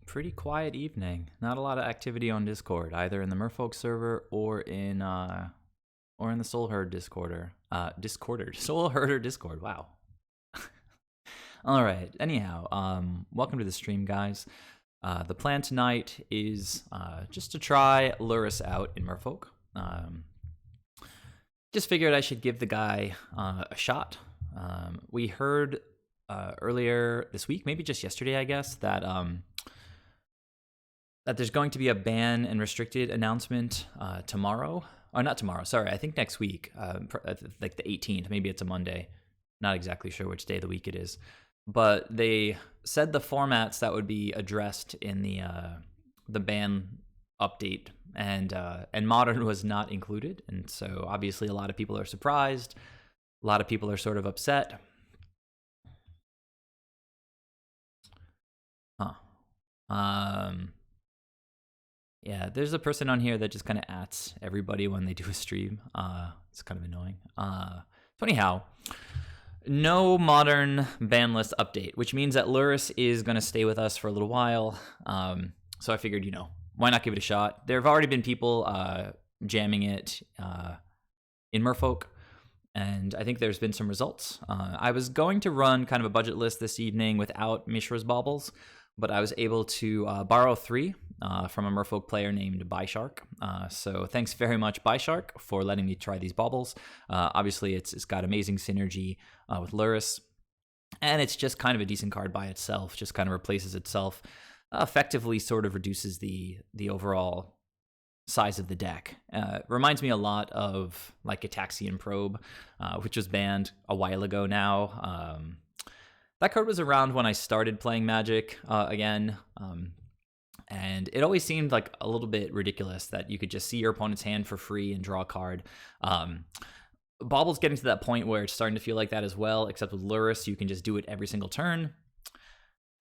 Pretty quiet evening. Not a lot of activity on Discord, either in the Merfolk server or in the Soul Herd Discorder. Soul Herder Discord. Wow. All right. Anyhow, welcome to the stream, guys. The plan tonight is just to try Lurrus out in Merfolk. Just figured I should give the guy a shot. We heard earlier this week, maybe just yesterday, I guess, that there's going to be a ban and restricted announcement tomorrow. Or not tomorrow, sorry, I think next week, like the 18th, maybe it's a Monday. Not exactly sure which day of the week it is. But they said the formats that would be addressed in the ban update, and Modern was not included. And so obviously a lot of people are surprised. A lot of people are sort of upset. Yeah, there's a person on here that just kind of ats everybody when they do a stream. It's kind of annoying. So anyhow, no Modern ban list update, which means that Lurrus is going to stay with us for a little while. So I figured, why not give it a shot? There have already been people jamming it in Merfolk, and I think there's been some results. I was going to run kind of a budget list this evening without Mishra's Baubles, but I was able to borrow 3 from a Merfolk player named Byshark. So thanks very much, Byshark, for letting me try these baubles. Obviously, it's got amazing synergy with Lurrus, and it's just kind of a decent card by itself, just kind of replaces itself, effectively sort of reduces the overall size of the deck. Reminds me a lot of like Ataxian Probe, which was banned a while ago now. That card was around when I started playing Magic again, and it always seemed like a little bit ridiculous that you could just see your opponent's hand for free and draw a card. Bauble's getting to that point where it's starting to feel like that as well, except with Lurrus, you can just do it every single turn.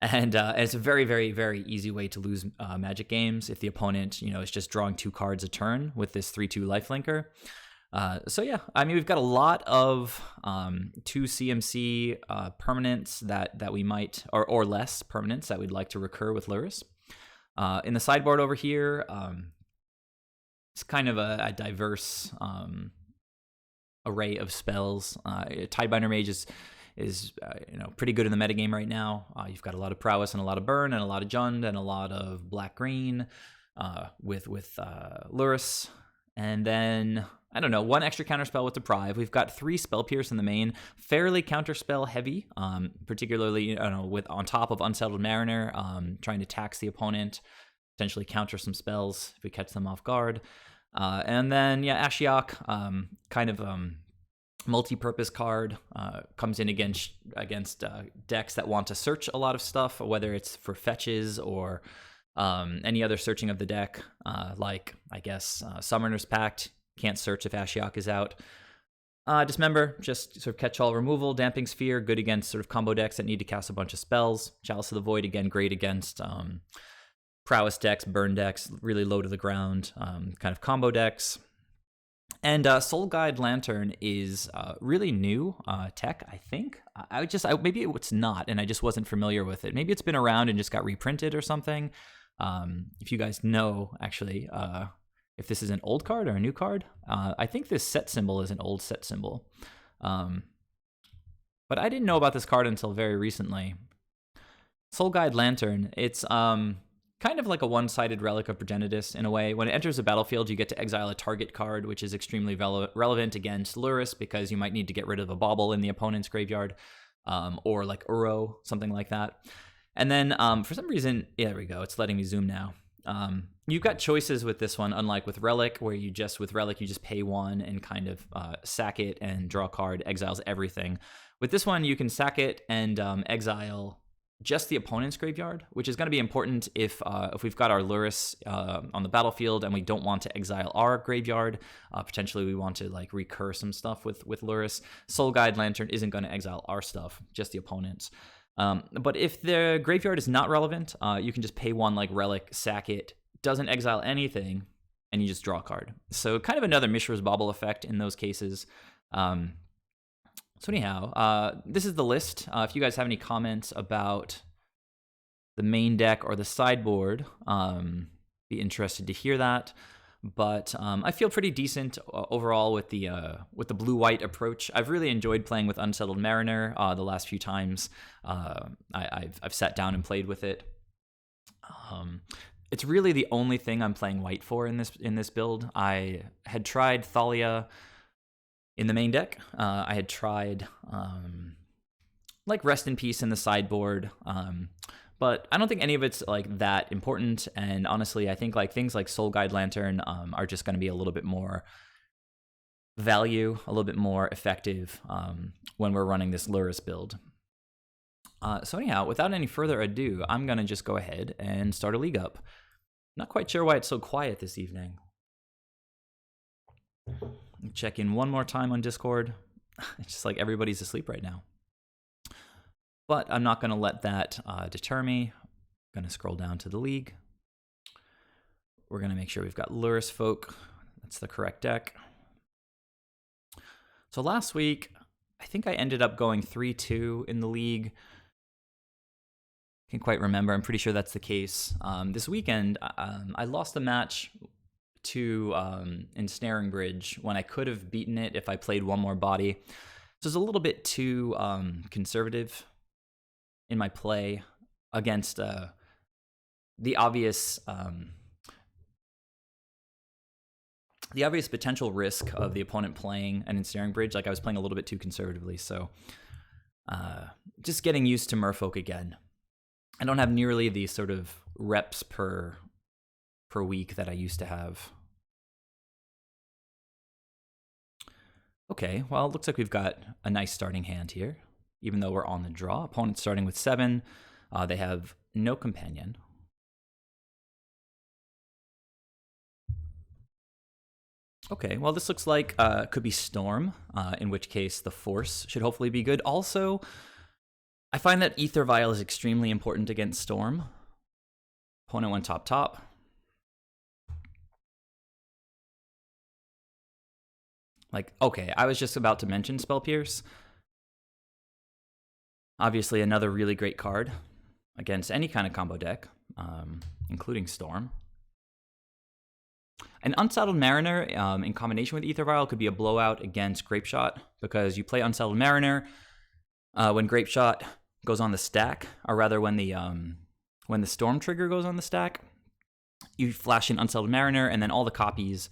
And it's a very, very, very easy way to lose Magic games if the opponent, is just drawing 2 cards a turn with this 3/2 lifelinker. So yeah, I mean, we've got a lot of 2 CMC permanents that we might, or less permanents that we'd like to recur with Lurrus. In the sideboard over here, it's kind of a diverse array of spells. Tidebinder Mage is pretty good in the metagame right now. You've got a lot of prowess and a lot of burn and a lot of Jund and a lot of black-green with Lurrus. And then, I don't know, 1 extra counterspell with Deprive. We've got 3 Spell Pierce in the main, fairly counterspell heavy, particularly with on top of Unsettled Mariner, trying to tax the opponent, potentially counter some spells if we catch them off guard. And then, yeah, Ashiok, kind of multi-purpose card, comes in against decks that want to search a lot of stuff, whether it's for fetches or any other searching of the deck, like, I guess, Summoner's Pact. Can't search if Ashiok is out. Dismember, just sort of catch-all removal. Damping Sphere, good against sort of combo decks that need to cast a bunch of spells. Chalice of the Void, again, great against prowess decks, burn decks, really low to the ground kind of combo decks. And Soul Guide Lantern is really new tech, I think. Maybe it's not, and I just wasn't familiar with it. Maybe it's been around and just got reprinted or something. If you guys know, actually, if this is an old card or a new card. I think this set symbol is an old set symbol. But I didn't know about this card until very recently. Soul Guide Lantern, it's kind of like a one-sided relic of Progenitus in a way. When it enters the battlefield, you get to exile a target card, which is extremely relevant against Lurrus because you might need to get rid of a bauble in the opponent's graveyard, or like Uro, something like that. And then for some reason, yeah, there we go, it's letting me zoom now. You've got choices with this one, unlike with Relic, where with Relic, you just pay 1 and kind of sack it and draw a card, exiles everything. With this one, you can sack it and exile just the opponent's graveyard, which is going to be important if we've got our Lurrus on the battlefield and we don't want to exile our graveyard. Potentially, we want to like recur some stuff with Lurrus. Soul Guide Lantern isn't going to exile our stuff, just the opponent's. But if the graveyard is not relevant, you can just pay 1 like Relic, sack it, doesn't exile anything, and you just draw a card. So kind of another Mishra's Bauble effect in those cases. So anyhow, this is the list. If you guys have any comments about the main deck or the sideboard, be interested to hear that. But I feel pretty decent overall with the blue-white approach. I've really enjoyed playing with Unsettled Mariner the last few times. I've sat down and played with it. It's really the only thing I'm playing white for in this build. I had tried Thalia in the main deck. I had tried like Rest in Peace in the sideboard. But I don't think any of it's like that important. And honestly, I think like things like Soul Guide Lantern are just going to be a little bit more value, a little bit more effective when we're running this Lurrus build. So anyhow, without any further ado, I'm going to just go ahead and start a league up. Not quite sure why it's so quiet this evening. Check in one more time on Discord. It's just like everybody's asleep right now. But I'm not going to let that deter me. I'm going to scroll down to the league. We're going to make sure we've got Lurrusfolk. That's the correct deck. So last week, I think I ended up going 3-2 in the league. Can't quite remember. I'm pretty sure that's the case. This weekend, I lost the match to Ensnaring Bridge when I could have beaten it if I played one more body. So it's a little bit too conservative in my play against the obvious potential risk of the opponent playing an Ensnaring Bridge. Like I was playing a little bit too conservatively, so just getting used to Merfolk again. I don't have nearly the sort of reps per week that I used to have. Okay, well, it looks like we've got a nice starting hand here, even though we're on the draw. Opponent's starting with 7. They have no companion. Okay, well, this looks like could be Storm, in which case the Force should hopefully be good. Also, I find that Ether Vial is extremely important against Storm. Opponent went top. Like, okay, I was just about to mention Spell Pierce. Obviously, another really great card against any kind of combo deck, including Storm. An Unsettled Mariner in combination with Ether Vial could be a blowout against Grapeshot, because you play Unsettled Mariner when Grapeshot goes on the stack, or rather when the Storm trigger goes on the stack, you flash in Unsettled Mariner, and then all the copies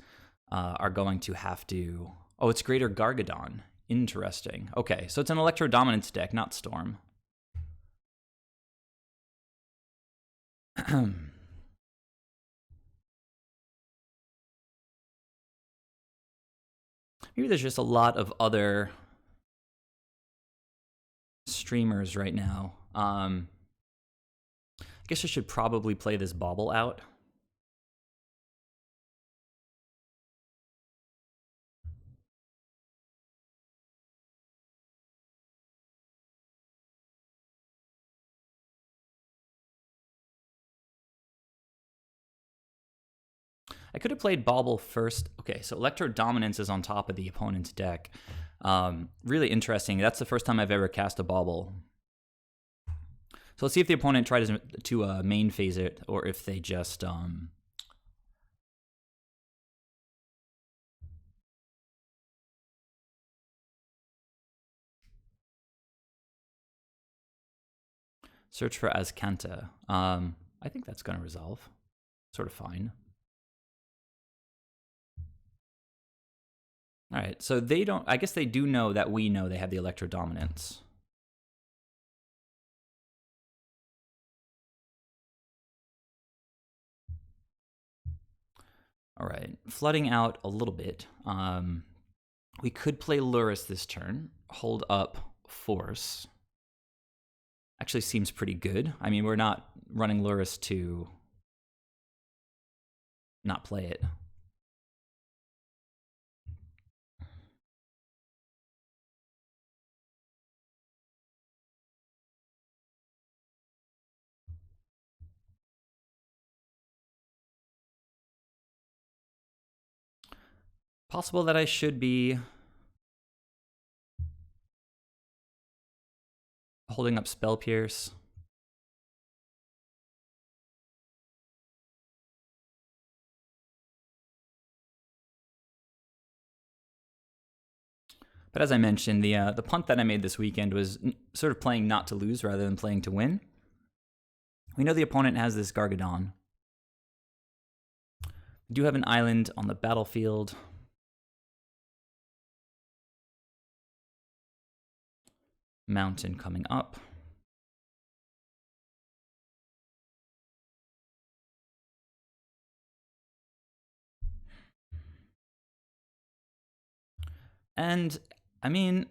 are going to have to... Oh, it's Greater Gargadon. Interesting. Okay, so it's an Electro Dominance deck, not Storm. Maybe there's just a lot of other streamers right now. I guess I should probably play this Bauble out. I could have played Bauble first. Okay, so Electro Dominance is on top of the opponent's deck. Really interesting. That's the first time I've ever cast a Bauble. So let's see if the opponent tries to main phase it, or if they just... search for Azcanta. I think that's going to resolve. Sort of fine. All right, so they don't... I guess they do know that we know they have the Electro Dominance. All right, flooding out a little bit. We could play Lurrus this turn, hold up Force. Actually seems pretty good. I mean, we're not running Lurrus to not play it. Possible that I should be holding up Spell Pierce. But as I mentioned, the punt that I made this weekend was sort of playing not to lose rather than playing to win. We know the opponent has this Gargadon. We do have an island on the battlefield. Mountain coming up. And, I mean,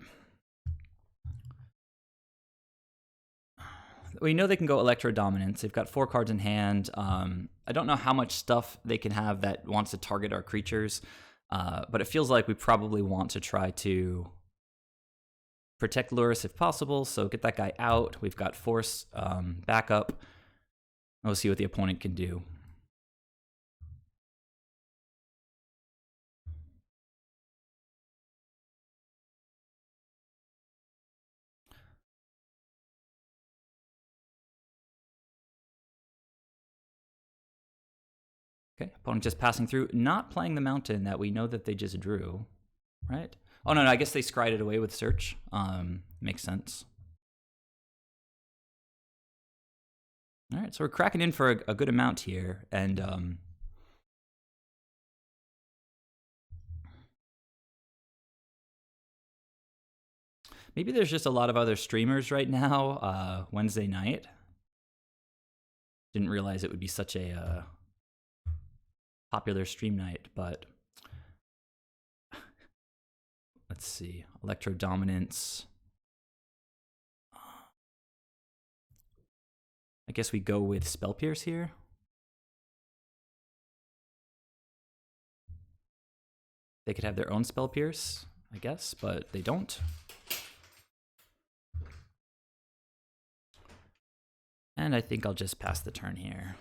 we know they can go Electro Dominance. They've got 4 cards in hand. I don't know how much stuff they can have that wants to target our creatures, but it feels like we probably want to try to protect Lurrus if possible, so get that guy out. We've got Force backup. We'll see what the opponent can do. Okay, opponent just passing through, not playing the mountain that we know that they just drew, right? Oh, no, I guess they scried it away with search. Makes sense. All right, so we're cracking in for a good amount here, and maybe there's just a lot of other streamers right now, Wednesday night. Didn't realize it would be such a popular stream night, but let's see. Electro Dominance. I guess we go with Spell Pierce here. They could have their own Spell Pierce, I guess, but they don't. And I think I'll just pass the turn here.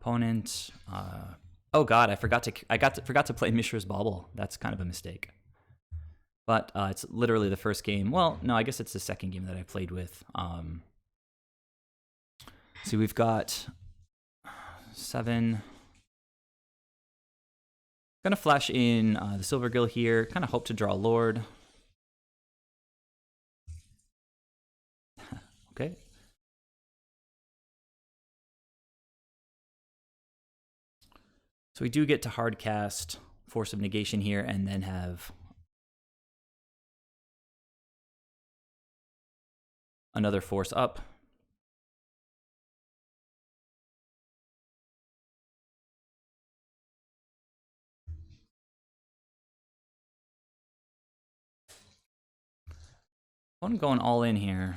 Opponent. Oh god, I forgot to play Mishra's Bauble. That's kind of a mistake. But it's literally the first game. Well, no, I guess it's the second game that I played with. So we've got 7. Gonna flash in the Silvergill here. Kind of hope to draw a Lord. Okay. So we do get to hard cast Force of Negation here and then have another Force up. I'm going all in here.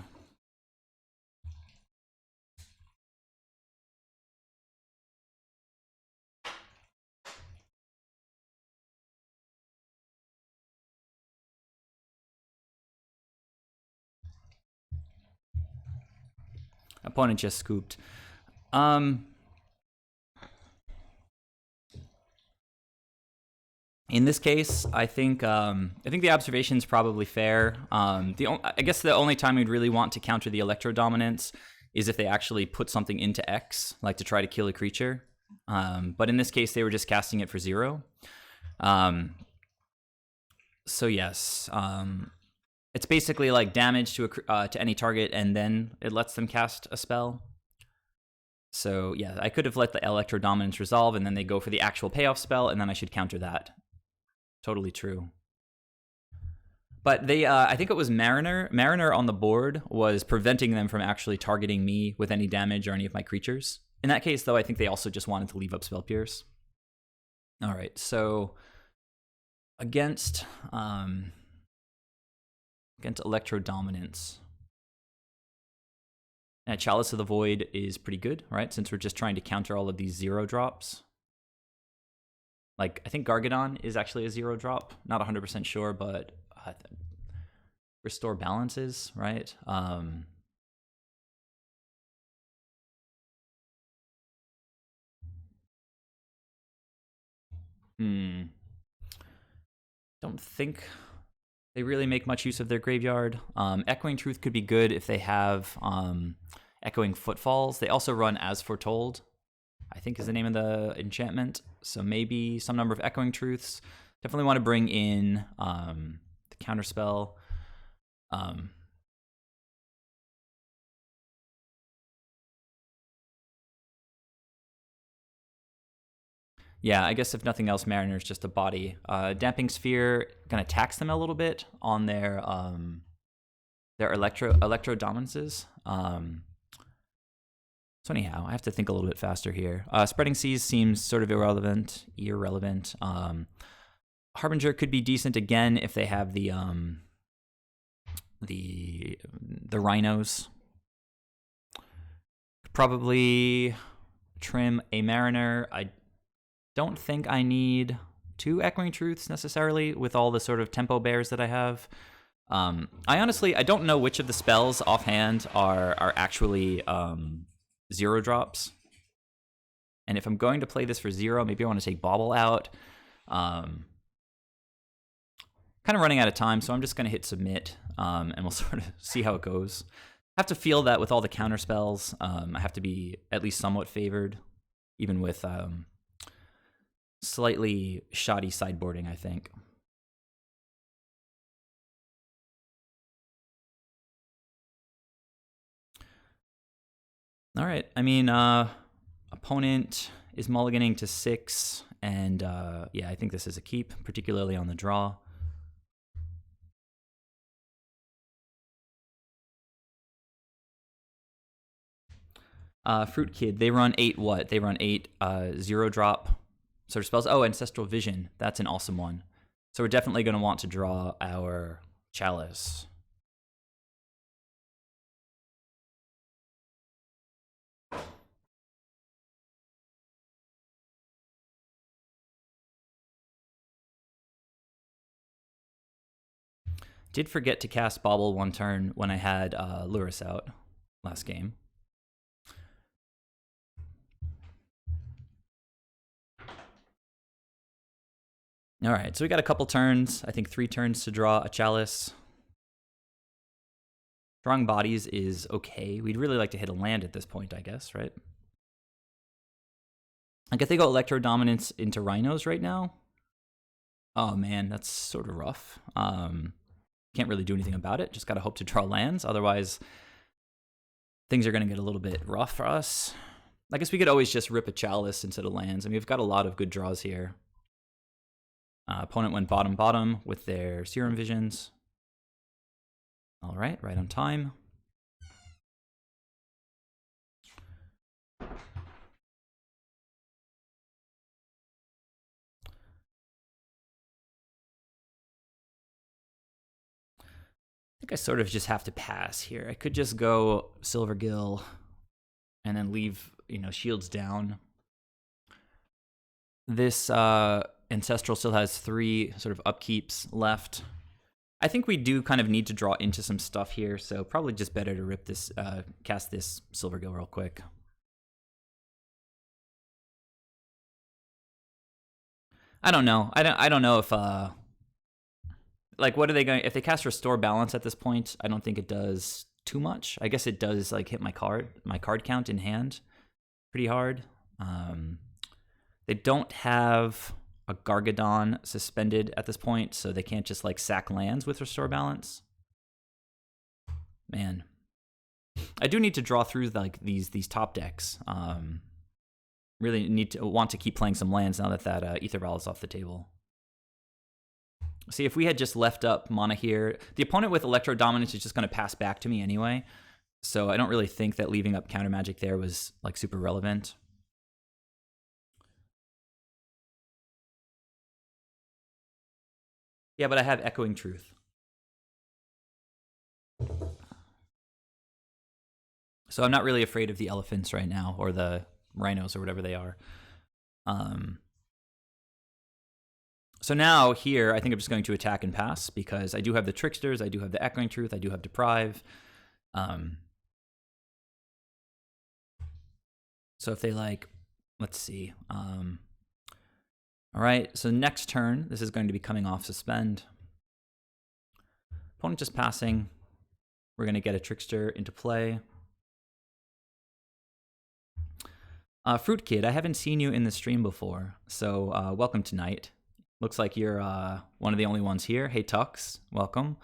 Opponent just scooped. In this case, I think the observation is probably fair. I guess the only time we'd really want to counter the Electro Dominance is if they actually put something into X, like to try to kill a creature. But in this case, they were just casting it for 0. So yes, it's basically like damage to any target, and then it lets them cast a spell. So yeah, I could have let the Electro Dominance resolve, and then they go for the actual payoff spell, and then I should counter that. Totally true. But they, I think it was Mariner. Mariner on the board was preventing them from actually targeting me with any damage or any of my creatures. In that case, though, I think they also just wanted to leave up Spell Pierce. All right, so against Electro Dominance, Chalice of the Void is pretty good, right? Since we're just trying to counter all of these 0 drops. Like, I think Gargadon is actually a 0 drop. Not 100% sure, but Restore Balances, right? Don't think they really make much use of their graveyard. Echoing Truth could be good if they have Echoing Footfalls. They also run As Foretold, I think is the name of the enchantment. So maybe some number of Echoing Truths. Definitely want to bring in the counterspell. Yeah, I guess if nothing else, Mariner's just a body. Damping Sphere gonna tax them a little bit on their electro dominances. So anyhow, I have to think a little bit faster here. Spreading Seas seems sort of irrelevant. Harbinger could be decent again if they have the rhinos. Probably trim a Mariner. I don't think I need 2 Echoing Truths necessarily with all the sort of tempo bears that I have. I don't know which of the spells offhand are actually 0 drops. And if I'm going to play this for 0, maybe I want to take Bauble out. Kind of running out of time, so I'm just going to hit submit, and we'll sort of see how it goes. I have to feel that with all the counter spells, I have to be at least somewhat favored, even with slightly shoddy sideboarding, I think. All right. I mean, opponent is mulliganing to 6, and yeah, I think this is a keep, particularly on the draw. Fruit Kid, they run 8 what? They run 8 0 drop sort of spells. Oh, Ancestral Vision. That's an awesome one. So we're definitely going to want to draw our Chalice. Did forget to cast Bauble one turn when I had Lurrus out last game. All right, so we got a couple turns. I think 3 turns to draw a Chalice. Drawing Bodies is okay. We'd really like to hit a land at this point, I guess, right? Like if they go Electro Dominance into Rhinos right now, oh man, that's sort of rough. Can't really do anything about it. Just got to hope to draw lands. Otherwise, things are going to get a little bit rough for us. I guess we could always just rip a Chalice instead of lands. I mean, we've got a lot of good draws here. Opponent went bottom with their Serum Visions. All right, right on time. I think I sort of just have to pass here. I could just go Silvergill and then leave, shields down. This Ancestral still has 3 sort of upkeeps left. I think we do kind of need to draw into some stuff here, so probably just better to rip this, cast this Silvergill real quick. I don't know. I don't know if like what are they going? If they cast Restore Balance at this point, I don't think it does too much. I guess it does like hit my card count in hand pretty hard. They don't have a Gargadon suspended at this point, so they can't just like sack lands with Restore Balance. Man, I do need to draw through like these top decks. Really want to keep playing some lands now that Aether Vial is off the table. See, if we had just left up mana here, the opponent with Electro Dominance is just going to pass back to me anyway. So I don't really think that leaving up Counter Magic there was like super relevant. Yeah, but I have Echoing Truth. So I'm not really afraid of the elephants right now, or the rhinos, or whatever they are. So now here, I think I'm just going to attack and pass, because I do have the Tricksters, I do have the Echoing Truth, I do have Deprive. So if they like, let's see. All right, so next turn, this is going to be coming off Suspend. Opponent just passing. We're going to get a Trickster into play. Fruit Kid, I haven't seen you in the stream before, so welcome tonight. Looks like you're one of the only ones here. Hey Tux, welcome.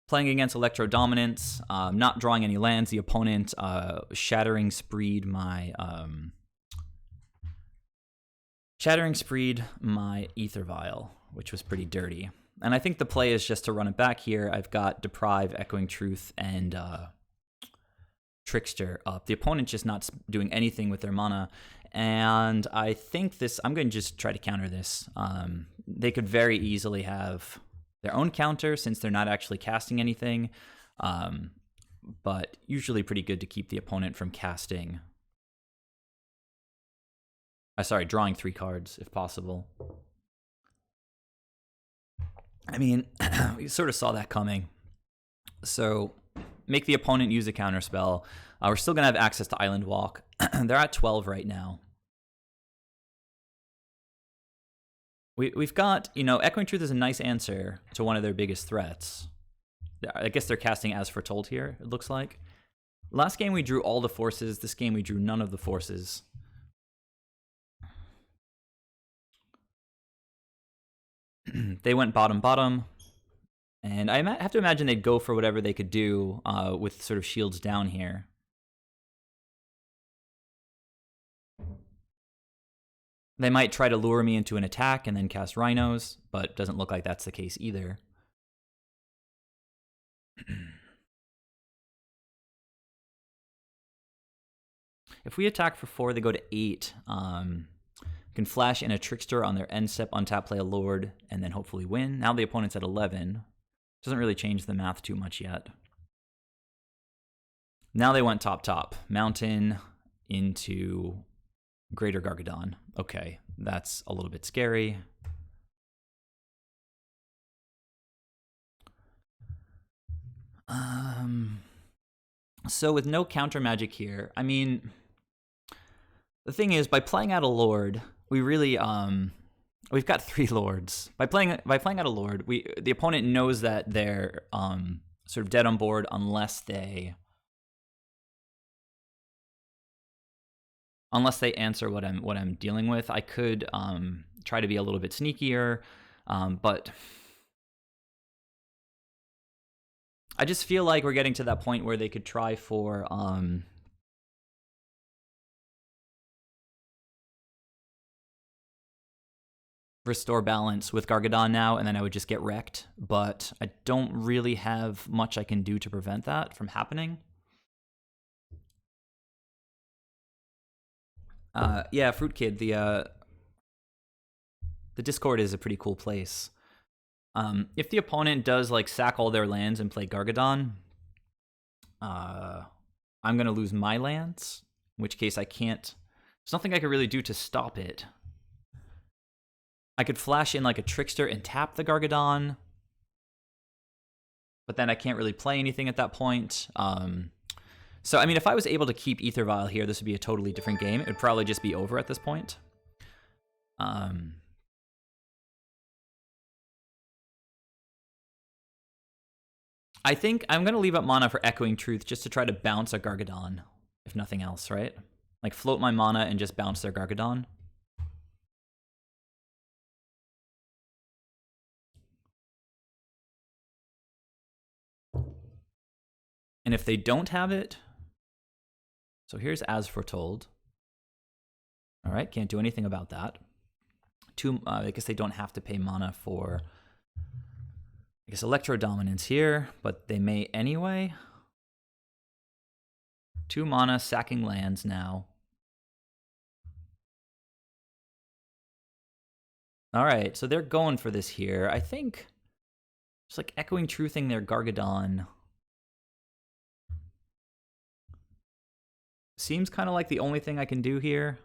Playing against Electro Dominance, not drawing any lands. The opponent Shattering Spreed my Ether Vial, which was pretty dirty. And I think the play is just to run it back here. I've got Deprive, Echoing Truth, and Trickster up. The opponent's just not doing anything with their mana. And I think I'm going to just try to counter this. They could very easily have their own counter since they're not actually casting anything. But usually pretty good to keep the opponent from casting. Drawing 3 cards if possible. I mean, we sort of saw that coming. So make the opponent use a counter spell. We're still going to have access to Island Walk. They're at 12 right now. We've got, Echoing Truth is a nice answer to one of their biggest threats. I guess they're casting As Foretold here, it looks like. Last game we drew all the forces. This game we drew none of the forces. They went bottom, and I have to imagine they'd go for whatever they could do with sort of shields down here. They might try to lure me into an attack and then cast Rhinos, but doesn't look like that's the case either. If we attack for 4, they go to 8. Can flash in a Trickster on their end step, untap, play a Lord, and then hopefully win. Now the opponent's at 11. Doesn't really change the math too much yet. Now they went top. Mountain into Greater Gargadon. Okay, that's a little bit scary. So with no counter magic here, I mean, the thing is, by playing out a Lord, we really we've got 3 Lords. By playing out a Lord, the opponent knows that they're sort of dead on board unless they answer what I'm dealing with. I could try to be a little bit sneakier, but I just feel like we're getting to that point where they could try for Restore Balance with Gargadon now, and then I would just get wrecked. But I don't really have much I can do to prevent that from happening. Yeah, Fruit Kid, the Discord is a pretty cool place. If the opponent does like sack all their lands and play Gargadon, I'm gonna lose my lands, in which case I can't. There's nothing I could really do to stop it. I could flash in like a Trickster and tap the Gargadon, but then I can't really play anything at that point. So, I mean, if I was able to keep Ether Vial here, this would be a totally different game. It would probably just be over at this point. I think I'm going to leave up mana for Echoing Truth just to try to bounce a Gargadon, if nothing else, right? Like, float my mana and just bounce their Gargadon. And if they don't have it, so here's As Foretold. All right, can't do anything about that. I guess they don't have to pay mana for, I guess, Electro Dominance here, but they may anyway. 2 mana, sacking lands now. All right, so they're going for this here. I think just like Echoing Truthing their Gargadon seems kind of like the only thing I can do here.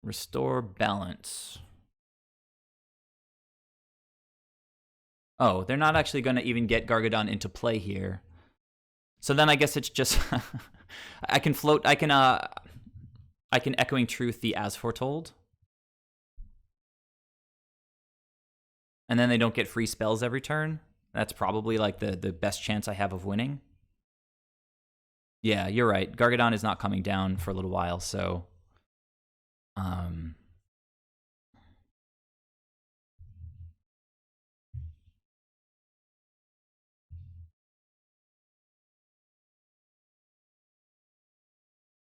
Restore Balance. Oh, they're not actually going to even get Gargadon into play here. So then I guess it's just I can float. I can Echoing Truth the As Foretold, and then they don't get free spells every turn. That's probably like the best chance I have of winning. Yeah, you're right. Gargadon is not coming down for a little while, so um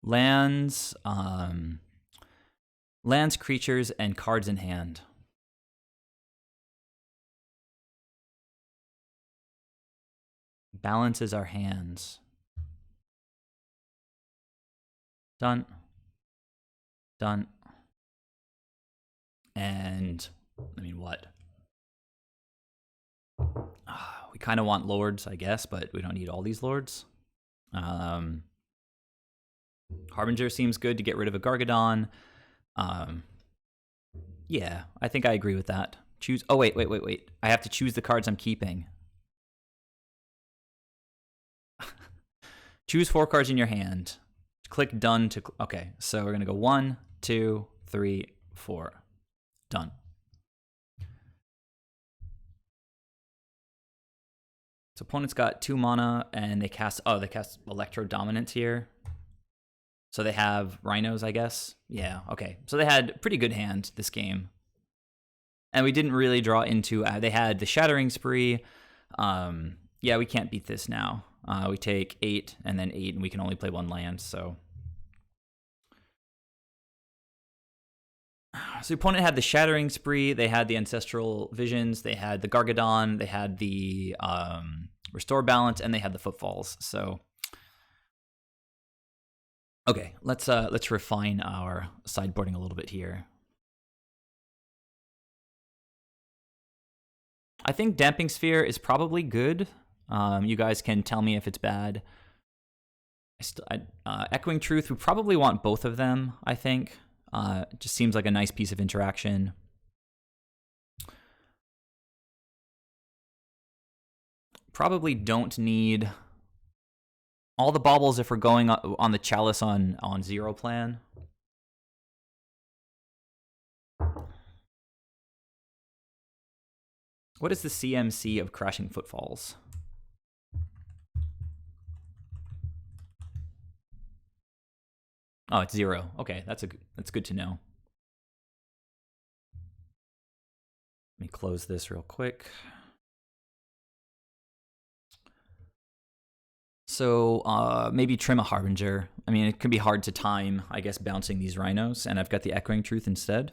lands, lands, creatures, and cards in hand. Balances our hands. Done. Done. And I mean, what? We kind of want lords, I guess, but we don't need all these lords. Harbinger seems good to get rid of a Gargadon. Yeah, I think I agree with that. Choose. Oh, wait. I have to choose the cards I'm keeping. Choose 4 cards in your hand. Click done to. Okay, so we're going to go 1, 2, 3, 4. Done. So opponent's got 2 mana and they cast Electro Dominance here. So they have Rhinos, I guess. Yeah, okay. So they had pretty good hand this game. And we didn't really draw into they had the Shattering Spree. Yeah, we can't beat this now. We take 8 and then 8 and we can only play 1 land, so the opponent had the Shattering Spree, they had the Ancestral Visions, they had the Gargadon, they had the Restore Balance, and they had the Footfalls. So, okay, let's refine our sideboarding a little bit here. I think Damping Sphere is probably good. You guys can tell me if it's bad. Echoing Truth, we probably want both of them, I think. It just seems like a nice piece of interaction. Probably don't need all the baubles if we're going on the Chalice on 0 plan. What is the CMC of Crashing Footfalls? Oh, it's 0. Okay, that's good to know. Let me close this real quick. So maybe trim a Harbinger. I mean, it can be hard to time, I guess, bouncing these Rhinos, and I've got the Echoing Truth instead.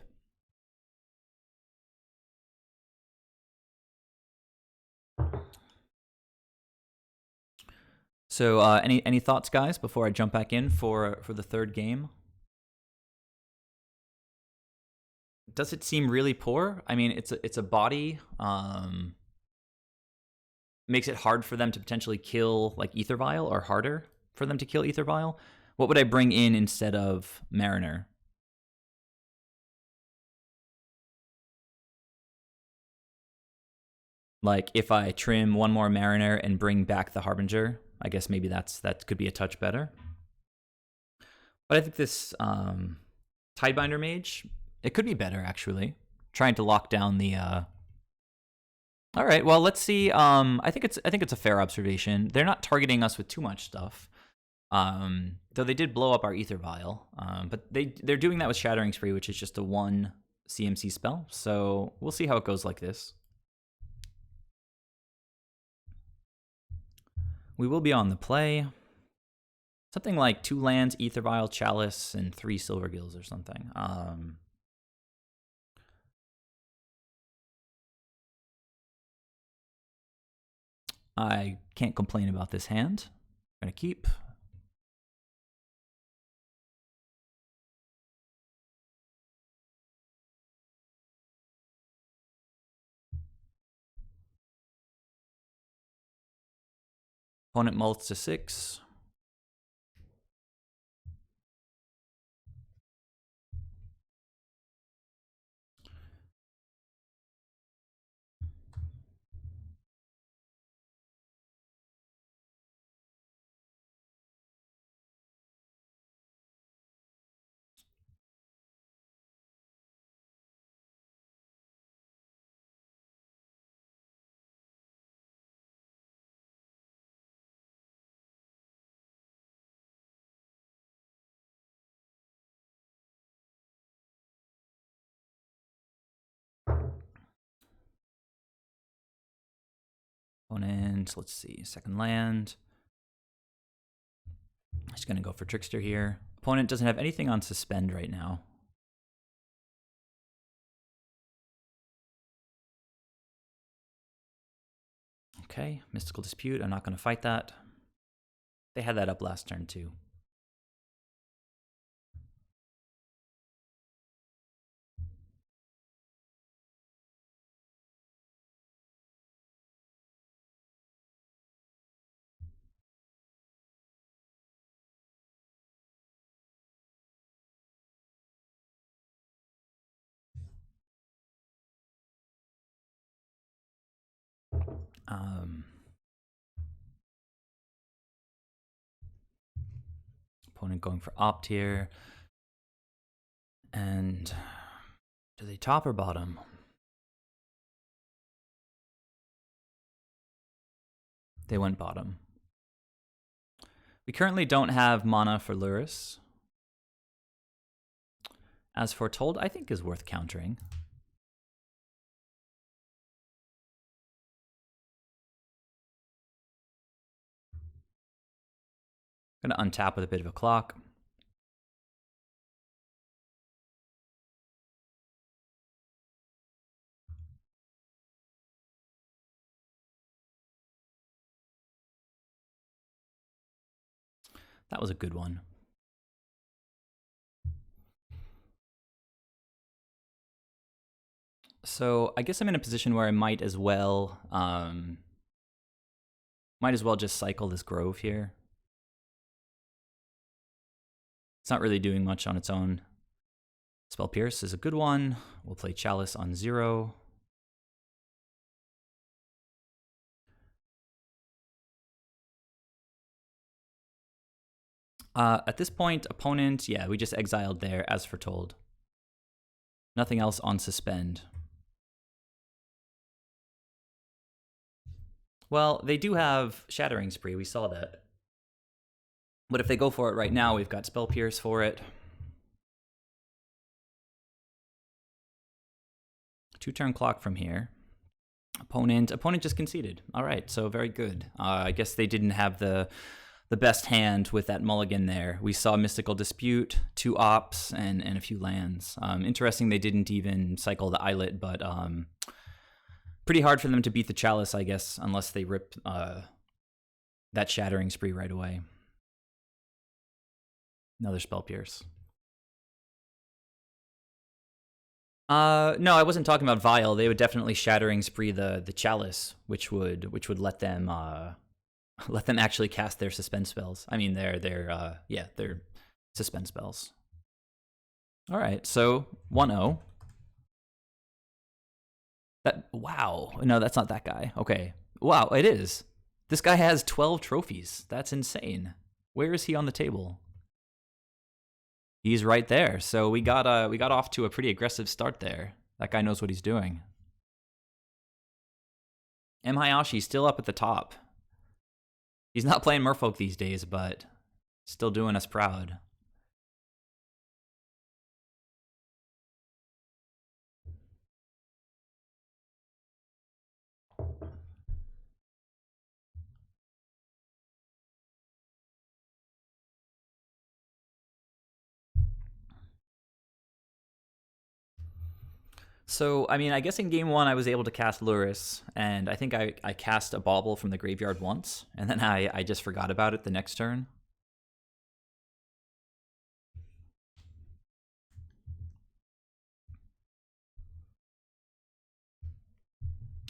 So any thoughts, guys, before I jump back in for the third game? Does it seem really poor? I mean, it's a body. Makes it hard for them to potentially kill like Ether Vial, or harder for them to kill Ether Vial. What would I bring in instead of Mariner? Like if I trim 1 more Mariner and bring back the Harbinger, I guess maybe that could be a touch better. But I think this Tidebinder Mage, it could be better actually. Trying to lock down the. All right, well let's see. I think it's a fair observation. They're not targeting us with too much stuff. Though they did blow up our Ether Vial, but they're doing that with Shattering Spree, which is just a 1 CMC spell. So we'll see how it goes like this. We will be on the play. Something like 2 lands, Ether Vial, Chalice, and 3 Silver Gills or something. I can't complain about this hand. I'm going to keep. Opponent mults to 6. Opponent, let's see, second land. Just gonna go for Trickster here. Opponent doesn't have anything on suspend right now. Okay, Mystical Dispute, I'm not gonna fight that. They had that up last turn too. Opponent going for opt here. And do they top or bottom? They went bottom. We currently don't have mana for Lurrus. As foretold, I think is worth countering. Gonna untap with a bit of a clock. That was a good one. So I guess I'm in a position where I might as well just cycle this Grove here. It's not really doing much on its own. Spell Pierce is a good one. We'll play Chalice on 0. At this point, opponent, yeah, we just exiled there, as foretold. Nothing else on suspend. Well, they do have Shattering Spree, we saw that. But if they go for it right now, we've got Spell Pierce for it. 2-turn clock from here. Opponent just conceded. All right, so very good. I guess they didn't have the best hand with that mulligan there. We saw Mystical Dispute, 2 ops, and a few lands. Interesting they didn't even cycle the Islet, but pretty hard for them to beat the Chalice, I guess, unless they rip that Shattering Spree right away. Another Spell Pierce. No, I wasn't talking about Vial. They would definitely Shattering Spree the Chalice, which would let them actually cast their suspend spells. I mean, their suspend spells. All right, so 1-0. Wow. No, that's not that guy. Okay. Wow, it is. This guy has 12 trophies. That's insane. Where is he on the table? He's right there. So we got off to a pretty aggressive start there. That guy knows what he's doing. M. Hayashi's still up at the top. He's not playing Merfolk these days, but still doing us proud. So, I mean, I guess in game 1 I was able to cast Lurrus, and I think I cast a Bauble from the graveyard once, and then I just forgot about it the next turn.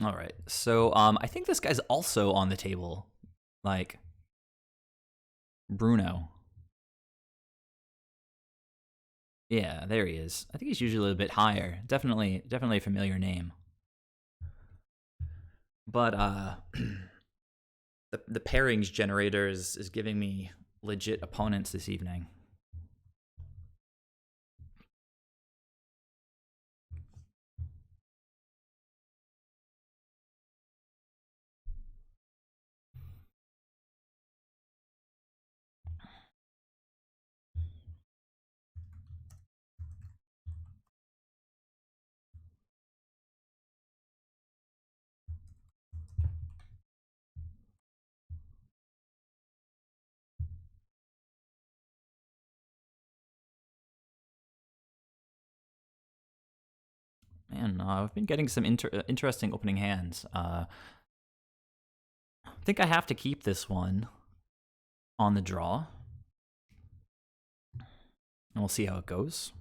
All right, so I think this guy's also on the table, like Bruno. Yeah, there he is. I think he's usually a little bit higher. Definitely a familiar name. But the pairings generator is giving me legit opponents this evening. Man, I've been getting some interesting opening hands. I think I have to keep this one on the draw. And we'll see how it goes.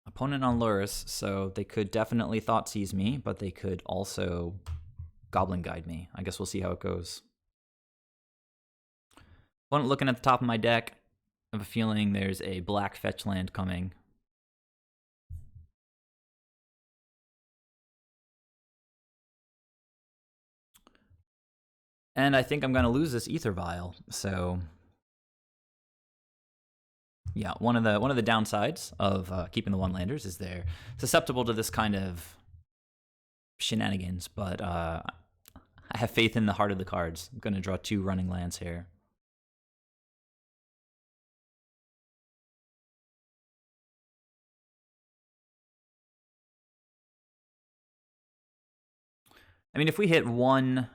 Opponent on Lurrus, so they could definitely Thoughtseize me, but they could also Goblin Guide me. I guess we'll see how it goes. Opponent looking at the top of my deck. I have a feeling there's a black fetch land coming. And I think I'm going to lose this Ether Vial, so yeah, one of the downsides of keeping the one-landers is they're susceptible to this kind of shenanigans, but I have faith in the heart of the cards. I'm going to draw 2 running lands here. I mean, if we hit one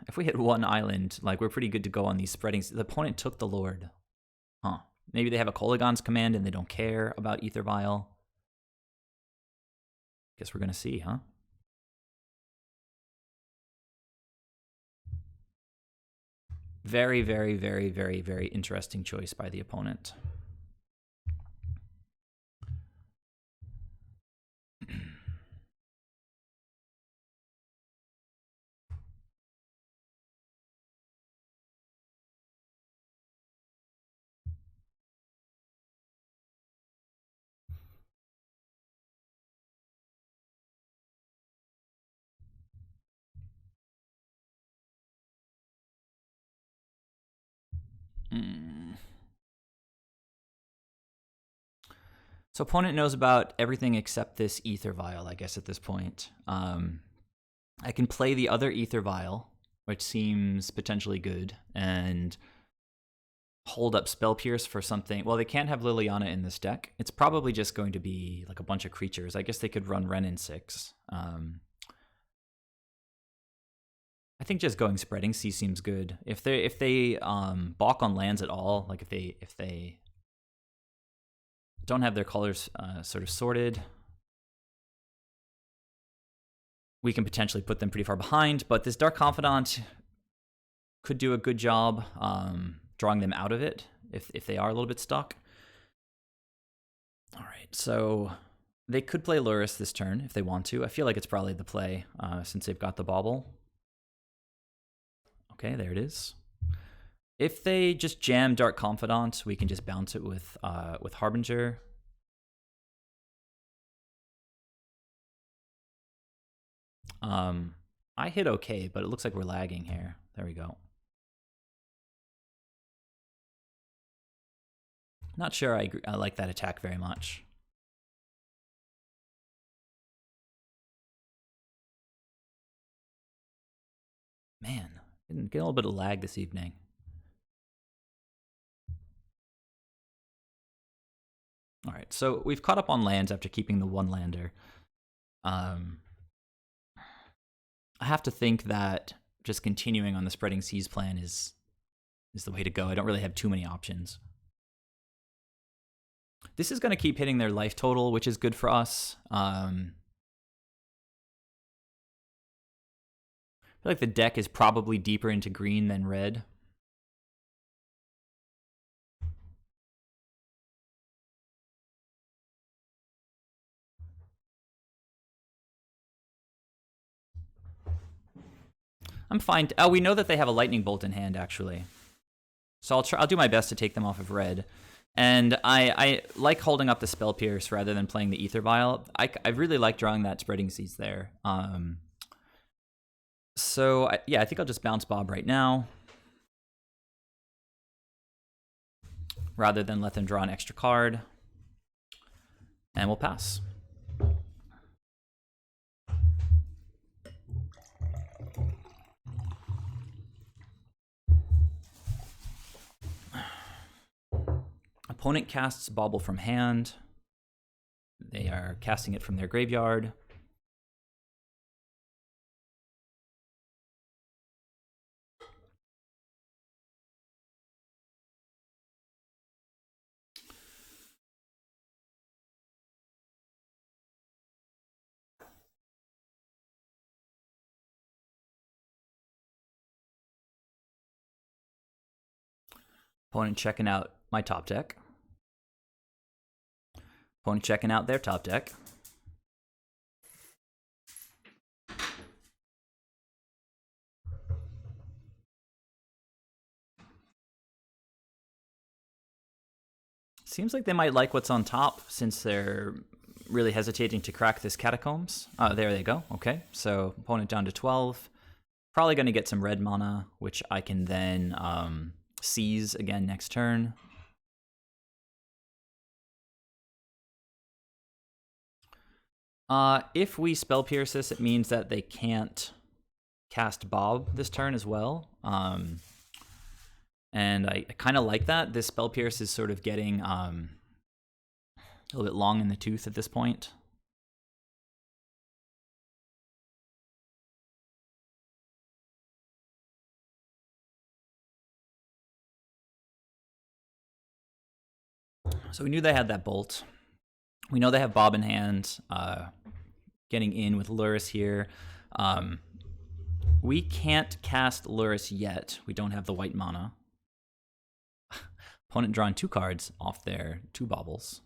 island, like, we're pretty good to go on these spreadings. The opponent took the Lord. Huh. Maybe they have a Kolaghan's Command and they don't care about Ether Vial. Guess we're going to see, huh? Very, very, very, very, very interesting choice by the opponent. So opponent knows about everything except this Ether Vial, I guess, at this point. I can play the other Ether Vial, which seems potentially good, and hold up Spell Pierce for something. Well, they can't have Liliana in this deck. It's probably just going to be like a bunch of creatures. I guess they could run Wrenn and 6. I think just going Spreading Sea seems good. If they balk on lands at all, like if they don't have their colors sort of sorted, we can potentially put them pretty far behind. But this Dark Confidant could do a good job drawing them out of it if they are a little bit stuck. All right, so they could play Lurrus this turn if they want to. I feel like it's probably the play since they've got the bauble. Okay, there it is. If they just jam Dark Confidant, we can just bounce it with Harbinger. I hit okay, but it looks like we're lagging here. There we go. Not sure I like that attack very much. Man, getting a little bit of lag this evening. All right, so we've caught up on lands after keeping the one-lander. I have to think that just continuing on the Spreading Seas plan is the way to go. I don't really have too many options. This is going to keep hitting their life total, which is good for us. I feel like the deck is probably deeper into green than red. I'm fine. Oh, we know that they have a Lightning Bolt in hand, actually. So I'll do my best to take them off of red. And I like holding up the Spell Pierce rather than playing the Ether Vial. I really like drawing that Spreading Seas there. So yeah, I think I'll just bounce Bob right now, rather than let them draw an extra card. And we'll pass. Opponent casts Bauble from hand. They are casting it from their graveyard. Opponent checking out my top deck. Opponent checking out their top deck. Seems like they might like what's on top since they're really hesitating to crack this Catacombs. There they go. Okay, so opponent down to 12. Probably going to get some red mana, which I can then seize again next turn. If we Spell Pierce this, it means that they can't cast Bob this turn as well. And I kind of like that. This Spell Pierce is sort of getting a little bit long in the tooth at this point. So we knew they had that Bolt. We know they have Bob in hand. Getting in with Lurrus here. We can't cast Lurrus yet. We don't have the white mana. Opponent drawing 2 cards off their 2 baubles.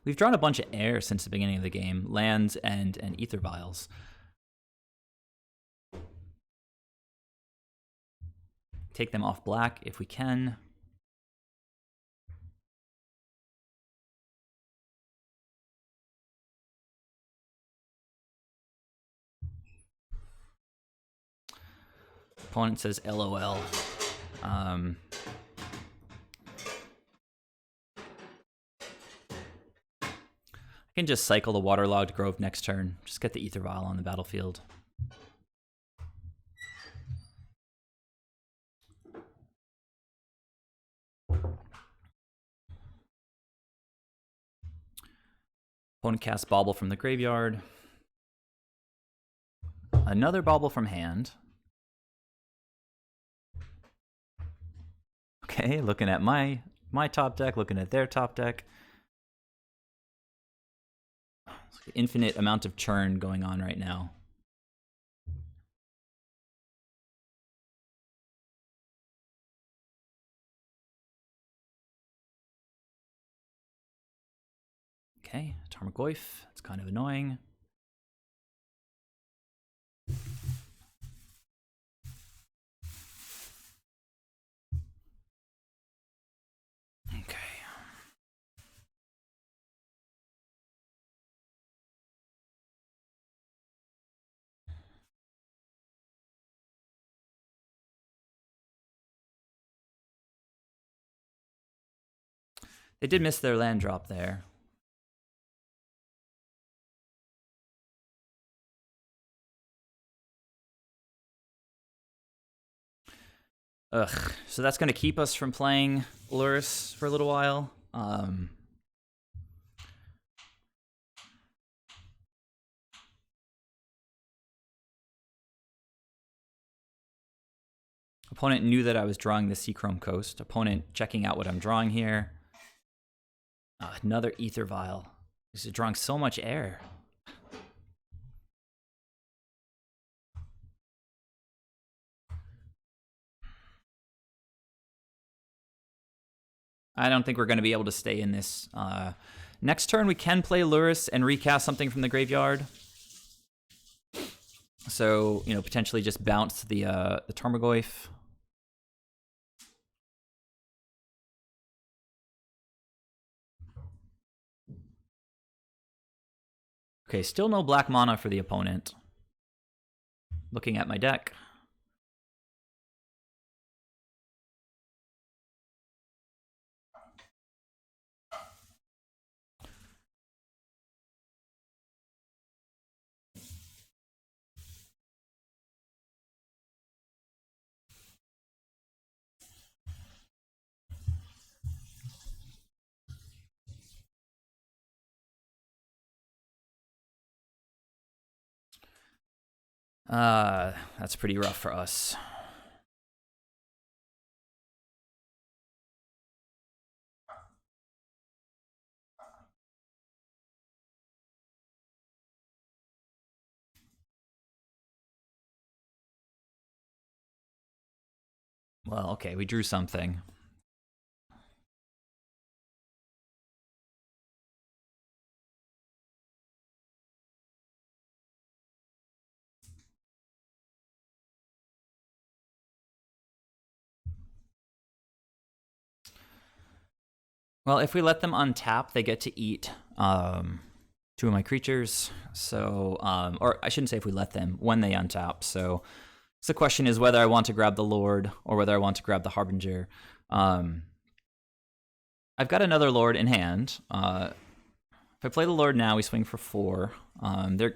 We've drawn a bunch of air since the beginning of the game. Lands and Ether Vials. Take them off black if we can. Opponent says LOL. I can just cycle the Waterlogged Grove next turn. Just get the Ether Vial on the battlefield. Opponent casts Bauble from the graveyard. Another Bauble from hand. Okay, looking at my top deck, looking at their top deck. Infinite amount of churn going on right now. Okay, Tarmogoyf. It's kind of annoying. Okay. They did miss their land drop there. Ugh. So that's going to keep us from playing Lurrus for a little while. Opponent knew that I was drawing the Seachrome Coast. Opponent checking out what I'm drawing here. Another Ether Vial. This is drawing so much air. I don't think we're going to be able to stay in this. Next turn, we can play Lurrus and recast something from the graveyard. So, you know, potentially just bounce the Tarmogoyf. Okay, still no black mana for the opponent. Looking at my deck. That's pretty rough for us. Well, okay, we drew something. Well, if we let them untap, they get to eat two of my creatures. So, or I shouldn't say if we let them, when they untap. So the question is whether I want to grab the Lord or whether I want to grab the Harbinger. I've got another Lord in hand. If I play the Lord now, we swing for 4. I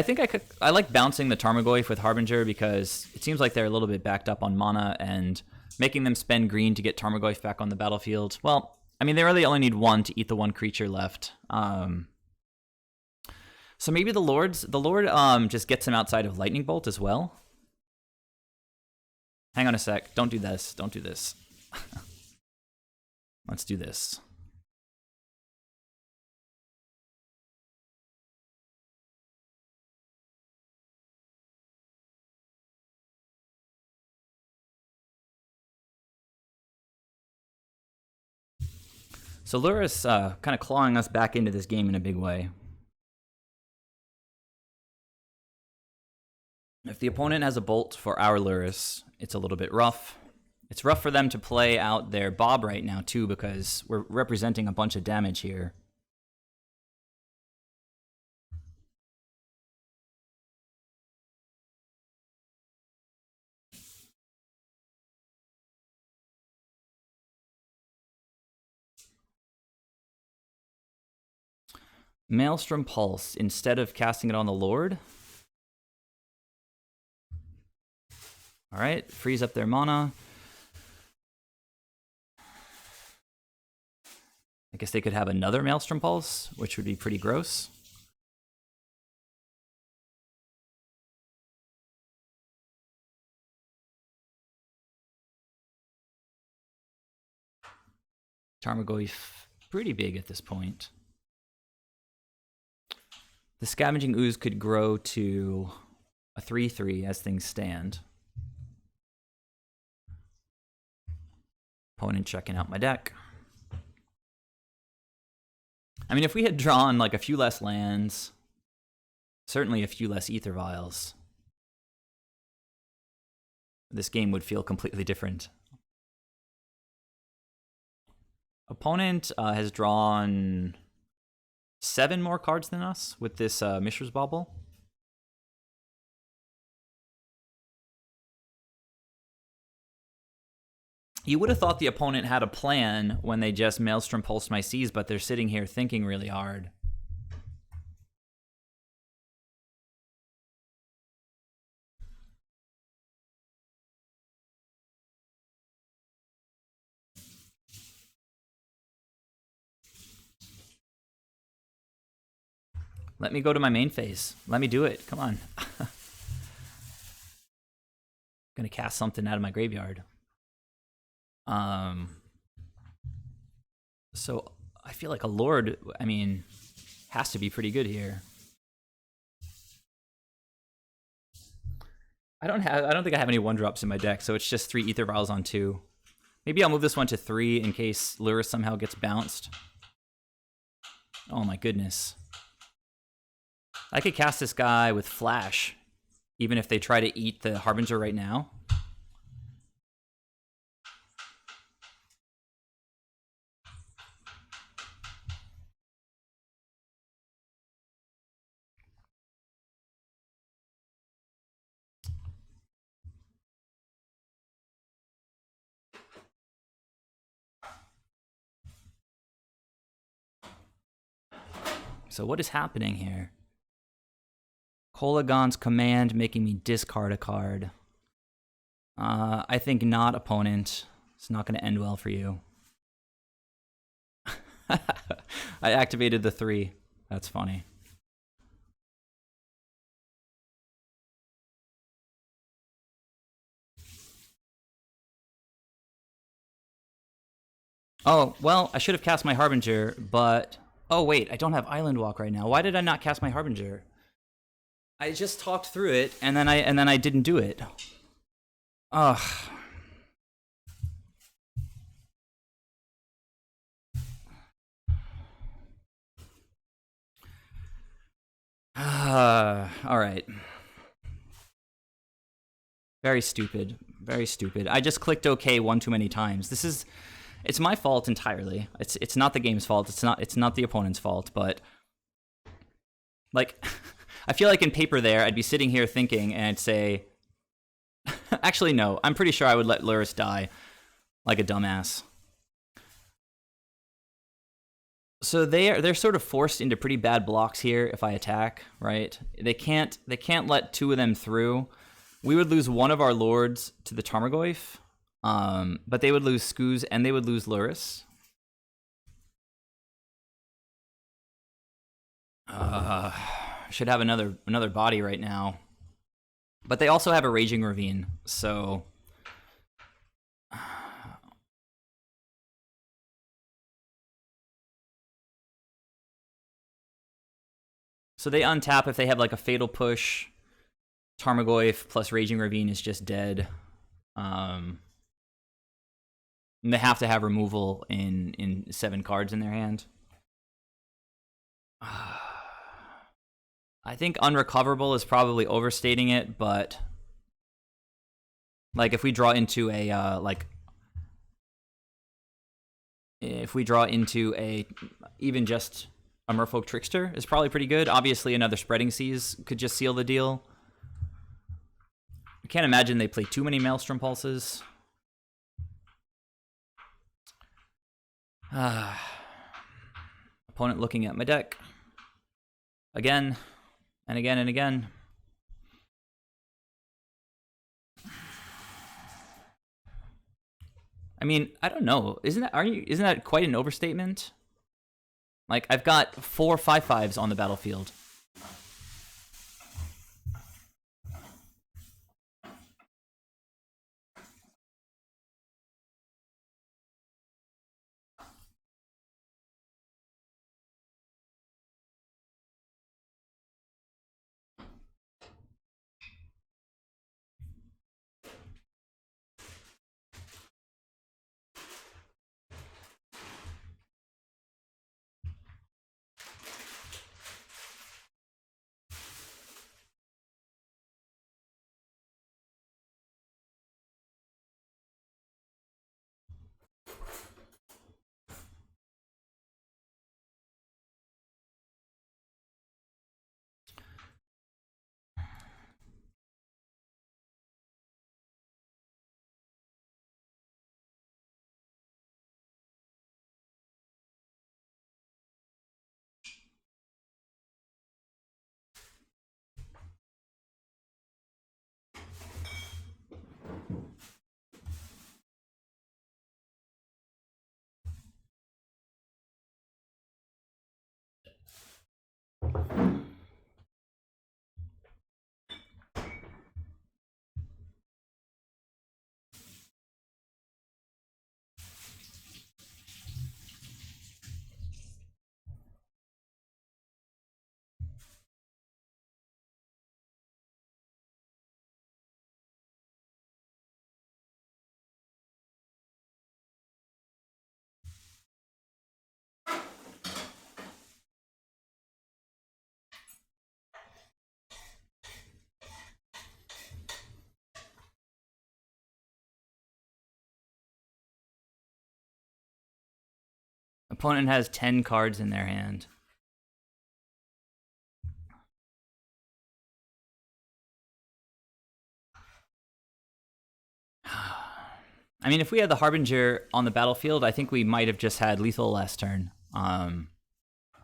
think I like bouncing the Tarmogoyf with Harbinger because it seems like they're a little bit backed up on mana, and making them spend green to get Tarmogoyf back on the battlefield. Well, I mean, they really only need 1 to eat the 1 creature left. So maybe the Lord just gets him outside of Lightning Bolt as well. Hang on a sec. Don't do this. Don't do this. Let's do this. So Lurrus kind of clawing us back into this game in a big way. If the opponent has a bolt for our Lurrus, it's a little bit rough. It's rough for them to play out their Bob right now, too, because we're representing a bunch of damage here. Maelstrom Pulse, instead of casting it on the Lord. Alright, freeze up their mana. I guess they could have another Maelstrom Pulse, which would be pretty gross. Tarmogoyf, pretty big at this point. The Scavenging Ooze could grow to a 3/3 as things stand. Opponent checking out my deck. I mean, if we had drawn like a few less lands, certainly a few less Ether Vials, this game would feel completely different. Opponent has drawn 7 more cards than us with this Mishra's Bauble. You would have thought the opponent had a plan when they just Maelstrom Pulsed my Seas, but they're sitting here thinking really hard. Let me go to my main phase. Let me do it. Come on. I'm gonna cast something out of my graveyard. So I feel like a Lord, I mean, has to be pretty good here. I don't think I have any 1-drops in my deck, so it's just 3 Ether Vials on 2. Maybe I'll move this one to 3 in case Lurrus somehow gets bounced. Oh my goodness. I could cast this guy with Flash, even if they try to eat the Harbinger right now. So what is happening here? Kolagon's command making me discard a card. I think not, opponent. It's not going to end well for you. I activated the 3. That's funny. Oh, well, I should have cast my Harbinger, but... Oh, wait, I don't have Island Walk right now. Why did I not cast my Harbinger? I just talked through it, and then I didn't do it. Ugh. All right. Very stupid. Very stupid. I just clicked OK one too many times. It's my fault entirely. It's not the game's fault. It's not the opponent's fault. But like, I feel like in paper there, I'd be sitting here thinking, and I'd say, actually no. I'm pretty sure I would let Lurrus die like a dumbass. So they're sort of forced into pretty bad blocks here if I attack, right? They can't let two of them through. We would lose one of our lords to the Tarmogoyf, but they would lose Skuz and they would lose Lurrus. Should have another body right now, but they also have a Raging Ravine, so. So they untap if they have like a Fatal Push. Tarmogoyf plus Raging Ravine is just dead. And they have to have removal in 7 cards in their hand. I think unrecoverable is probably overstating it, but like if we draw into a even just a Merfolk Trickster is probably pretty good. Obviously, another Spreading Seas could just seal the deal. I can't imagine they play too many Maelstrom Pulses. Opponent looking at my deck. Again, and again, and again. I mean, I don't know. Isn't that quite an overstatement? Like, I've got 4 5/5s on the battlefield. Opponent has 10 cards in their hand. I mean, if we had the Harbinger on the battlefield, I think we might have just had lethal last turn.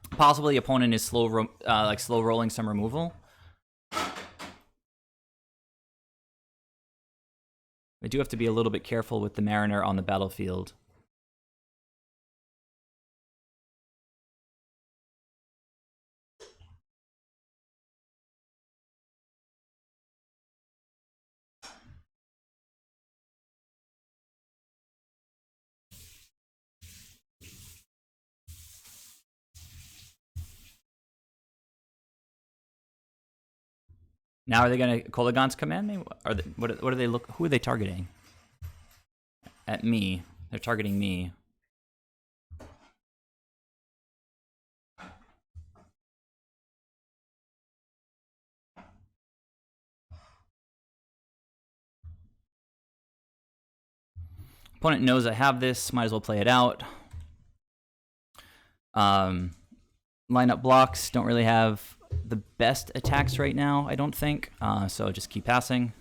Possibly, opponent is slow rolling some removal. I do have to be a little bit careful with the Mariner on the battlefield. Now are they going to Kolaghan's command me? What are they look? Who are they targeting? At me. They're targeting me. Opponent knows I have this. Might as well play it out. Lineup blocks don't really have the best attacks right now, I don't think. So just keep passing.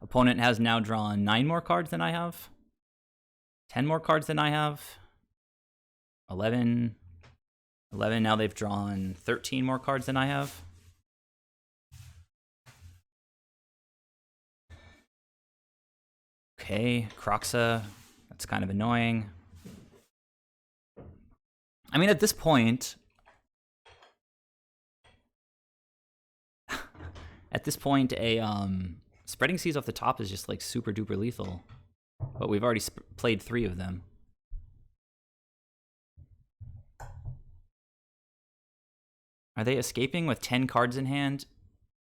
Opponent has now drawn 9 more cards than I have. 10 more cards than I have. 11. Now they've drawn 13 more cards than I have. Okay, Kroxa. That's kind of annoying. I mean, at this point... a Spreading Seas off the top is just like super duper lethal. But we've already played 3 of them. Are they escaping with 10 cards in hand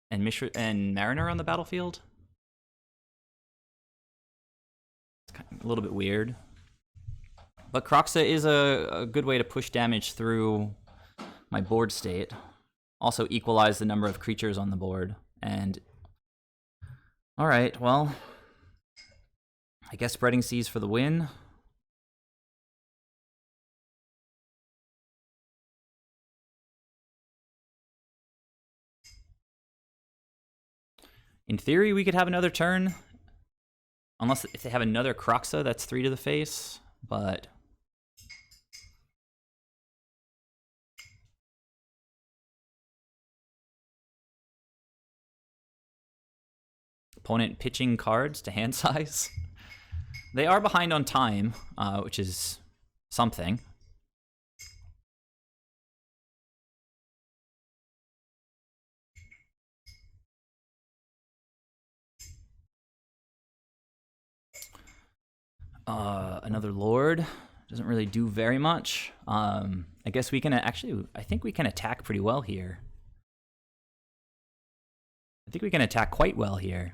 and Mariner on the battlefield? It's kind of a little bit weird. But Kroxa is a good way to push damage through my board state. Also equalize the number of creatures on the board. And alright, well, I guess Spreading Seas for the win. In theory, we could have another turn. Unless if they have another Kroxa, that's 3 to the face. But opponent pitching cards to hand size. They are behind on time, which is something. Another Lord doesn't really do very much. I guess we can actually, I think we can attack pretty well here. I think we can attack quite well here.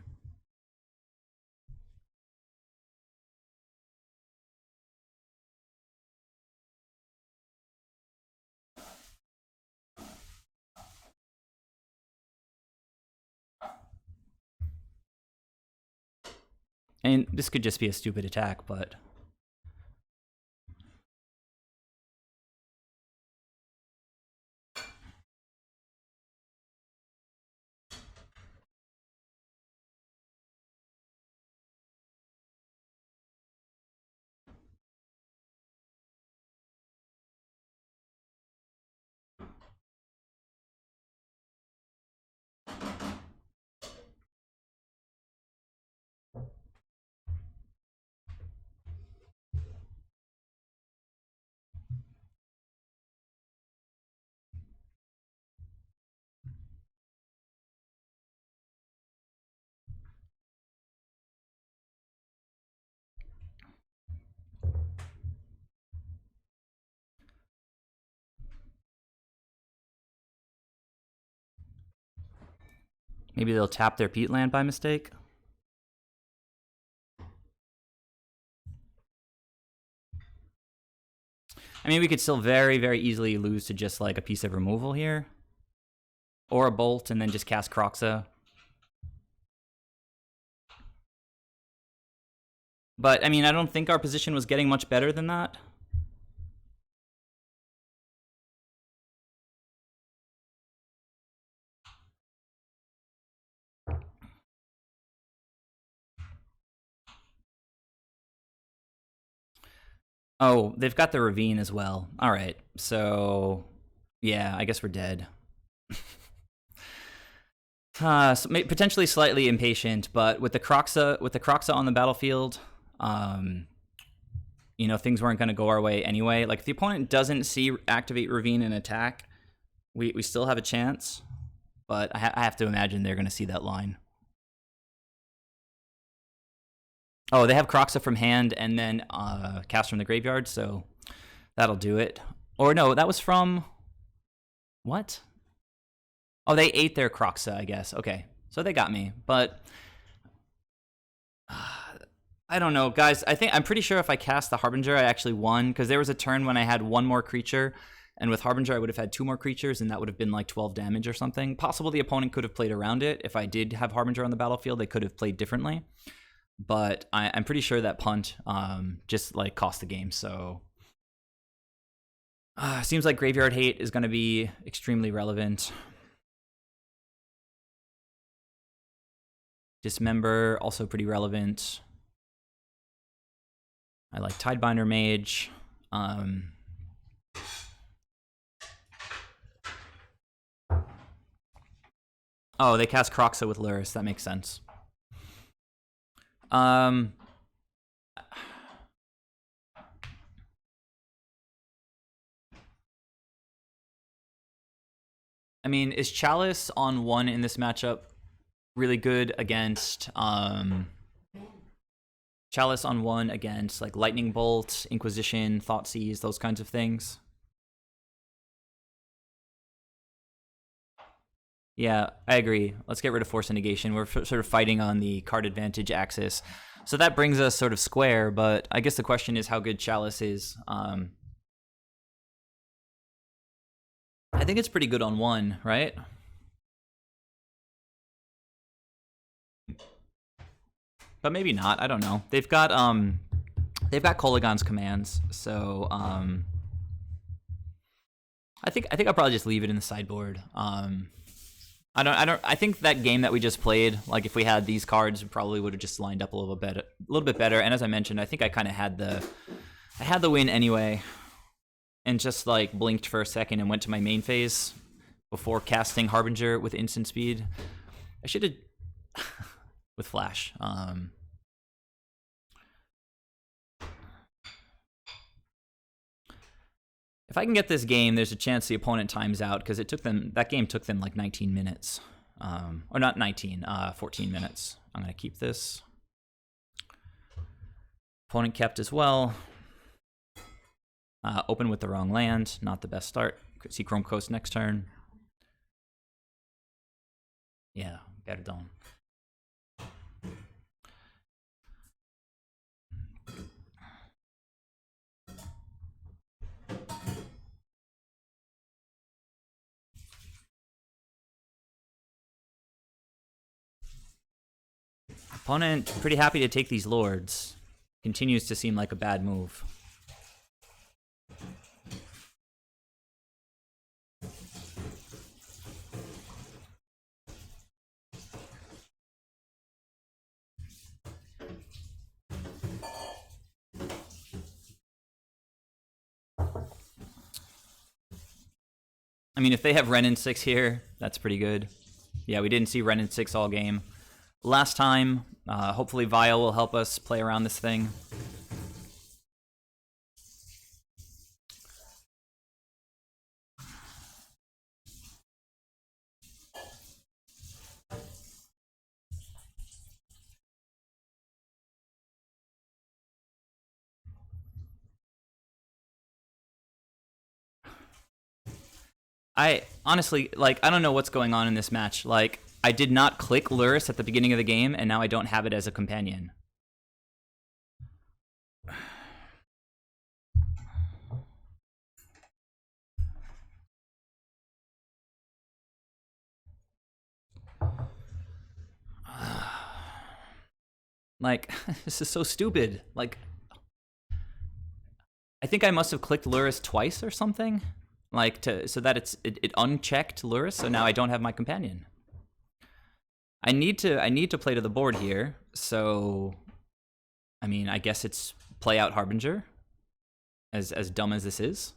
And this could just be a stupid attack, but... Maybe they'll tap their peat land by mistake. I mean, we could still very, very easily lose to just like a piece of removal here. Or a bolt and then just cast Kroxa. But, I mean, I don't think our position was getting much better than that. Oh, they've got the Ravine as well. All right, so yeah, I guess we're dead. So potentially slightly impatient, but with the Kroxa on the battlefield, you know, things weren't going to go our way anyway. Like if the opponent doesn't see activate Ravine and attack, we still have a chance. But I have to imagine they're going to see that line. Oh, they have Kroxa from hand and then cast from the graveyard, so that'll do it. Or no, that was from... What? Oh, they ate their Kroxa, I guess. Okay, so they got me. But I don't know, guys. I'm pretty sure if I cast the Harbinger, I actually won, because there was a turn when I had one more creature, and with Harbinger, I would have had two more creatures, and that would have been like 12 damage or something. Possible the opponent could have played around it. If I did have Harbinger on the battlefield, they could have played differently. But I'm pretty sure that punt just like cost the game. So seems like Graveyard Hate is going to be extremely relevant. Dismember, also pretty relevant. I like Tidebinder Mage. Oh, they cast Kroxa with Lurrus. That makes sense. I mean, is Chalice on 1 in this matchup really good against Chalice on 1 against like Lightning Bolt, Inquisition, Thoughtseize, those kinds of things? Yeah, I agree. Let's get rid of Force and Negation. We're sort of fighting on the card advantage axis. So that brings us sort of square, but I guess the question is how good Chalice is. I think it's pretty good on 1, right? But maybe not. I don't know. They've got Kolaghan's commands, so I think I'll probably just leave it in the sideboard. I think that game that we just played, like if we had these cards, we probably would have just lined up a little bit better. And as I mentioned, I think I kind of had the win anyway, and just like blinked for a second and went to my main phase before casting Harbinger with instant speed. I should have with Flash. If I can get this game, there's a chance the opponent times out, because that game took them like 19 minutes. Or not 19, 14 minutes. I'm going to keep this. Opponent kept as well. Open with the wrong land, not the best start. See Chrome Coast next turn. Yeah, perdón. Opponent pretty happy to take these lords. Continues to seem like a bad move. I mean, if they have Ren in 6 here, that's pretty good. Yeah, we didn't see Ren in 6 all game last time. Hopefully Vile will help us play around this thing. I honestly, like, I don't know what's going on in this match. Like, I did not click Lurrus at the beginning of the game, and now I don't have it as a companion. Like, this is so stupid. Like, I think I must have clicked Lurrus twice or something. Like, so that it unchecked Lurrus, so now I don't have my companion. I need to play to the board here, so I mean, I guess it's play out Harbinger, as dumb as this is.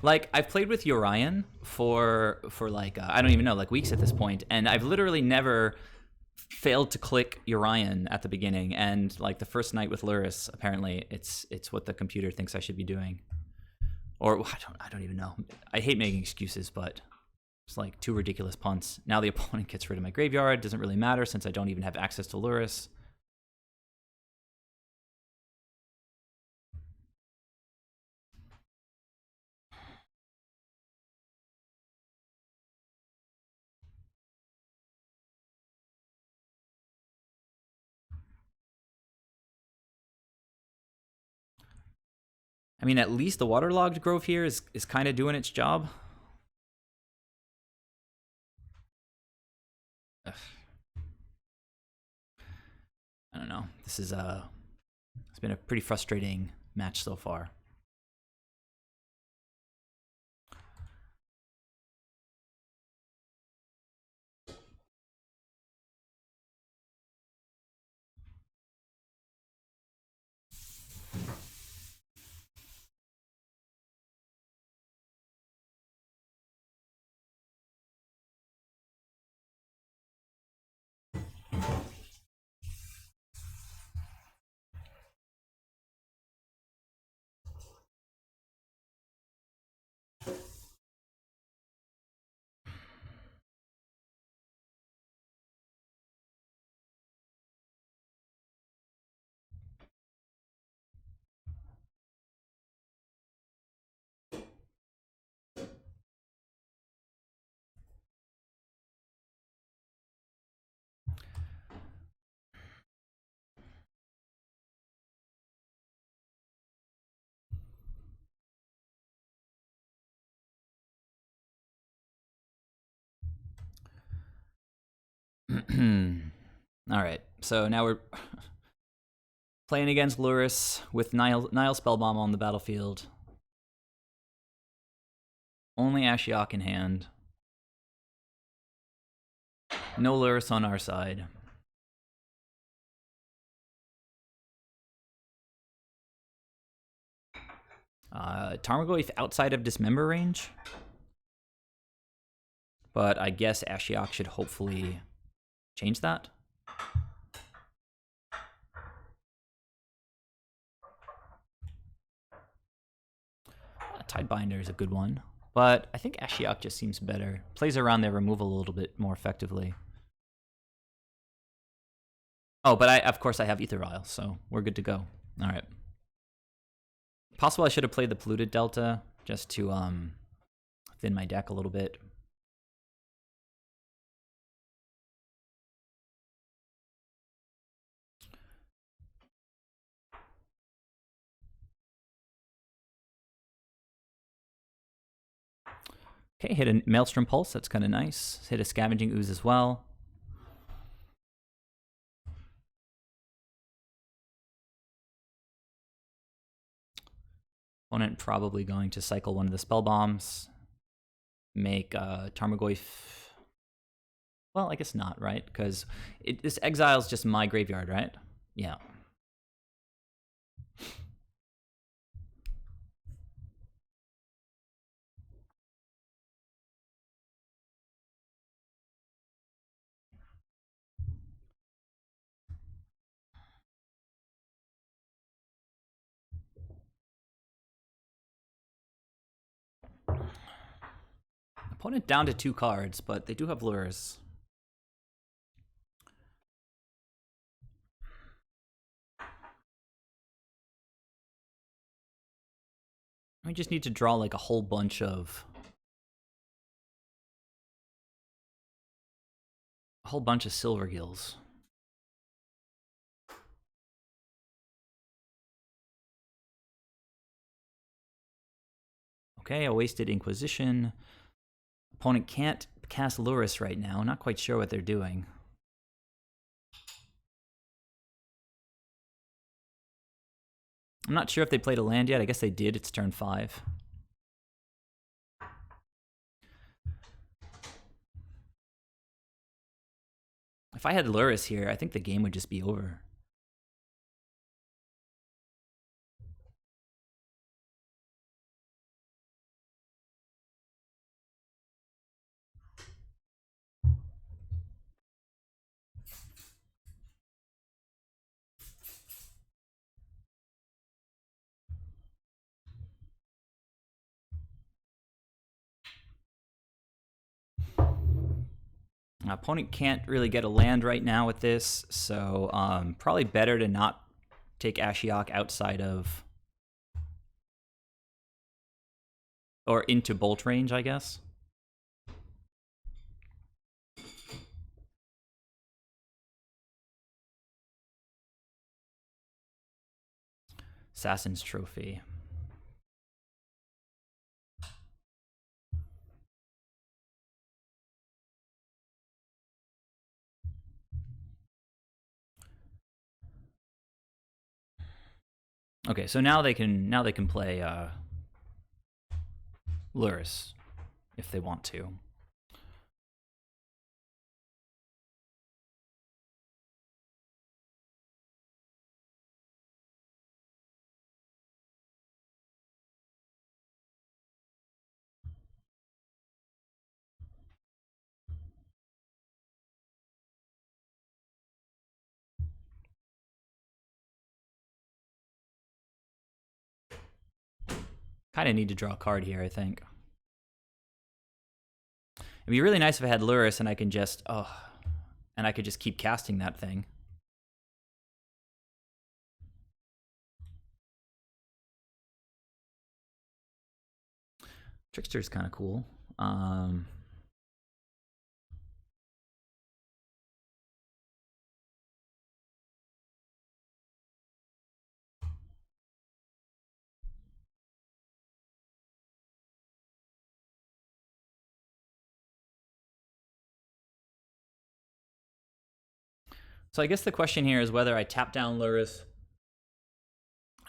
Like, I've played with Urian for like I don't even know, like weeks at this point, and I've literally never failed to click Urian at the beginning, and like the first night with Lurrus, apparently it's what the computer thinks I should be doing. Or I don't even know. I hate making excuses, but It's like 2 ridiculous punts. Now the opponent gets rid of my graveyard. Doesn't really matter since I don't even have access to Lurrus. I mean, at least the waterlogged grove here is kind of doing its job. Ugh. I don't know. This is it's been a pretty frustrating match so far. All right, so now we're playing against Lurrus with Nile Spellbomb on the battlefield. Only Ashiok in hand. No Lurrus on our side. Tarmogoyf outside of Dismember range. But I guess Ashiok should hopefully change that. Tidebinder is a good one. But I think Ashiok just seems better. Plays around their removal a little bit more effectively. Oh, but of course I have Ether Vial, so we're good to go. All right. Possible I should have played the Polluted Delta just to thin my deck a little bit. Okay, hit a Maelstrom Pulse, that's kind of nice. Hit a Scavenging Ooze as well. Opponent probably going to cycle one of the Spell Bombs. Make Tarmogoyf... Well, I guess not, right? Because this exile's just my graveyard, right? Yeah. Opponent down to 2 cards, but they do have Lurrus. We just need to draw like a whole bunch of Silver Gills. Okay, a wasted Inquisition. Opponent can't cast Lurrus right now. Not quite sure what they're doing. I'm not sure if they played a land yet. I guess they did. It's turn 5. If I had Lurrus here, I think the game would just be over. Opponent can't really get a land right now with this, so probably better to not take Ashiok outside of or into bolt range, I guess. Assassin's Trophy. Okay, so now they can play Lurrus if they want to. Kind of need to draw a card here, I think. It'd be really nice if I had Lurrus and I can just and I could just keep casting that thing. Trickster's kind of cool. So I guess the question here is whether I tap down Lurrus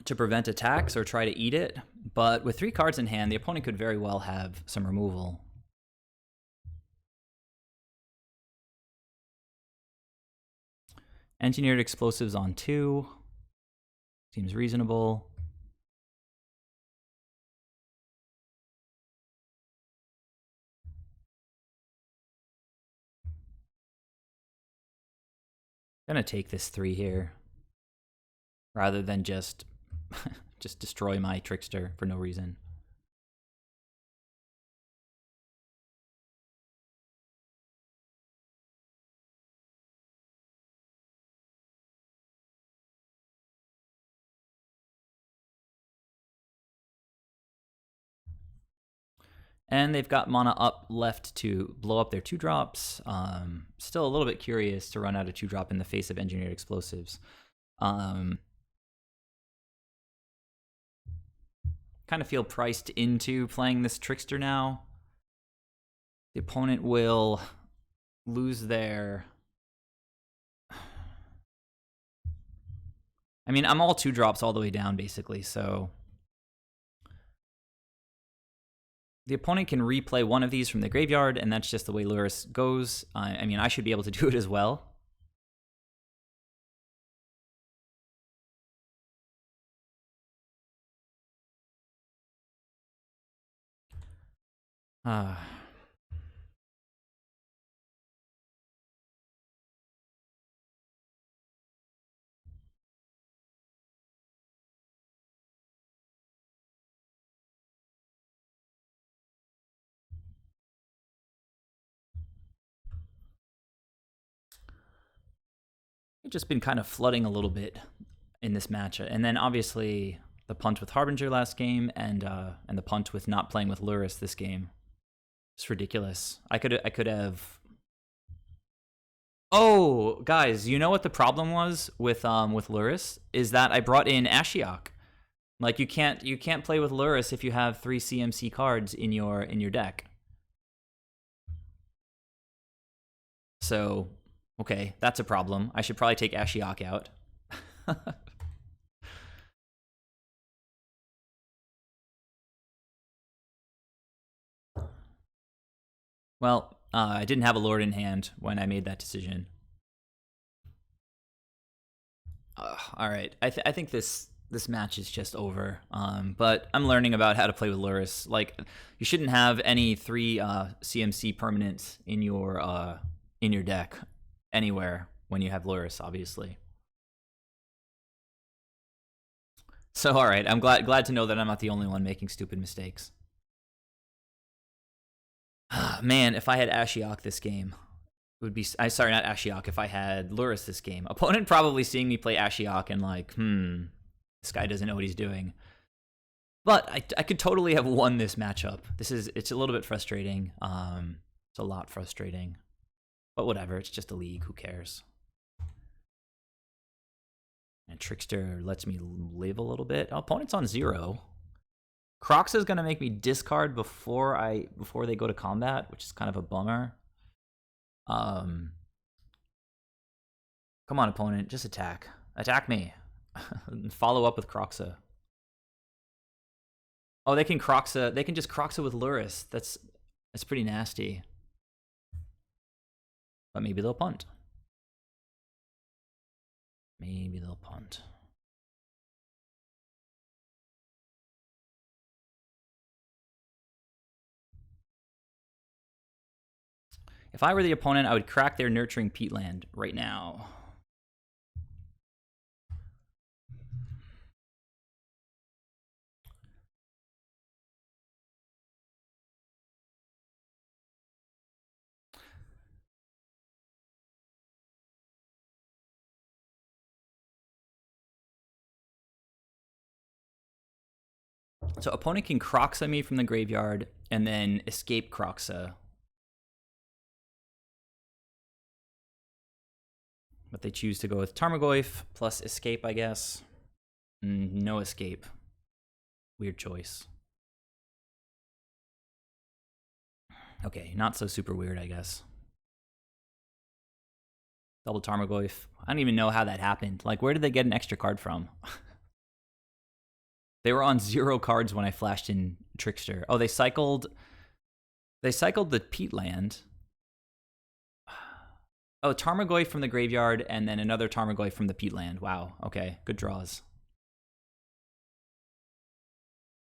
to prevent attacks or try to eat it. But with 3 cards in hand, the opponent could very well have some removal. Engineered explosives on 2. Seems reasonable. Gonna take this 3 here rather than just just destroy my Trickster for no reason. And they've got mana up left to blow up their 2-drops. Still a little bit curious to run out of 2-drop in the face of engineered explosives. Kind of feel priced into playing this Trickster now. The opponent will lose their... I mean, I'm all 2-drops all the way down, basically, so... The opponent can replay one of these from the graveyard, and that's just the way Lurrus goes. I mean, I should be able to do it as well. I've just been kind of flooding a little bit in this match, and then obviously the punt with Harbinger last game, and the punt with not playing with Lurrus this game. It's ridiculous. I could have. Oh, guys, you know what the problem was with Lurrus is that I brought in Ashiok. Like you can't play with Lurrus if you have 3 CMC cards in your deck. So, okay, that's a problem. I should probably take Ashiok out. Well, I didn't have a Lord in hand when I made that decision. All right, I think this match is just over. But I'm learning about how to play with Lurrus. Like, you shouldn't have any 3 CMC permanents in your deck anywhere when you have Lurrus, obviously. So, all right, I'm glad to know that I'm not the only one making stupid mistakes. Man, if I had Ashiok this game, would be, sorry, not Ashiok, if I had Lurrus this game. Opponent probably seeing me play Ashiok and like, this guy doesn't know what he's doing. But I could totally have won this matchup. It's a little bit frustrating. It's a lot frustrating. But whatever, it's just a league, who cares? And Trickster lets me live a little bit. Oh, opponent's on 0. Crocs is gonna make me discard before they go to combat, which is kind of a bummer. Come on, opponent, just attack. Attack me. Follow up with Croxa. Oh, they can Croxa. They can just Croxa with Lurrus. That's pretty nasty. But maybe they'll punt. Maybe they'll punt. If I were the opponent, I would crack their Nurturing Peatland right now. So opponent can Croxa me from the graveyard and then escape Croxa. But they choose to go with Tarmogoyf plus escape, I guess. No escape. Weird choice. Okay, not so super weird, I guess. Double Tarmogoyf. I don't even know how that happened. Like, where did they get an extra card from? They were on 0 cards when I flashed in Trickster. Oh, they cycled the Peatland. Oh, Tarmogoyf from the graveyard, and then another Tarmogoyf from the Peatland. Wow, okay, good draws.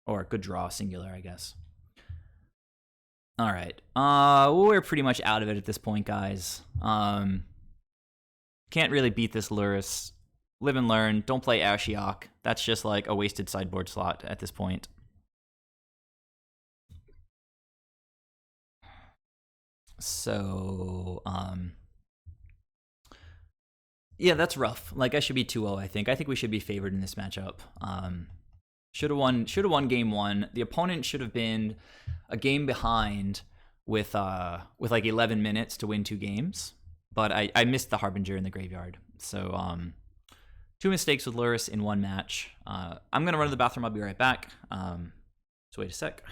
Or good draw, singular, I guess. All right, we're pretty much out of it at this point, guys. Can't really beat this Lurrus. Live and learn, don't play Ashiok. That's just like a wasted sideboard slot at this point. So, yeah, that's rough. Like, I should be 2-0, I think. I think we should be favored in this matchup. Should have won game 1. The opponent should have been a game behind with like 11 minutes to win 2 games. But I missed the Harbinger in the graveyard. So, 2 mistakes with Lurrus in 1 match. I'm going to run to the bathroom. I'll be right back. Just wait a sec.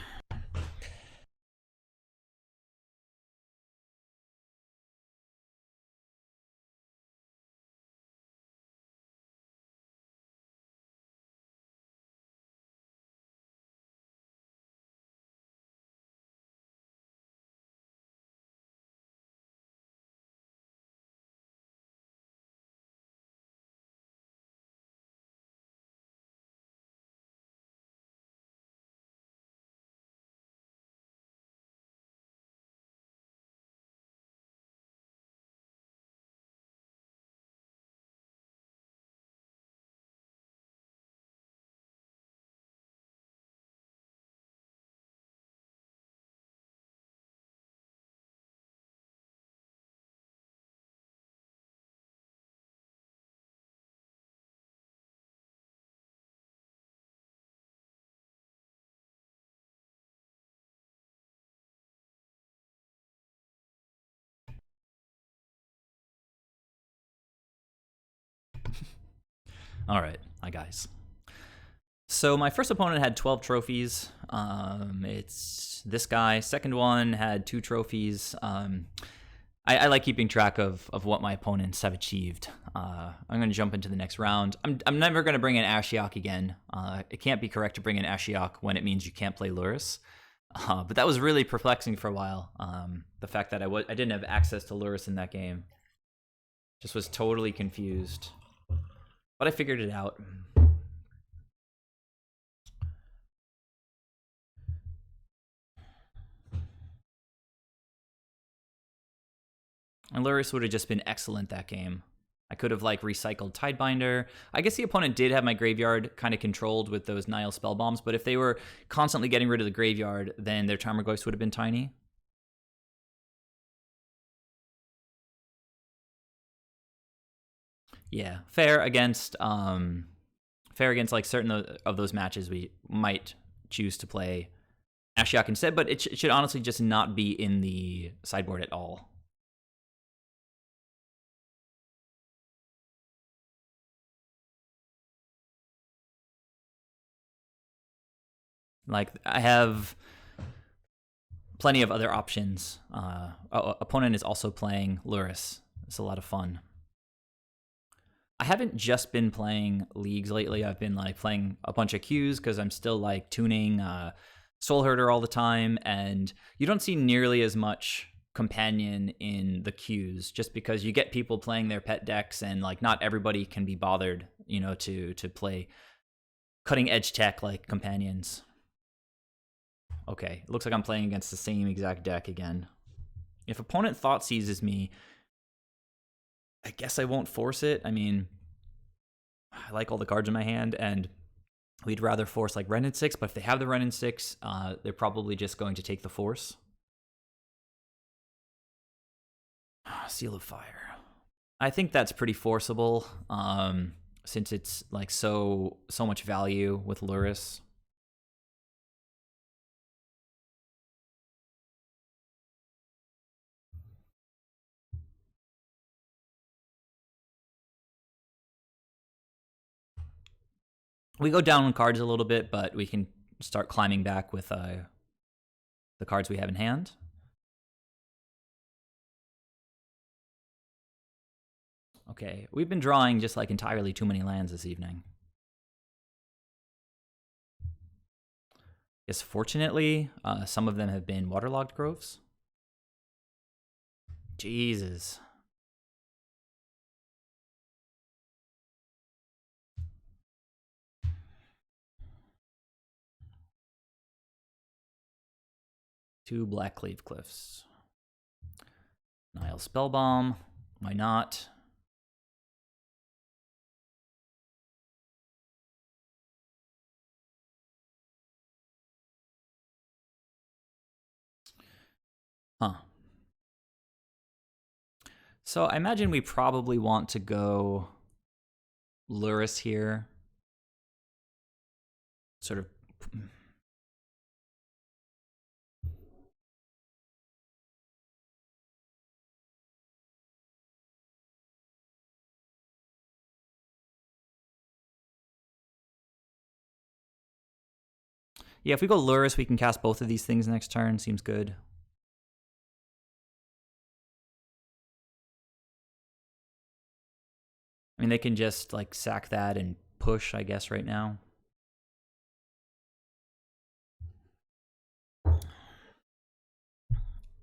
All right, hi guys. So my first opponent had 12 trophies. It's this guy. Second one had 2 trophies. I like keeping track of what my opponents have achieved. I'm going to jump into the next round. I'm never going to bring in Ashiok again. It can't be correct to bring in Ashiok when it means you can't play Lurrus. But that was really perplexing for a while. The fact that I didn't have access to Lurrus in that game. Just was totally confused. But I figured it out. And Lurrus would have just been excellent that game. I could have like recycled Tidebinder. I guess the opponent did have my graveyard kind of controlled with those Nile spell bombs, but if they were constantly getting rid of the graveyard, then their Tarmogoyfs would have been tiny. Yeah, fair against like certain of those matches we might choose to play Ashiok instead, but it should honestly just not be in the sideboard at all. Like, I have plenty of other options. Opponent is also playing Lurrus. It's a lot of fun. I haven't just been playing leagues lately. I've been like playing a bunch of queues because I'm still like tuning Soul Herder all the time, and you don't see nearly as much companion in the queues just because you get people playing their pet decks, and like not everybody can be bothered, to play cutting edge tech like companions. Okay, it looks like I'm playing against the same exact deck again. If opponent thought seizes me, I guess I won't force it. I mean, I like all the cards in my hand, and we'd rather force like Ren and 6, but if they have the Ren and 6, they're probably just going to take the force. Seal of Fire. I think that's pretty forcible, since it's like so much value with Lurrus. We go down on cards a little bit, but we can start climbing back with the cards we have in hand. Okay, we've been drawing just like entirely too many lands this evening. Yes, fortunately, some of them have been waterlogged groves. Jesus. Two Black Cleave Cliffs. Nile Spellbomb. Why not? Huh. So I imagine we probably want to go Lurrus here. Sort of. Yeah, if we go Lurrus, we can cast both of these things next turn. Seems good. I mean, they can just like sack that and push, I guess, right now.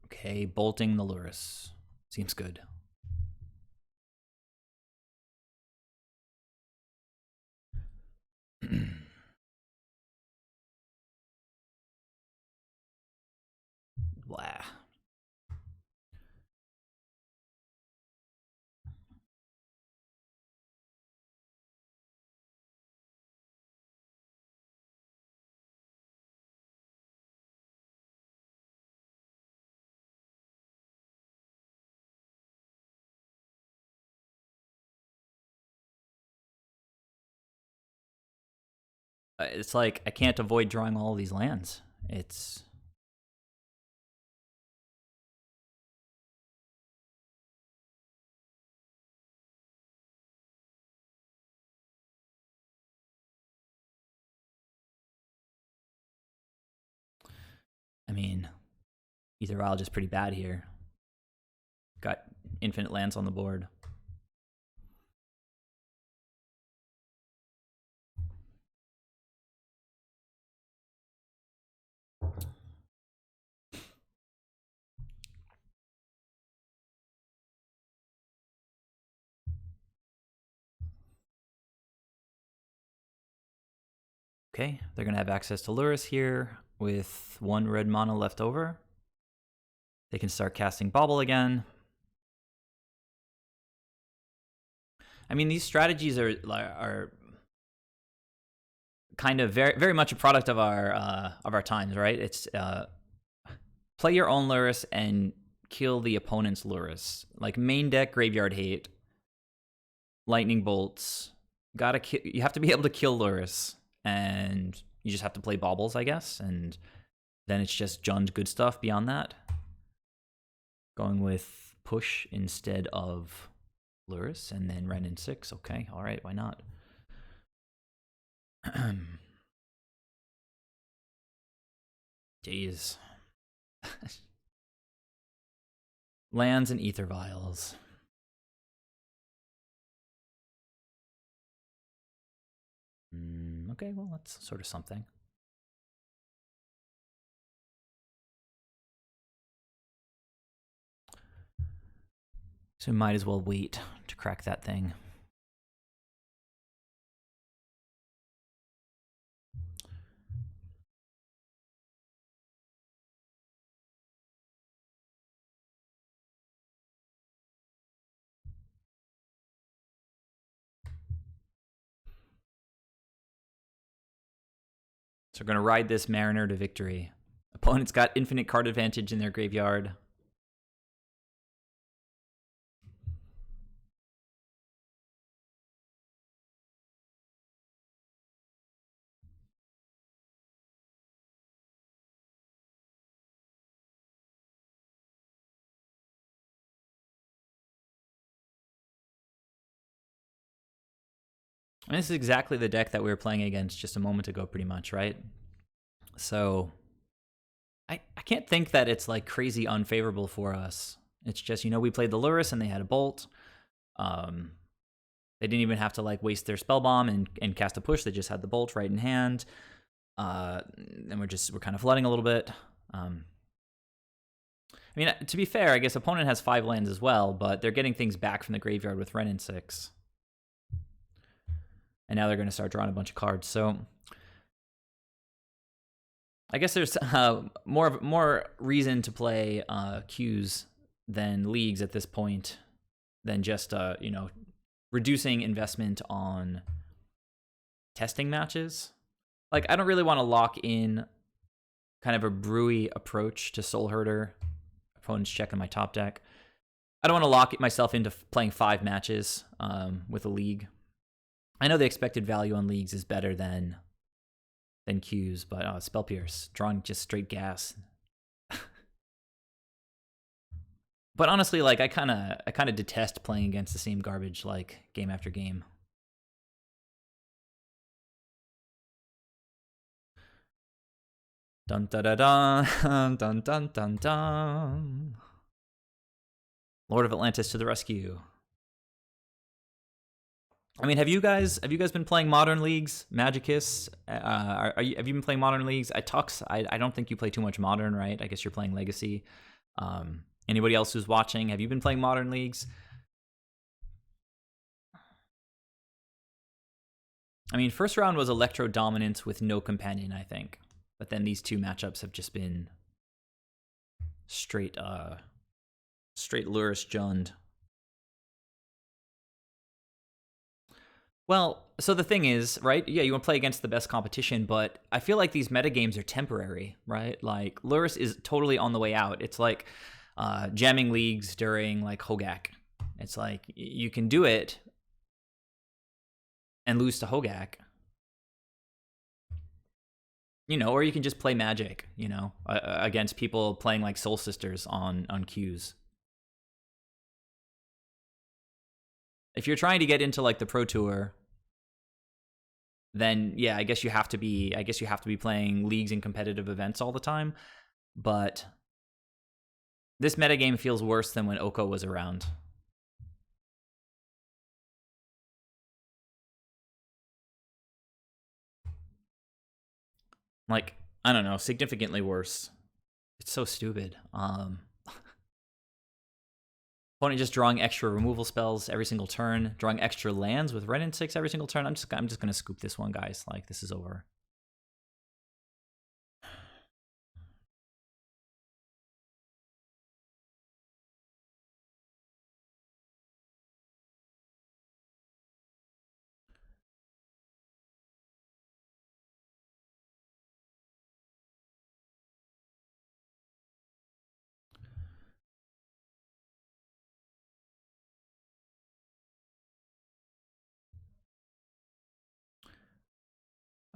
Okay, bolting the Lurrus. Seems good. Blah. It's like I can't avoid drawing all of these lands. It's I mean, Ether Wild is pretty bad here. Got infinite lands on the board. Okay, they're going to have access to Lurrus here with 1 red mana left over. They can start casting Bauble again. I mean, these strategies are kind of very much a product of our times, right? It's play your own Lurrus and kill the opponent's Lurrus. Like main deck Graveyard Hate. lightning bolts. You have to be able to kill Lurrus, and you just have to play baubles, I guess, and then it's just Jund good stuff beyond that. Going with push instead of Lurrus, and then Ren in 6. Okay, all right, why not? Jeez. Lands and ether vials. Okay, well, that's sort of something. So we might as well wait to crack that thing. So we're going to ride this Mariner to victory. Opponent's got infinite card advantage in their graveyard. And this is exactly the deck that we were playing against just a moment ago, pretty much, right? So I can't think that it's like crazy unfavorable for us. It's just, we played the Lurrus and they had a bolt. They didn't even have to like waste their spell bomb and cast a push. They just had the bolt right in hand. And we're kind of flooding a little bit. I mean, to be fair, I guess opponent has 5 lands as well, but they're getting things back from the graveyard with Ren in 6. And now they're going to start drawing a bunch of cards. So I guess there's more reason to play queues than leagues at this point, than just reducing investment on testing matches. Like, I don't really want to lock in kind of a brewy approach to Soul Herder. Opponent's checking my top deck. I don't want to lock myself into playing 5 matches with a league. I know the expected value on leagues is better than queues, but Spell Pierce, drawing just straight gas. But honestly, like I kind of detest playing against the same garbage like game after game. Dun da da dun dun dun dun dun. Lord of Atlantis to the rescue. I mean, have you guys been playing Modern Leagues, Magicus? Have you been playing Modern Leagues? At Tux, I don't think you play too much Modern, right? I guess you're playing Legacy. Anybody else who's watching, have you been playing Modern Leagues? I mean, first round was Electro Dominance with no companion, I think. But then these 2 matchups have just been straight Lurrus Jund. Well, so the thing is, right? Yeah, you want to play against the best competition, but I feel like these metagames are temporary, right? Like, Lurrus is totally on the way out. It's like jamming leagues during, like, Hogak. It's like, you can do it and lose to Hogak. Or you can just play Magic, against people playing, like, Soul Sisters on queues. If you're trying to get into like the Pro Tour, then yeah, I guess you have to be playing leagues and competitive events all the time. But this metagame feels worse than when Oko was around. Like, I don't know, significantly worse. It's so stupid. Opponent just drawing extra removal spells every single turn, drawing extra lands with Ren in 6 every single turn. I'm just gonna scoop this one, guys. Like, this is over.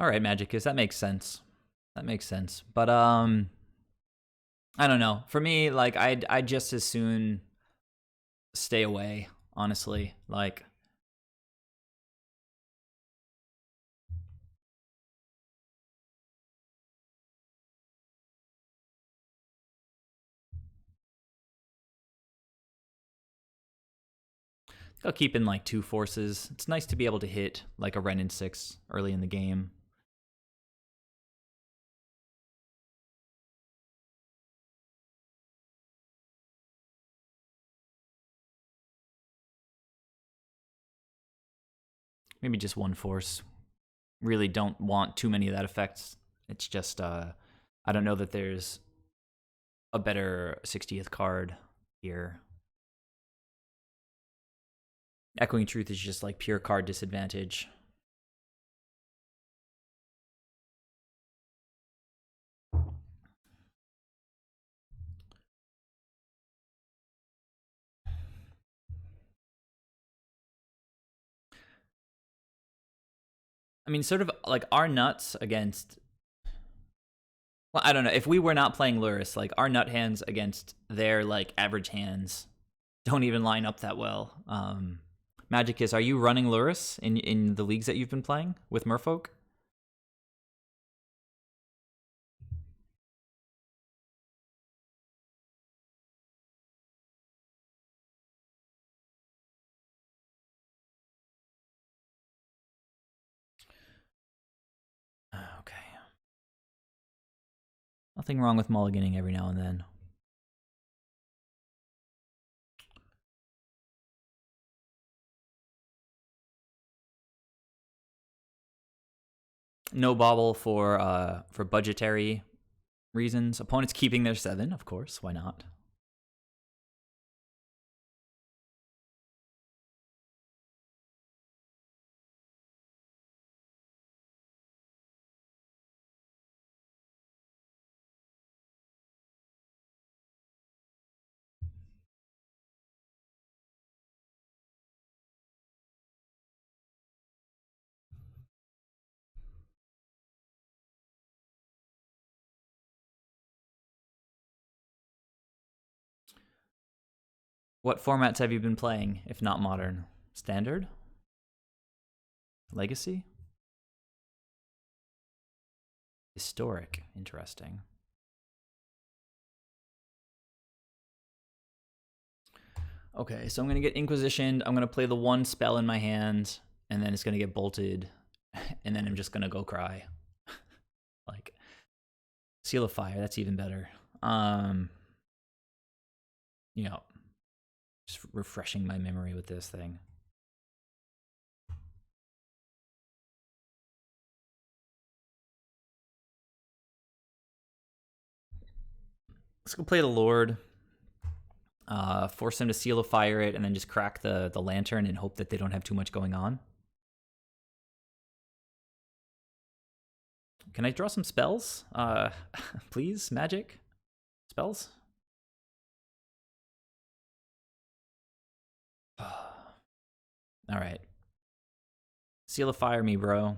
All right, Magicus, that makes sense. That makes sense. But I don't know. For me, like I'd just as soon stay away, honestly. Like I'll keep in like 2 forces. It's nice to be able to hit like a Ren in 6 early in the game. Maybe just 1 force. Really don't want too many of that effects. It's just I don't know that there's a better 60th card here. Echoing Truth is just like pure card disadvantage. I mean, sort of like our nuts against. Well, I don't know. If we were not playing Lurrus, like our nut hands against their like average hands don't even line up that well. Magicus, are you running Lurrus in the leagues that you've been playing with Merfolk? Okay. Nothing wrong with mulliganing every now and then. No bobble for budgetary reasons. Opponents keeping their 7, of course. Why not? What formats have you been playing, if not Modern? Standard? Legacy? Historic. Interesting. Okay, so I'm going to get Inquisitioned. I'm going to play the 1 spell in my hand, and then it's going to get bolted, and then I'm just going to go cry. Like, Seal of Fire, that's even better. You know, just refreshing my memory with this thing. Let's go play the Lord. Force him to Seal of Fire it, and then just crack the lantern and hope that they don't have too much going on. Can I draw some spells? Please, magic? Spells? Alright. Seal of Fire me, bro.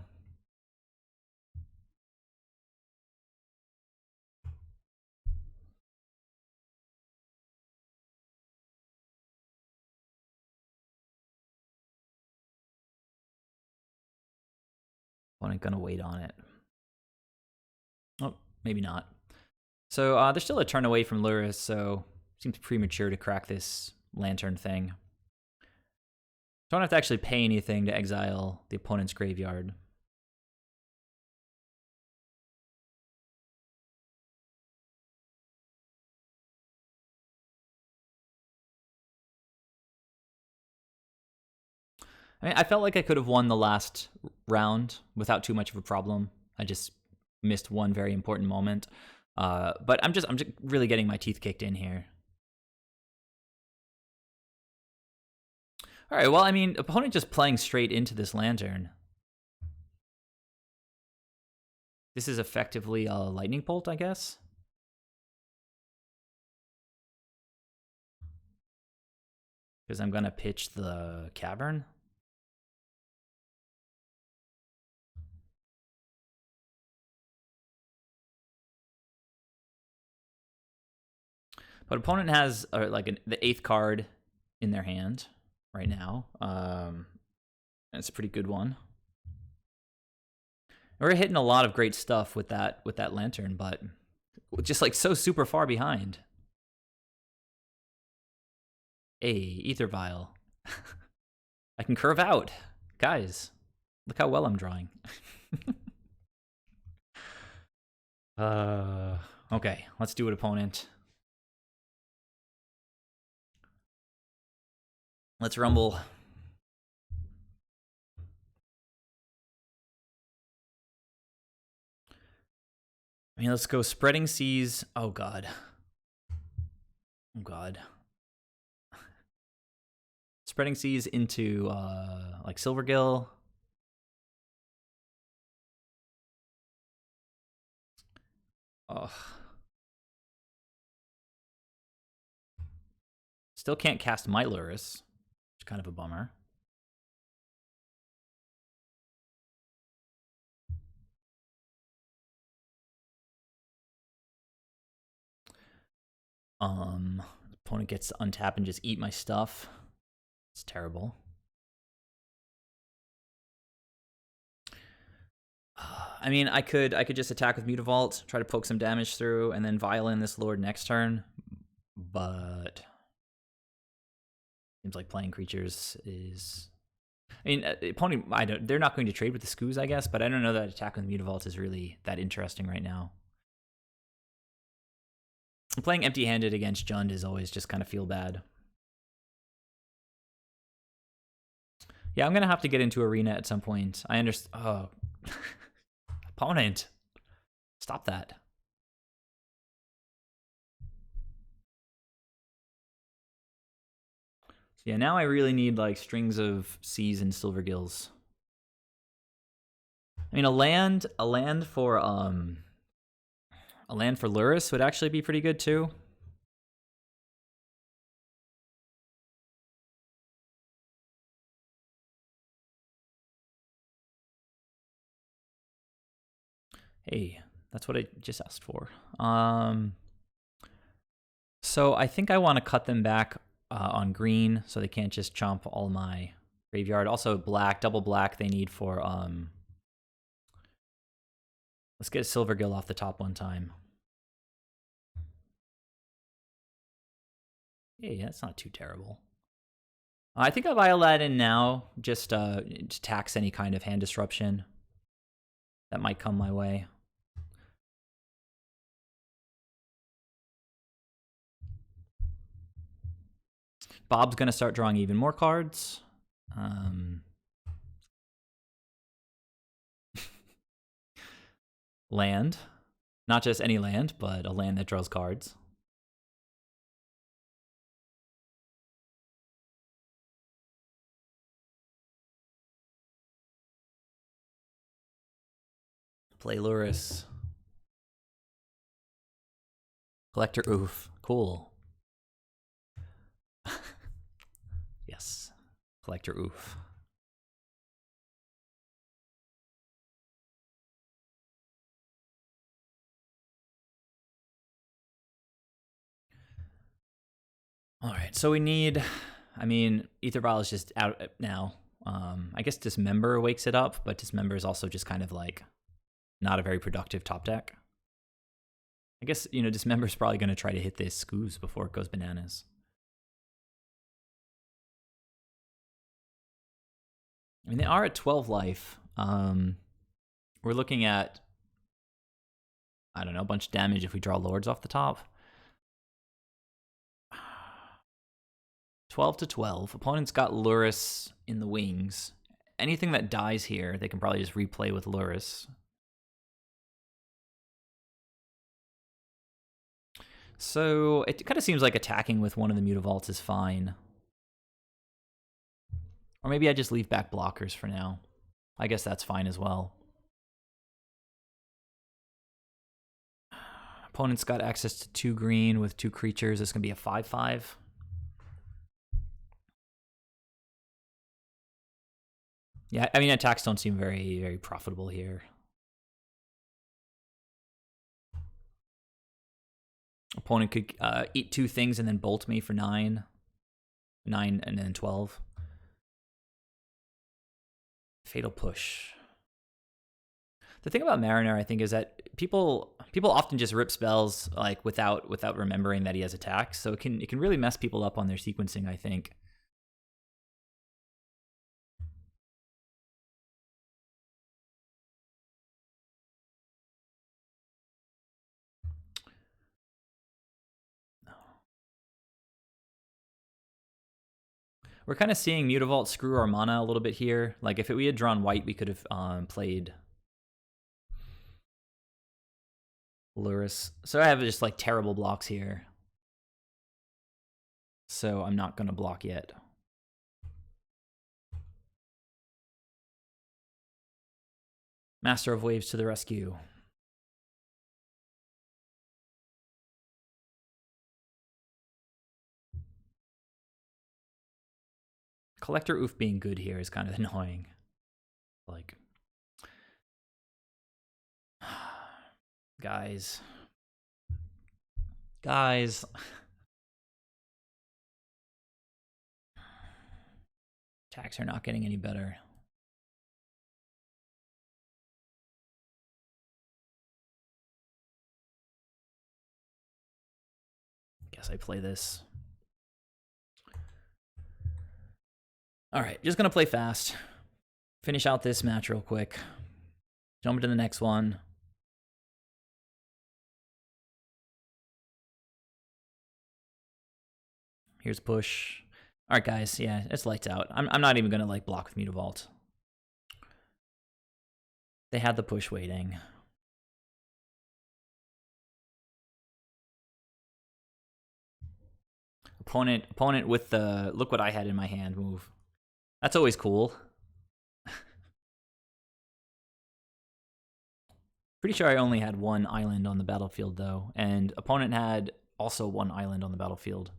Opponent gonna wait on it. Oh, maybe not. So they're still a turn away from Lurrus, so seems premature to crack this lantern thing. Don't have to actually pay anything to exile the opponent's graveyard. I mean, I felt like I could have won the last round without too much of a problem. I just missed one very important moment. But I'm just really getting my teeth kicked in here. All right, well, I mean, opponent just playing straight into this lantern. This is effectively a lightning bolt, I guess. Because I'm gonna pitch the cavern. But opponent has the 8th card in their hand right now. It's a pretty good one. We're hitting a lot of great stuff with that lantern, but just like so super far behind. Hey, Ether Vial. I can curve out. Guys, look how well I'm drawing. Okay, let's do it, opponent. Let's rumble. I mean, let's go Spreading Seas. Oh, God. Oh, God. Spreading Seas into, like, Silvergill. Ugh. Still can't cast my Lurrus, which is kind of a bummer. Opponent gets to untap and just eat my stuff. It's terrible. I mean, I could just attack with Mutavault, try to poke some damage through, and then Violin this Lord next turn. But seems like playing creatures is. I mean, opponent. They're not going to trade with the Skoos, I guess, but I don't know that attack with Mutavault is really that interesting right now. Playing empty-handed against Jund is always just kind of feel bad. Yeah, I'm gonna have to get into Arena at some point. I understand. Oh, opponent, stop that. So yeah, now I really need like strings of Seas and Silvergills. I mean, a land for Lurrus would actually be pretty good too. Hey, that's what I just asked for. So I think I want to cut them back on green so they can't just chomp all my graveyard. Also black, double black they need for let's get Silvergill off the top one time. Hey, that's not too terrible. I think I'll vial that in now, just to tax any kind of hand disruption that might come my way. Bob's gonna start drawing even more cards. Land. Not just any land, but a land that draws cards. Play Lurrus. Collector Oof. Cool. Yes. Collector Oof. All right, so we need, I mean, Ether Vial is just out now. I guess Dismember wakes it up, but Dismember is also just kind of like not a very productive top deck. I guess, you know, Dismember is probably going to try to hit this Skoos before it goes bananas. I mean, they are at 12 life. We're looking at, I don't know, a bunch of damage if we draw Lords off the top. 12 to 12. Opponent's got Lurrus in the wings. Anything that dies here, they can probably just replay with Lurrus. So it kind of seems like attacking with one of the Mutavaults is fine. Or maybe I just leave back blockers for now. I guess that's fine as well. Opponent's got access to 2 green with 2 creatures. It's going to be a 5/5. Yeah, I mean, attacks don't seem very, very profitable here. Opponent could eat 2 things and then bolt me for 9. 9 and then 12. Fatal Push. The thing about Mariner, I think, is that people often just rip spells like without remembering that he has attacks, so it can really mess people up on their sequencing, I think. We're kind of seeing Mutavault screw our mana a little bit here. Like if we had drawn white, we could have played Lurrus. So I have just like terrible blocks here. So I'm not going to block yet. Master of Waves to the rescue. Collector Oof being good here is kind of annoying. Like, guys. Attacks are not getting any better. Guess I play this. All right, just gonna play fast. Finish out this match real quick. Jump into the next one. Here's push. All right, guys. Yeah, it's lights out. I'm not even gonna like block with Mutavault. They had the push waiting. Opponent with the look what I had in my hand move. That's always cool. Pretty sure I only had 1 island on the battlefield though, and opponent had also 1 island on the battlefield.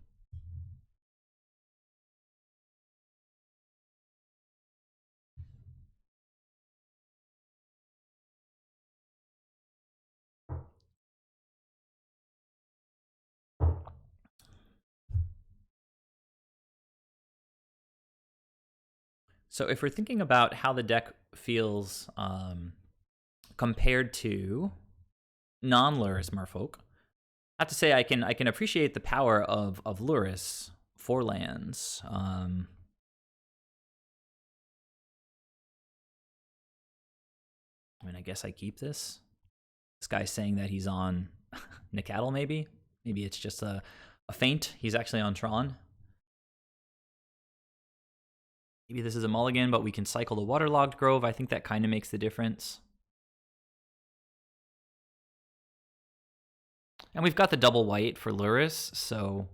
So if we're thinking about how the deck feels compared to non-Lurrus Merfolk, I have to say I can appreciate the power of Lurrus for lands. I mean, I guess I keep this. This guy's saying that he's on Nicatl, maybe. Maybe it's just a feint. He's actually on Tron. Maybe this is a mulligan, but we can cycle the Waterlogged Grove. I think that kind of makes the difference. And we've got the double white for Lurrus, so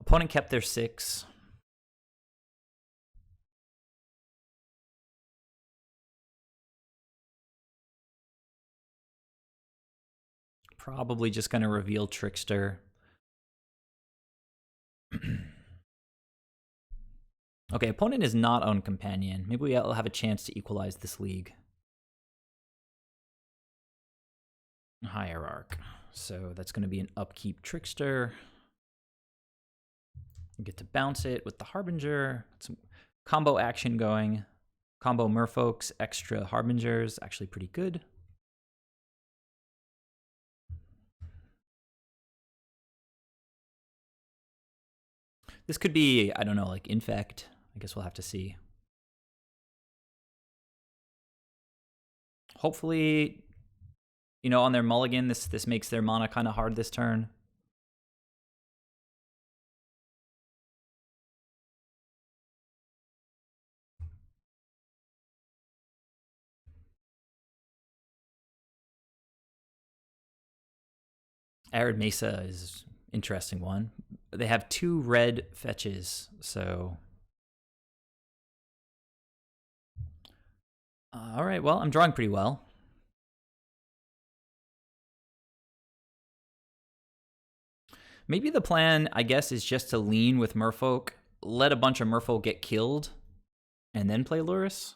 opponent kept their 6. Probably just going to reveal Trickster. Okay, opponent is not on Companion. Maybe we'll have a chance to equalize this league. Hierarch. So that's going to be an upkeep Trickster. You get to bounce it with the Harbinger. Some combo action going. Combo Merfolks, extra Harbingers. Actually pretty good. This could be, I don't know, like Infect. I guess we'll have to see. Hopefully, you know, on their mulligan, this makes their mana kind of hard this turn. Arid Mesa is an interesting one. They have 2 red fetches, so... all right, well, I'm drawing pretty well. Maybe the plan, I guess, is just to lean with Merfolk, let a bunch of Merfolk get killed, and then play Lurrus.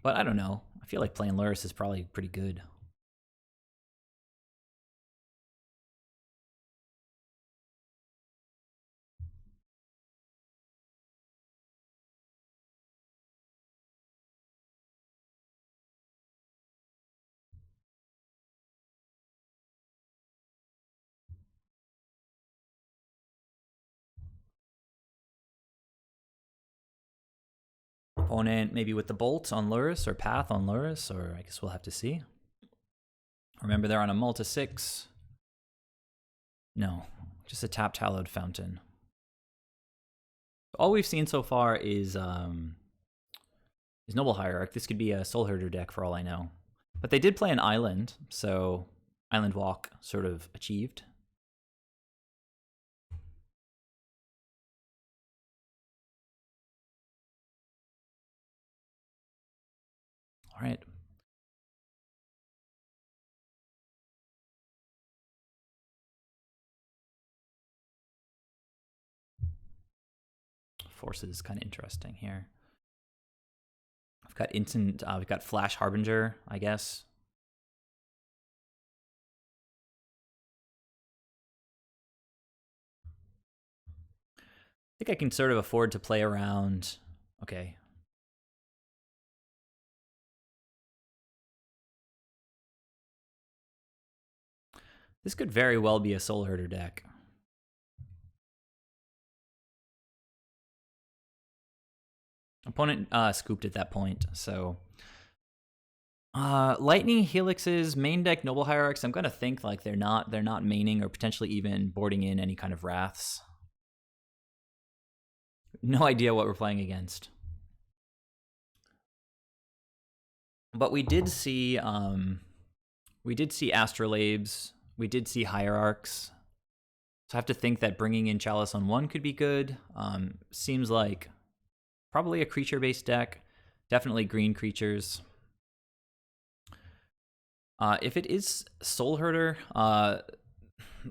But I don't know. I feel like playing Lurrus is probably pretty good. Opponent maybe with the Bolt on Lurrus or Path on Lurrus, or I guess we'll have to see. Remember, they're on a Malta 6. No, just a tapped Hallowed Fountain. All we've seen so far is Noble Hierarch. This could be a Soul Herder deck for all I know. But they did play an Island, so Island Walk sort of achieved. All right. Forces is kind of interesting here. I've got instant. We've got Flash Harbinger, I guess. I think I can sort of afford to play around. Okay. This could very well be a Soul Herder deck. Opponent scooped at that point, so Lightning Helix's main deck Noble Hierarchs. I'm gonna think like they're not maining or potentially even boarding in any kind of Wraths. No idea what we're playing against. But we did see Astrolabes, we did see Hierarchs. So I have to think that bringing in Chalice on 1 could be good. Seems like probably a creature-based deck. Definitely green creatures. If it is Soul Herder,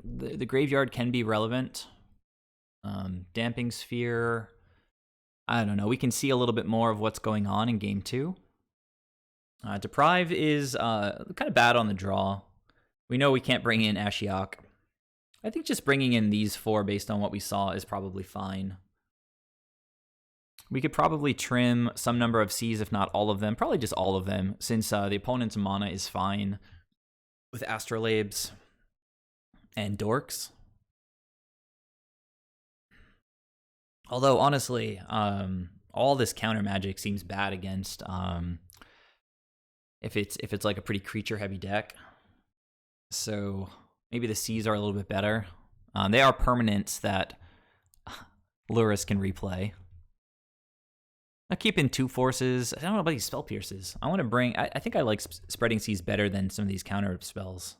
the graveyard can be relevant. Damping Sphere, I don't know. We can see a little bit more of what's going on in Game 2. Deprive is kind of bad on the draw. We know we can't bring in Ashiok. I think just bringing in these 4 based on what we saw is probably fine. We could probably trim some number of Cs, if not all of them. Probably just all of them, since the opponent's mana is fine with Astrolabes and Dorks. Although, honestly, all this counter magic seems bad against if it's like a pretty creature-heavy deck. So maybe the Cs are a little bit better. They are permanents that Lurrus can replay. I keep in 2 forces. I don't know about these Spell Pierces. I want to bring... I think I like Spreading Seas better than some of these counter spells.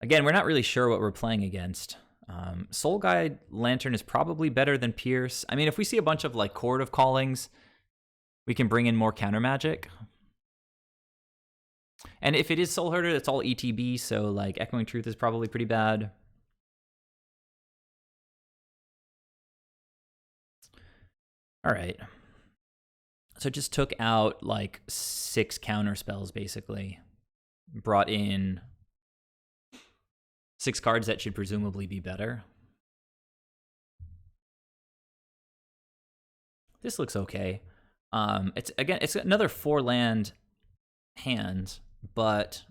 Again, we're not really sure what we're playing against. Soul Guide Lantern is probably better than Pierce. I mean, if we see a bunch of like Chord of Callings, we can bring in more counter magic. And if it is Soul Herder, that's all ETB, so like Echoing Truth is probably pretty bad. All right. So just took out like 6 counter spells, basically. Brought in 6 cards that should presumably be better. This looks okay. It's another 4-land hand, but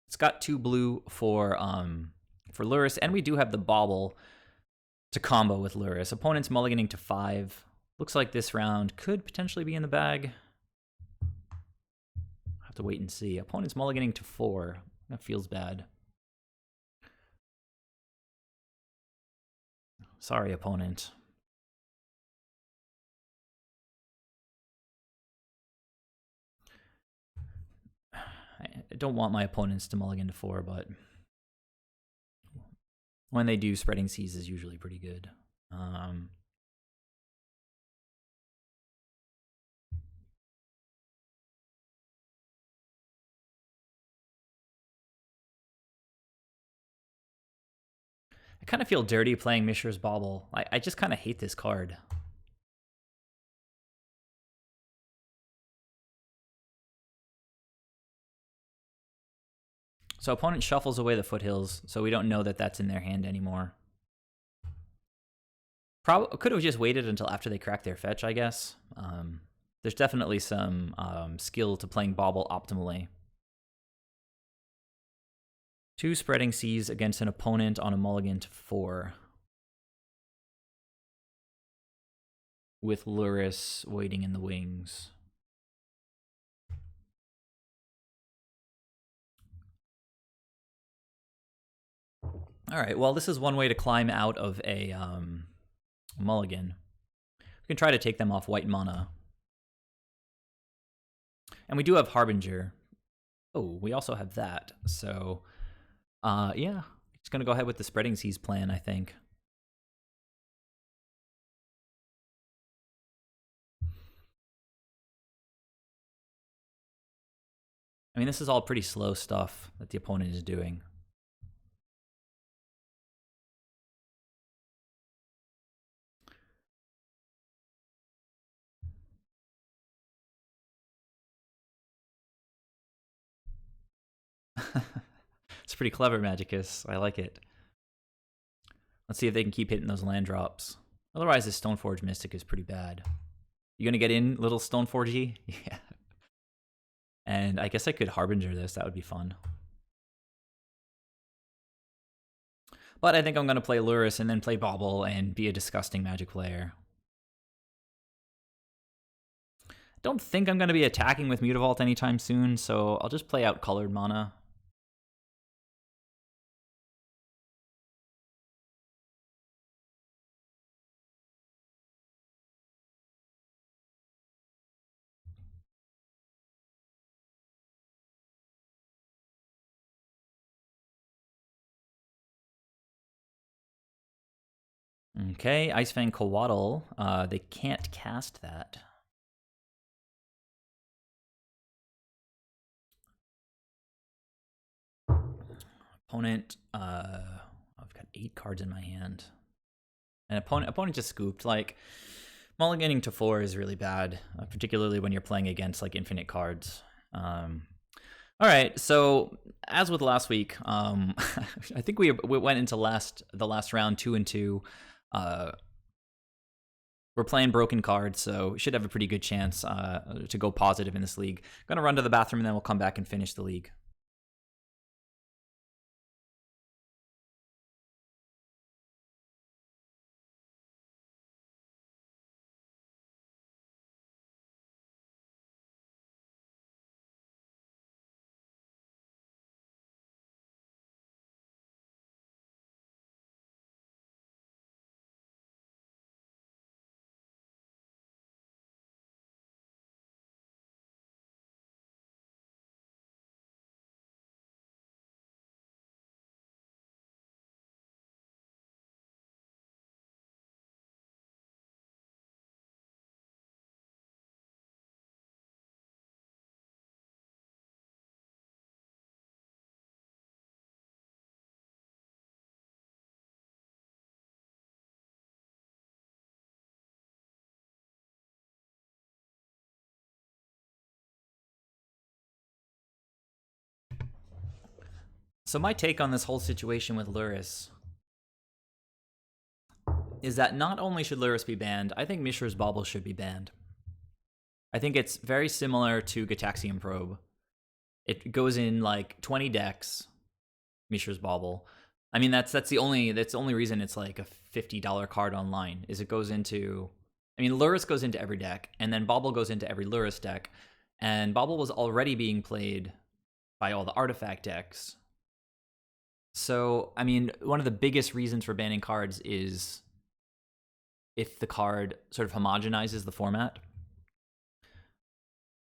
it's got 2 blue for Lurrus, and we do have the Bauble to combo with Lurrus. Opponent's mulliganing to 5. Looks like this round could potentially be in the bag. I'll have to wait and see. Opponent's mulliganing to 4. That feels bad. Sorry, opponent. I don't want my opponents to mulligan to 4, but when they do, Spreading Seas is usually pretty good. I kind of feel dirty playing Mishra's Bauble. I just kind of hate this card. So opponent shuffles away the foothills, so we don't know that that's in their hand anymore. Probably could have just waited until after they crack their fetch, I guess. There's definitely some skill to playing Bauble optimally. 2 spreading seas against an opponent on a mulligan to 4. With Lurrus waiting in the wings. All right, well, this is one way to climb out of a mulligan. We can try to take them off white mana. And we do have Harbinger. Oh, we also have that. So, yeah, just going to go ahead with the Spreading Seas plan, I think. I mean, this is all pretty slow stuff that the opponent is doing. It's pretty clever, Magicus. I like it. Let's see if they can keep hitting those land drops. Otherwise, this Stoneforge Mystic is pretty bad. You gonna get in, little Stoneforge-y? Yeah. And I guess I could Harbinger this. That would be fun. But I think I'm gonna play Lurrus and then play Bauble and be a disgusting Magic player. Don't think I'm gonna be attacking with Mutavault anytime soon, so I'll just play out colored mana. Okay, Icefang Coatl. They can't cast that. Opponent, I've got 8 cards in my hand. And opponent just scooped. Like, mulliganing to 4 is really bad, particularly when you're playing against like infinite cards. All right, so as with last week, I think we went into the last round 2-2. We're playing broken cards, so we should have a pretty good chance to go positive in this league. Gonna run to the bathroom and then we'll come back and finish the league. So my take on this whole situation with Lurrus is that not only should Lurrus be banned, I think Mishra's Bauble should be banned. I think it's very similar to Gitaxian Probe. It goes in like 20 decks, Mishra's Bauble. I mean, that's the only reason it's like a $50 card online, is it goes into... I mean, Lurrus goes into every deck, and then Bauble goes into every Lurrus deck, and Bauble was already being played by all the artifact decks. So, I mean, one of the biggest reasons for banning cards is if the card sort of homogenizes the format.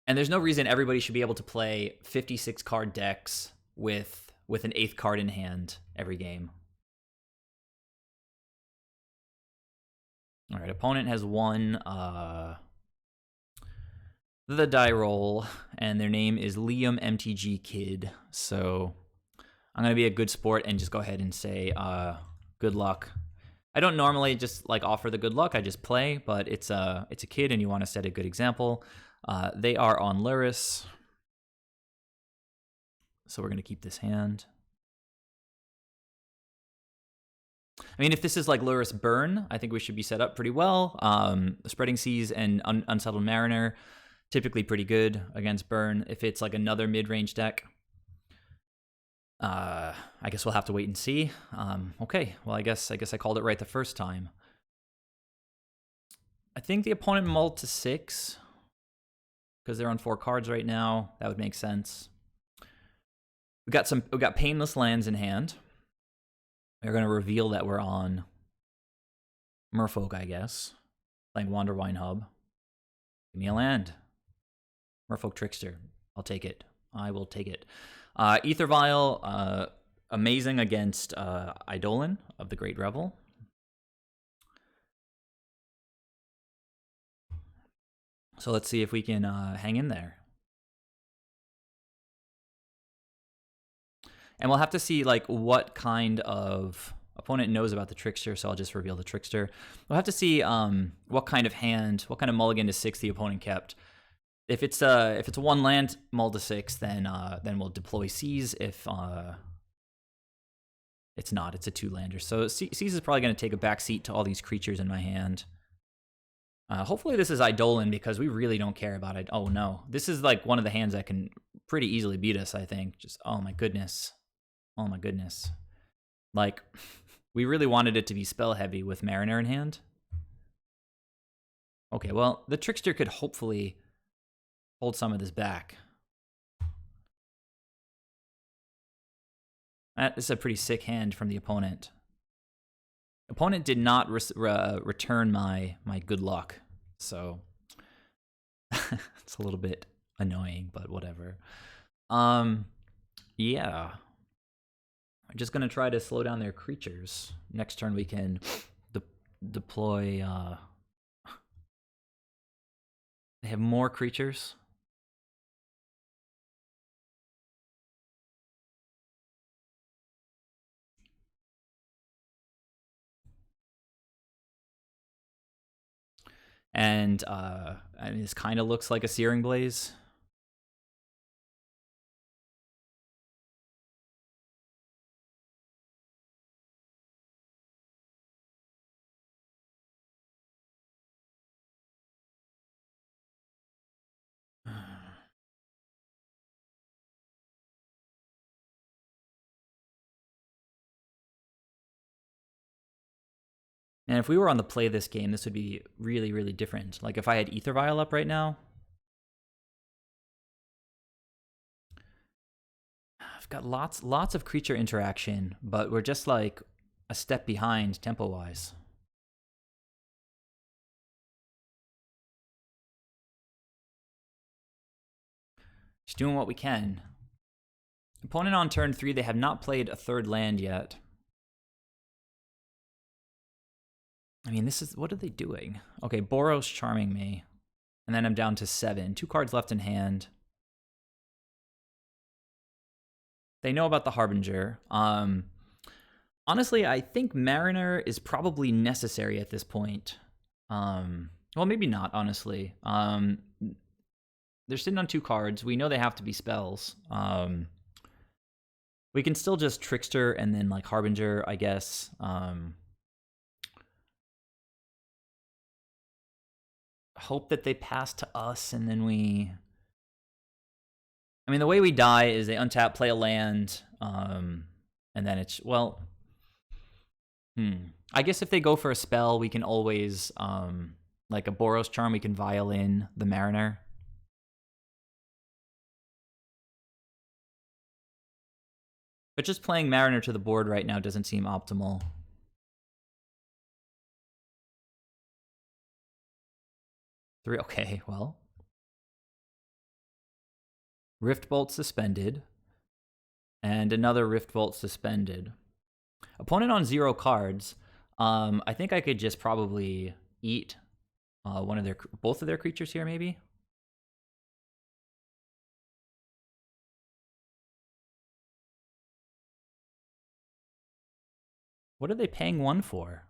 And there's no reason everybody should be able to play 56 card decks with an 8th card in hand every game. All right, opponent has won the die roll, and their name is Liam MTG Kid. So I'm gonna be a good sport and just go ahead and say good luck. I don't normally just like offer the good luck, I just play, but it's a kid and you want to set a good example. They are on Lurrus. So we're going to keep this hand. I mean, if this is like Lurrus Burn, I think we should be set up pretty well. Spreading Seas and Unsettled Mariner, typically pretty good against Burn. If it's like another mid-range deck, I guess we'll have to wait and see. Okay, well, I guess I called it right the first time. I think the opponent mulled to 6 because they're on 4 cards right now. That would make sense. We got Painless Lands in hand. We're gonna reveal that we're on Merfolk, I guess. Playing Wanderwine Hub. Give me a land. Merfolk Trickster. I'll take it. I will take it. Ether Vial, amazing against Eidolon of the Great Revel. So let's see if we can hang in there. And we'll have to see like what kind of opponent knows about the Trickster, so I'll just reveal the Trickster. We'll have to see what kind of hand, what kind of mulligan to 6 the opponent kept. If it's a 1 land mull to 6, then we'll deploy Seas. If it's not, it's a 2-lander. So Seas is probably going to take a back seat to all these creatures in my hand. Hopefully this is Eidolon because we really don't care about it. Oh no, this is like one of the hands that can pretty easily beat us, I think. Just, oh my goodness. Oh my goodness. Like, we really wanted it to be spell heavy with Mariner in hand. Okay, well, the Trickster could hopefully hold some of this back. This is a pretty sick hand from the opponent. Opponent did not return my good luck, so it's a little bit annoying, but whatever. Yeah. I'm just gonna try to slow down their creatures. Next turn we can deploy. They have more creatures. And I mean, this kind of looks like a Searing Blaze. And if we were on the play this game, this would be really, really different. Like if I had Ether Vial up right now, I've got lots of creature interaction, but we're just like a step behind tempo-wise. Just doing what we can. Opponent on turn 3, they have not played a 3rd land yet. I mean, this is, what are they doing? Okay, Boros charming me. And then I'm down to 7. 2 cards left in hand. They know about the Harbinger. Honestly, I think Mariner is probably necessary at this point. Well, maybe not, honestly. They're sitting on 2 cards. We know they have to be spells. We can still just Trickster and then like Harbinger, I guess. Hope that they pass to us and then we... I mean, the way we die is they untap, play a land, and then it's, well... I guess if they go for a spell, we can always, like a Boros Charm, we can violin the Mariner. But just playing Mariner to the board right now doesn't seem optimal. Okay, well. Rift Bolt suspended. And another Rift Bolt suspended. Opponent on 0 cards. I think I could just probably eat both of their creatures here, maybe. What are they paying 1 for?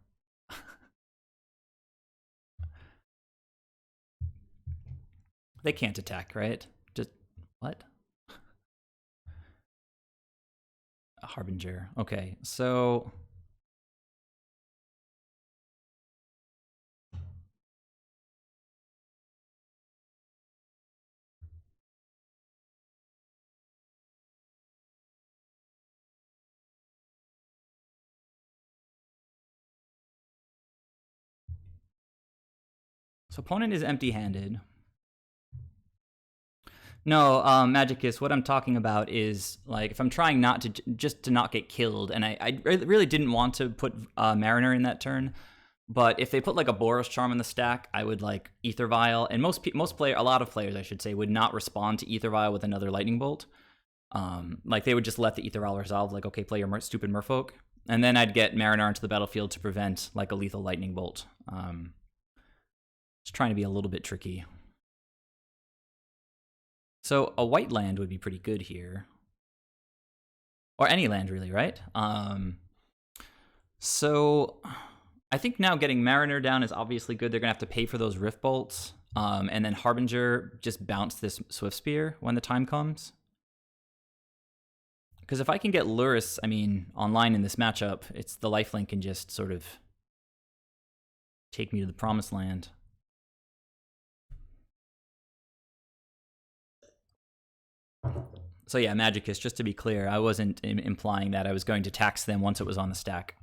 They can't attack, right? Just what? Harbinger. Okay, so opponent is empty-handed. No, Magicus, what I'm talking about is, like, if I'm trying not to, just to not get killed, and I really didn't want to put Mariner in that turn, but if they put, like, a Boros Charm in the stack, I would, like, Ether Vial, and a lot of players, I should say, would not respond to Ether Vial with another Lightning Bolt. Like, they would just let the Ether Vial resolve, like, okay, play your stupid Merfolk, and then I'd get Mariner into the battlefield to prevent, like, a lethal Lightning Bolt. Just trying to be a little bit tricky. So a white land would be pretty good here. Or any land, really, right? So I think now getting Mariner down is obviously good. They're going to have to pay for those Rift Bolts. And then Harbinger just bounce this Swift Spear when the time comes. Because if I can get Lurrus, I mean, online in this matchup, it's the lifelink can just sort of take me to the promised land. So yeah, Magicus, just to be clear, I wasn't implying that I was going to tax them once it was on the stack.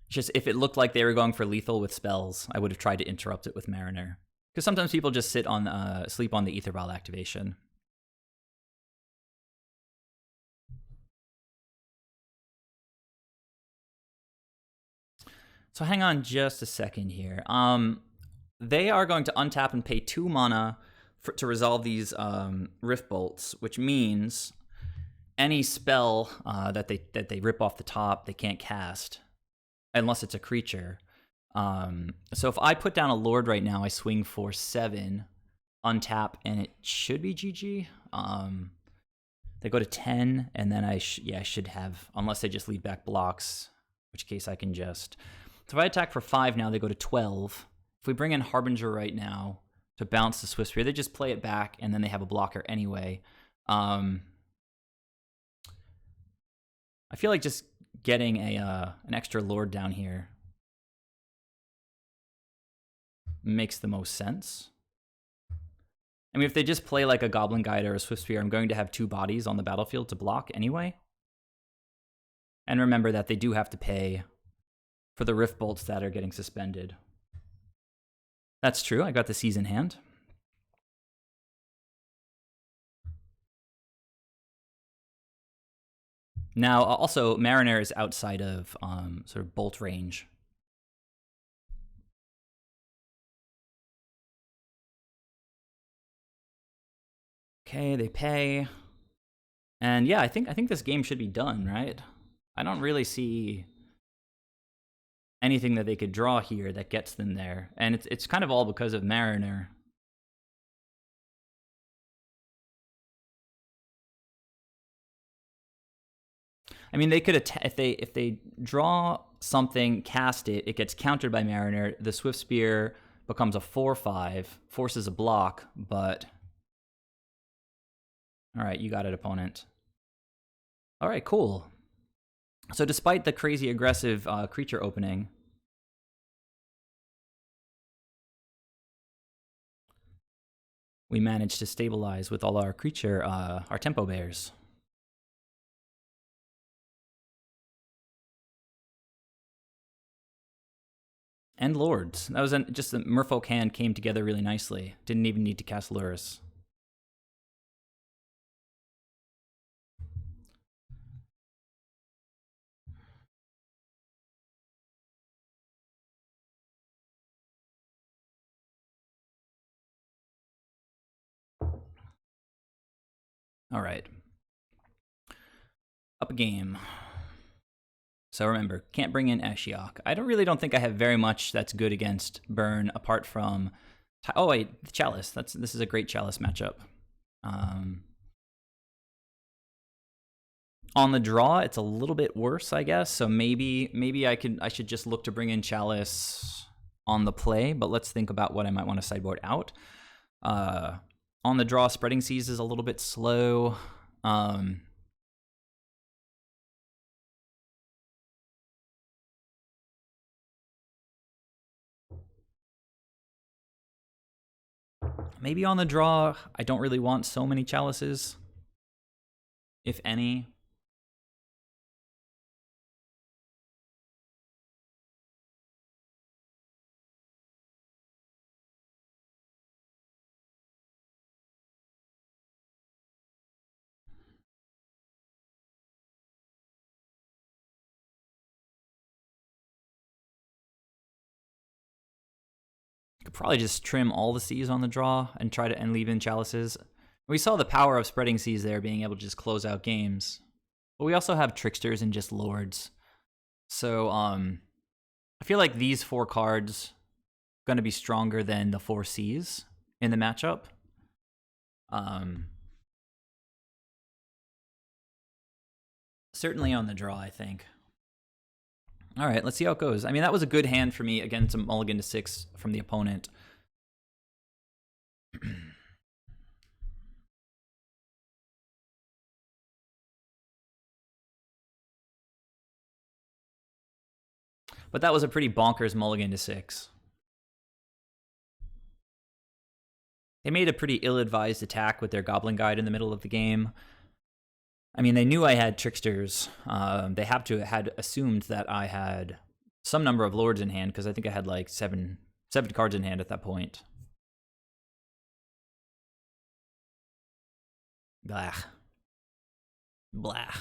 Just if it looked like they were going for lethal with spells, I would have tried to interrupt it with Mariner. Because sometimes people just sleep on the Ether Vial activation. So hang on just a second here. They are going to untap and pay 2 mana to resolve these Rift Bolts, which means any spell that they rip off the top, they can't cast, unless it's a creature. So if I put down a Lord right now, I swing for 7, untap, and it should be GG. They go to 10, and then I should have, unless they just leave back blocks, in which case I can just... So if I attack for 5 now, they go to 12. If we bring in Harbinger right now to bounce the Swift Spear, they just play it back, and then they have a blocker anyway. I feel like just getting an extra Lord down here makes the most sense. I mean, if they just play like a Goblin Guide or a Swift Spear, I'm going to have 2 bodies on the battlefield to block anyway. And remember that they do have to pay for the Rift Bolts that are getting suspended. That's true, I got the Seize in hand. Now, also, Mariner is outside of sort of bolt range. Okay, they pay. And yeah, I think this game should be done, right? I don't really see anything that they could draw here that gets them there. And it's kind of all because of Mariner. I mean, they could if they draw something, cast it, it gets countered by Mariner. The Swift Spear becomes a 4/5, forces a block, but all right, you got it, opponent. All right, cool. So despite the crazy aggressive creature opening, we managed to stabilize with all our creature, our tempo bears. And lords. That was just the Merfolk hand came together really nicely. Didn't even need to cast Lurrus. All right. Up a game. So remember, can't bring in Ashiok. I really don't think I have very much that's good against Burn apart from... Oh wait, the Chalice. This is a great Chalice matchup. On the draw, it's a little bit worse, I guess. So maybe I should just look to bring in Chalice on the play, but let's think about what I might want to sideboard out. On the draw, Spreading Seas is a little bit slow. Maybe on the draw, I don't really want so many chalices, if any. Could probably just trim all the C's on the draw and try to leave in chalices. We saw the power of spreading C's there, being able to just close out games. But we also have tricksters and just lords. So I feel like these 4 cards are going to be stronger than the 4 C's in the matchup. Certainly on the draw, I think. All right, let's see how it goes. I mean, that was a good hand for me against a mulligan to 6 from the opponent. But that was a pretty bonkers mulligan to 6. They made a pretty ill-advised attack with their Goblin Guide in the middle of the game. I mean, they knew I had tricksters. They have to had assumed that I had some number of lords in hand, because I think I had like seven cards in hand at that point. Blah. Blah.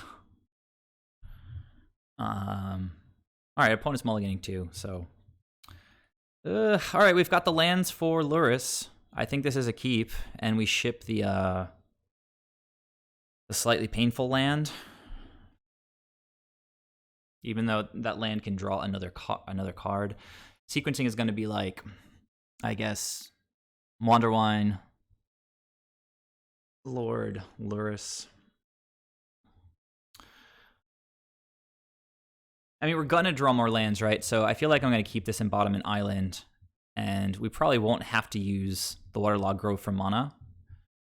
All right, opponent's mulliganing too, so. All right, we've got the lands for Lurrus. I think this is a keep, and we ship the slightly painful land. Even though that land can draw another card. Sequencing is going to be like, I guess, Wanderwine, Lord, Lurrus. I mean, we're going to draw more lands, right? So I feel like I'm going to keep this Embodiment Island, and we probably won't have to use the Waterlogged Grove for mana.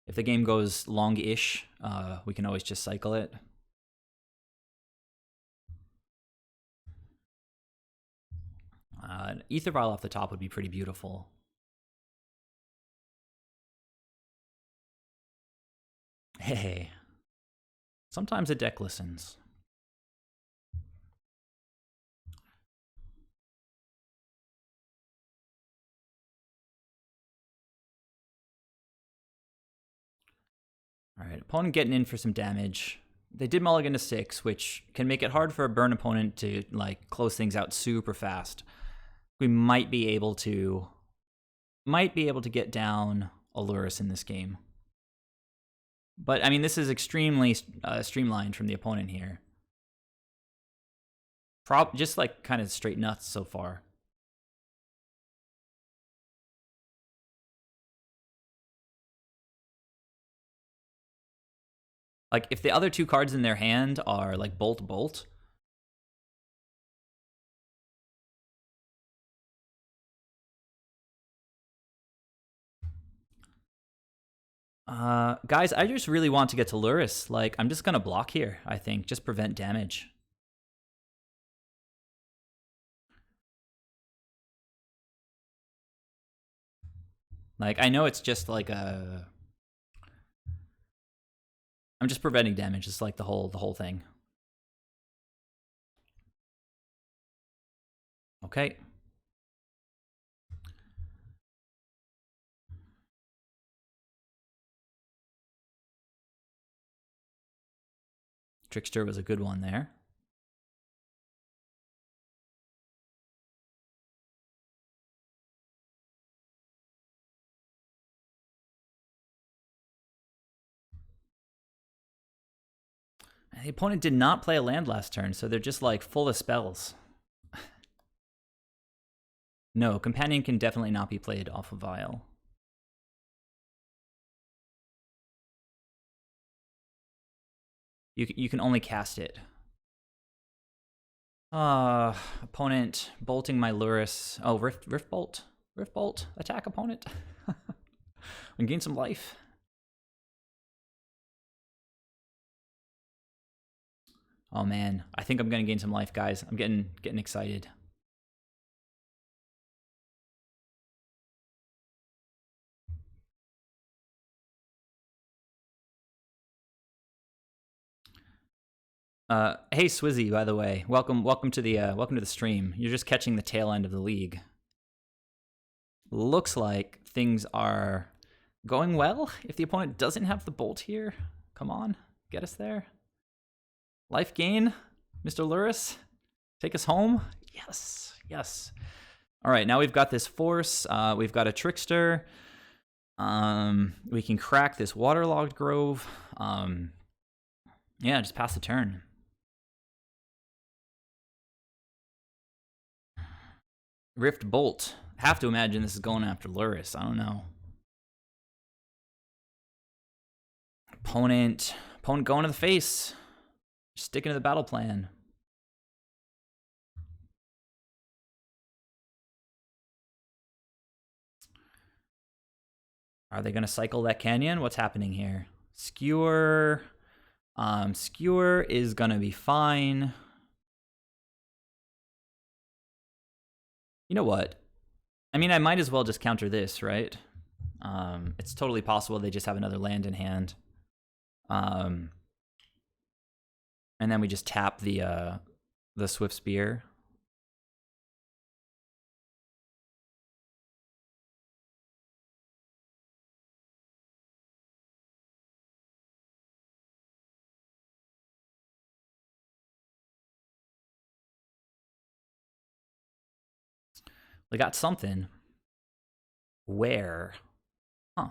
If the game goes long-ish, we can always just cycle it. An Ether Vial off the top would be pretty beautiful. Hey, sometimes a deck listens. All right, opponent getting in for some damage. They did mulligan to 6, which can make it hard for a burn opponent to like close things out super fast. We might be able to get down a Lurrus in this game. But I mean, this is extremely streamlined from the opponent here. Just like kind of straight nuts so far. Like, if the other 2 cards in their hand are, like, Bolt. Guys, I just really want to get to Lurrus. Like, I'm just gonna block here, I think. Just prevent damage. Like, I know it's just like a... I'm just preventing damage. It's like the whole thing. Okay. Trickster was a good one there. The opponent did not play a land last turn, so they're just like full of spells. No, Companion can definitely not be played off of Vial. You can only cast it. Opponent bolting my Lurrus. Oh, Rift Bolt. Rift Bolt. Attack opponent. And gain some life. Oh man, I think I'm gonna gain some life, guys. I'm getting excited. Hey Swizzy, by the way, welcome to the stream. You're just catching the tail end of the league. Looks like things are going well. If the opponent doesn't have the bolt here, come on, get us there. Life gain, Mr. Lurrus, take us home. Yes, yes. All right, now we've got this force. We've got a trickster. We can crack this waterlogged grove. Yeah, just pass the turn. Rift Bolt. Have to imagine this is going after Lurrus. I don't know. Opponent going to the face. Sticking to the battle plan. Are they going to cycle that canyon? What's happening here? Skewer. Skewer is going to be fine. You know what? I mean, I might as well just counter this, right? It's totally possible they just have another land in hand. And then we just tap the Swift Spear. We got something. Where? Huh.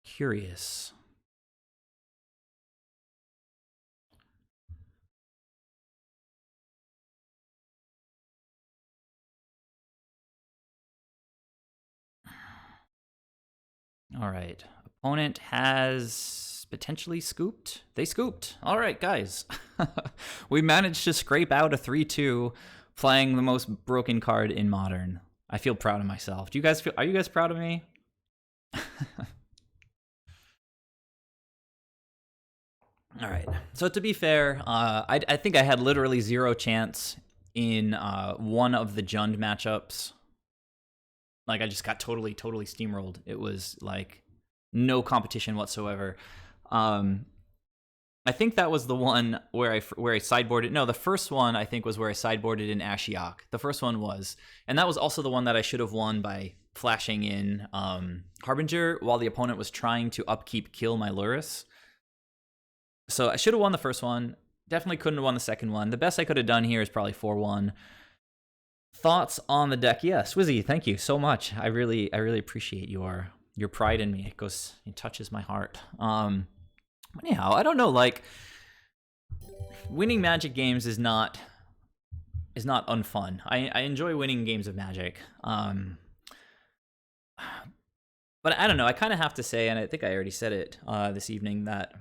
Curious. All right. Opponent has potentially scooped. They scooped. All right, guys. We managed to scrape out a 3-2 playing the most broken card in Modern. I feel proud of myself. Are you guys proud of me? All right. So to be fair, I think I had literally zero chance in one of the Jund matchups. Like, I just got totally steamrolled. It was like no competition whatsoever. I think that was the one where I sideboarded. No, the first one I think was where I sideboarded in Ashiok. The first one was, and that was also the one that I should have won by flashing in Harbinger while the opponent was trying to upkeep kill my Lurrus. So I should have won the first one. Definitely couldn't have won the second one. The best I could have done here is probably 4-1. Thoughts on the deck? Yeah, Swizzy, thank you so much. I really appreciate your pride in me. It touches my heart. Anyhow, I don't know, like, winning Magic games is not unfun. I enjoy winning games of Magic. But I don't know, I kind of have to say, and I think I already said it this evening, that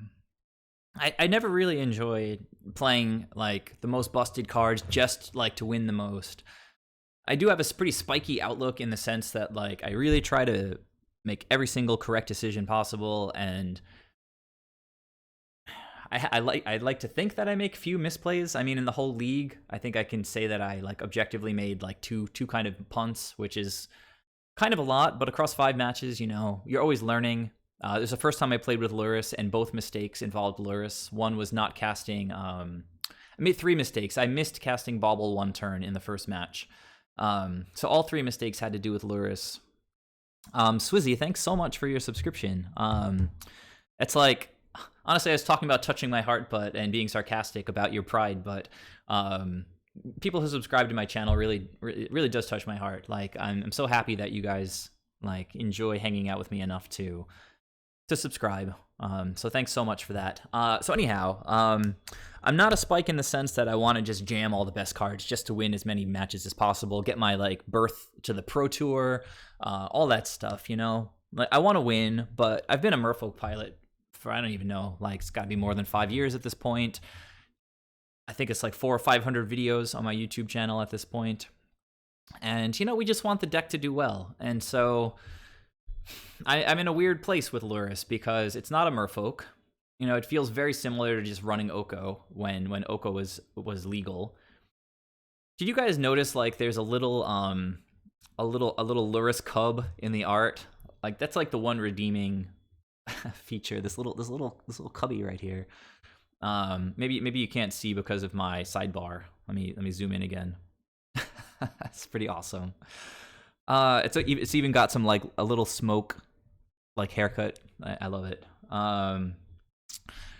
I never really enjoyed playing like the most busted cards just like to win the most. I do have a pretty spiky outlook in the sense that like I really try to make every single correct decision possible, and I like to think that I make few misplays. I mean, in the whole league, I think I can say that I like objectively made like two kind of punts, which is kind of a lot, but across 5 matches, you know, you're always learning. There's the first time I played with Lurrus, and both mistakes involved Lurrus. One was not casting. I made 3 mistakes. I missed casting Bauble 1 turn in the first match. So all 3 mistakes had to do with Lurrus. Swizzy, thanks so much for your subscription. It's like, honestly, I was talking about touching my heart, and being sarcastic about your pride, but people who subscribe to my channel really does touch my heart. Like, I'm so happy that you guys like enjoy hanging out with me enough to subscribe. So thanks so much for that. So anyhow, I'm not a spike in the sense that I want to just jam all the best cards just to win as many matches as possible, get my like berth to the Pro Tour, all that stuff, you know? Like, I want to win, but I've been a Merfolk pilot for, I don't even know, like, it's got to be more than 5 years at this point. I think it's like 400 or 500 videos on my YouTube channel at this point. And, you know, we just want the deck to do well. And so I'm in a weird place with Lurrus because it's not a Merfolk. You know, it feels very similar to just running Oko when Oko was legal. Did you guys notice like there's a little Lurrus cub in the art? Like, that's like the one redeeming feature. This little cubby right here. Maybe you can't see because of my sidebar. Let me zoom in again. It's pretty awesome. It's even got some like a little smoke like haircut. I love it.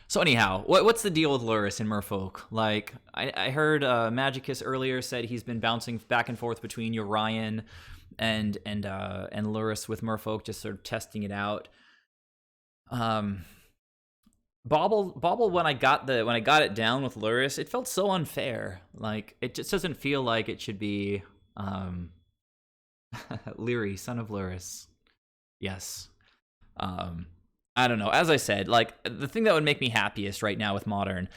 So anyhow, what's the deal with Lurrus and Merfolk? Like I heard Magicus earlier said he's been bouncing back and forth between Urian and Lurrus with Merfolk, just sort of testing it out. Bauble when I got it down with Lurrus, it felt so unfair. Like it just doesn't feel like it should be Leary, son of Lurrus. Yes. I don't know. As I said, like the thing that would make me happiest right now with Modern,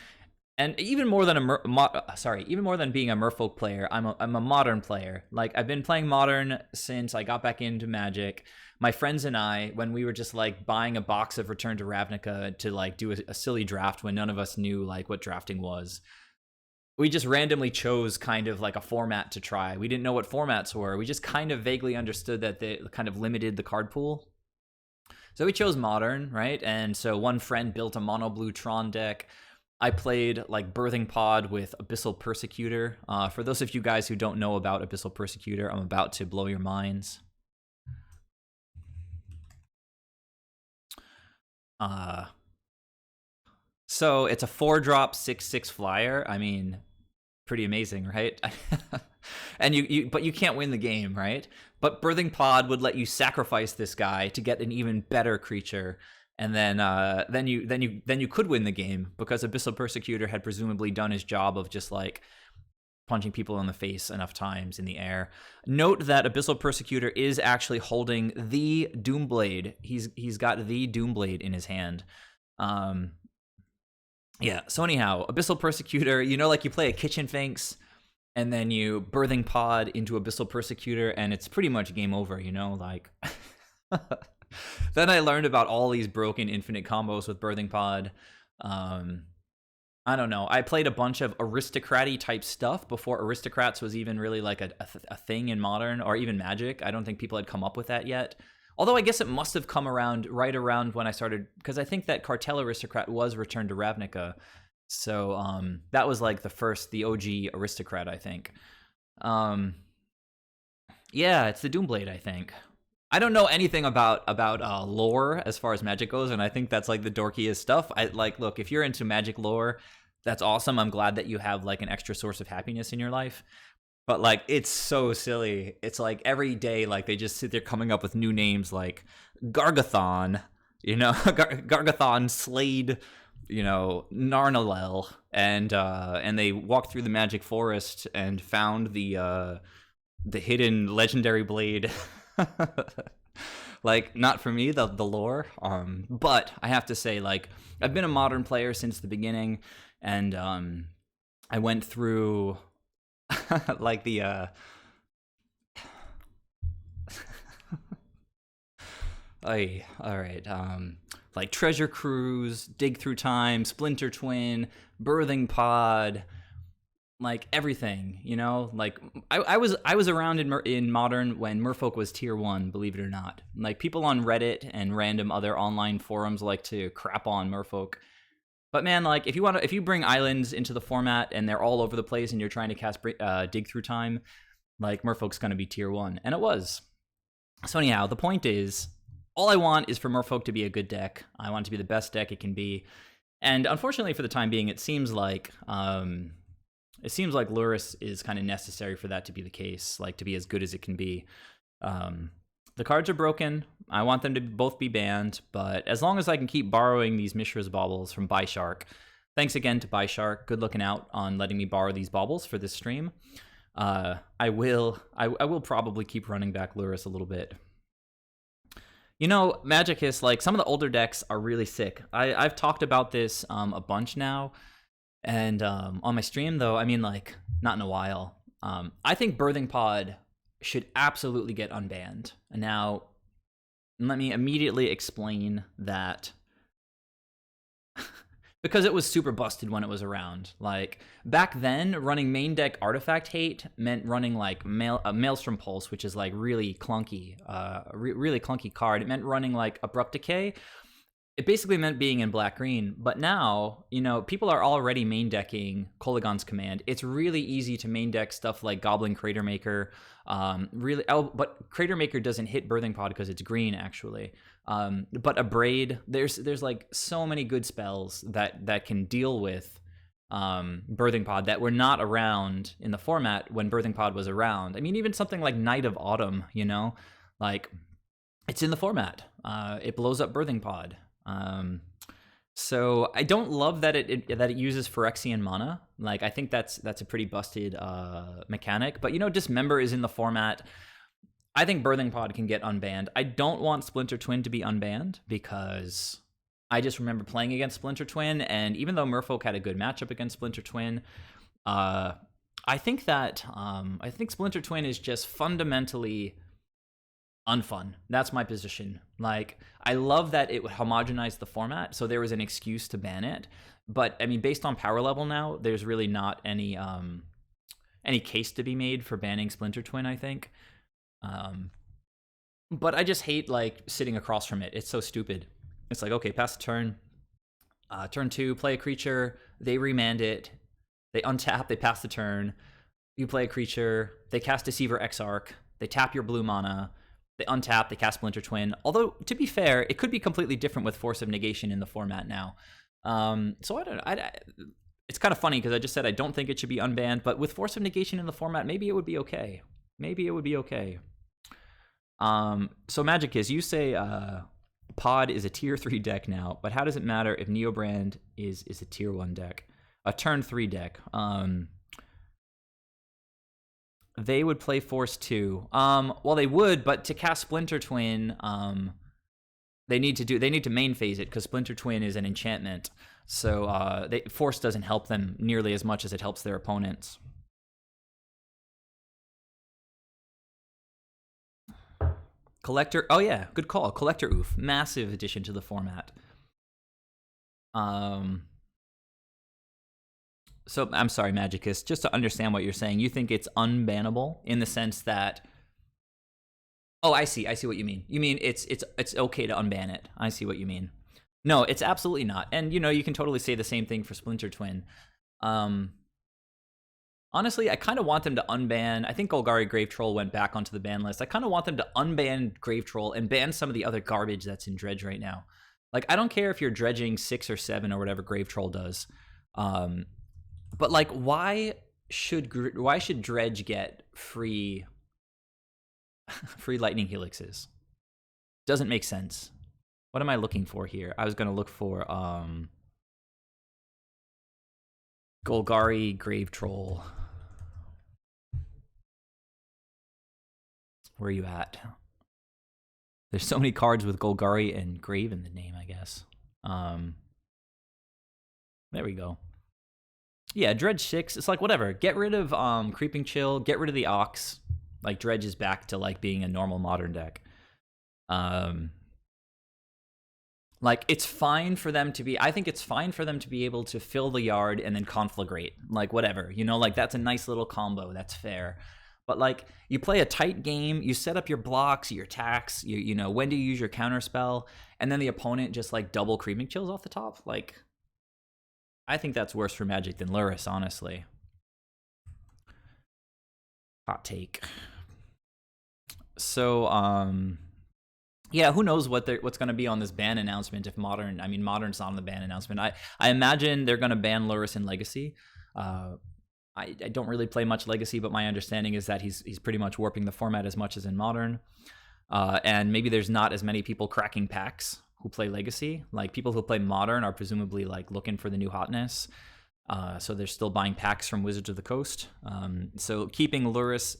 and even more than even more than being a Merfolk player, I'm a Modern player. Like I've been playing Modern since I got back into Magic. My friends and I, when we were just like buying a box of Return to Ravnica to like do a silly draft when none of us knew like what drafting was, we just randomly chose kind of like a format to try. We didn't know what formats were. We just kind of vaguely understood that they kind of limited the card pool. So we chose Modern, right? And so one friend built a mono blue Tron deck. I played like Birthing Pod with Abyssal Persecutor. For those of you guys who don't know about Abyssal Persecutor, I'm about to blow your minds. So it's a 4-drop 6/6 flyer. I mean, pretty amazing, right? And but you can't win the game, right? But Birthing Pod would let you sacrifice this guy to get an even better creature, and then you could win the game because Abyssal Persecutor had presumably done his job of just like punching people in the face enough times in the air. Note that Abyssal Persecutor is actually holding the Doomblade. He's got the Doomblade in his hand. Yeah. So anyhow, Abyssal Persecutor, like you play a Kitchen Finks, and then you Birthing Pod into Abyssal Persecutor, and it's pretty much game over, like... Then I learned about all these broken infinite combos with Birthing Pod. I don't know. I played a bunch of aristocrat-y type stuff before Aristocrats was even really like a thing in Modern, or even Magic. I don't think people had come up with that yet. Although I guess it must have come around right around when I started, because I think that Cartel Aristocrat was Return to Ravnica. So that was like the OG Aristocrat, I think. Yeah, it's the Doomblade, I think. I don't know anything about lore as far as Magic goes, and I think that's like the dorkiest stuff. Look, if you're into Magic lore, that's awesome. I'm glad that you have like an extra source of happiness in your life. But like, it's so silly. It's like every day, like they just sit there coming up with new names like Gargathon, Gargathon Slade, Narnalel, and they walked through the Magic Forest and found the hidden legendary blade. Like, not for me, the lore, but I have to say, like, I've been a Modern player since the beginning, and I went through like the all right, like Treasure Cruise, Dig Through Time, Splinter Twin, Birthing Pod, like everything, like I was around in Modern when Merfolk was tier 1, believe it or not. Like people on Reddit and random other online forums like to crap on Merfolk. But man, like if you bring islands into the format and they're all over the place and you're trying to cast Dig Through Time, like Merfolk's going to be tier 1, and it was. So anyhow, the point is, all I want is for Merfolk to be a good deck. I want it to be the best deck it can be. And unfortunately for the time being, it seems like Lurrus is kind of necessary for that to be the case, like to be as good as it can be. The cards are broken. I want them to both be banned, but as long as I can keep borrowing these Mishra's baubles from Shark, thanks again to Shark. Good looking out on letting me borrow these baubles for this stream. I will probably keep running back Lurrus a little bit. Magicus, like some of the older decks are really sick. I've talked about this a bunch now. And on my stream, though, I mean, like, not in a while. I think Birthing Pod should absolutely get unbanned. And now, let me immediately explain that. Because it was super busted when it was around. Like, back then, running main deck Artifact Hate meant running, like, Maelstrom Pulse, which is, like, really clunky. Really clunky card. It meant running, like, Abrupt Decay. it basically meant being in black-green, but now, people are already main decking Kolaghan's Command. It's really easy to main deck stuff like Goblin Crater Maker. But Crater Maker doesn't hit Birthing Pod because it's green, actually. But Abrade, there's like so many good spells that can deal with Birthing Pod that were not around in the format when Birthing Pod was around. I mean, even something like Night of Autumn, like it's in the format. It blows up Birthing Pod. So I don't love that it uses Phyrexian mana. Like, I think that's a pretty busted mechanic. But Dismember is in the format. I think Birthing Pod can get unbanned. I don't want Splinter Twin to be unbanned because I just remember playing against Splinter Twin, and even though Merfolk had a good matchup against Splinter Twin, I think Splinter Twin is just fundamentally unfun. That's my position. Like, I love that it homogenized the format, so there was an excuse to ban it. But I mean, based on power level now, there's really not any case to be made for banning Splinter Twin, I think. But I just hate like sitting across from it. It's so stupid. It's like, okay, pass the turn. Turn 2, play a creature. They remand it. They untap. They pass the turn. You play a creature. They cast Deceiver Exarch. They tap your blue mana. They untap, they cast Splinter Twin. Although, to be fair, it could be completely different with Force of Negation in the format now. So it's kind of funny because I just said I don't think it should be unbanned, but with Force of Negation in the format, maybe it would be okay. So Magicus, you say Pod is a tier 3 deck now, but how does it matter if Neobrand is a tier 1 deck? A turn 3 deck. They would play Force 2. Well, they would, but to cast Splinter Twin, they need to main phase it because Splinter Twin is an enchantment. So Force doesn't help them nearly as much as it helps their opponents. Collector, oh yeah, good call. Collector Oof, massive addition to the format. So I'm sorry, Magicus, just to understand what you're saying, you think it's unbannable in the sense that... Oh, I see what you mean. You mean it's okay to unban it. I see what you mean. No, it's absolutely not. And, you can totally say the same thing for Splinter Twin. Honestly, I kind of want them to unban... I think Golgari Grave Troll went back onto the ban list. I kind of want them to unban Grave Troll and ban some of the other garbage that's in Dredge right now. Like, I don't care if you're dredging 6 or 7 or whatever Grave Troll does. But like, why should Dredge get free lightning helixes? Doesn't make sense. What am I looking for here? I was gonna look for Golgari Grave Troll. Where are you at? There's so many cards with Golgari and Grave in the name, I guess. There we go. Yeah, Dredge 6, it's like, whatever. Get rid of Creeping Chill, get rid of the Ox. Like, Dredge is back to, like, being a normal modern deck. Like, it's fine for them to be... I think it's fine for them to be able to fill the yard and then Conflagrate. Like, whatever. Like, that's a nice little combo. That's fair. But, like, you play a tight game, you set up your blocks, your attacks, you know, when to use your counterspell, and then the opponent just, like, double Creeping Chills off the top. Like... I think that's worse for Magic than Lurrus, honestly. Hot take. So, yeah, who knows what's going to be on this ban announcement if Modern's not on the ban announcement. I imagine they're going to ban Lurrus in Legacy. I don't really play much Legacy, but my understanding is that he's pretty much warping the format as much as in Modern. And maybe there's not as many people cracking packs who play Legacy. Like, people who play Modern are presumably like looking for the new hotness. So they're still buying packs from Wizards of the Coast. So keeping Lurrus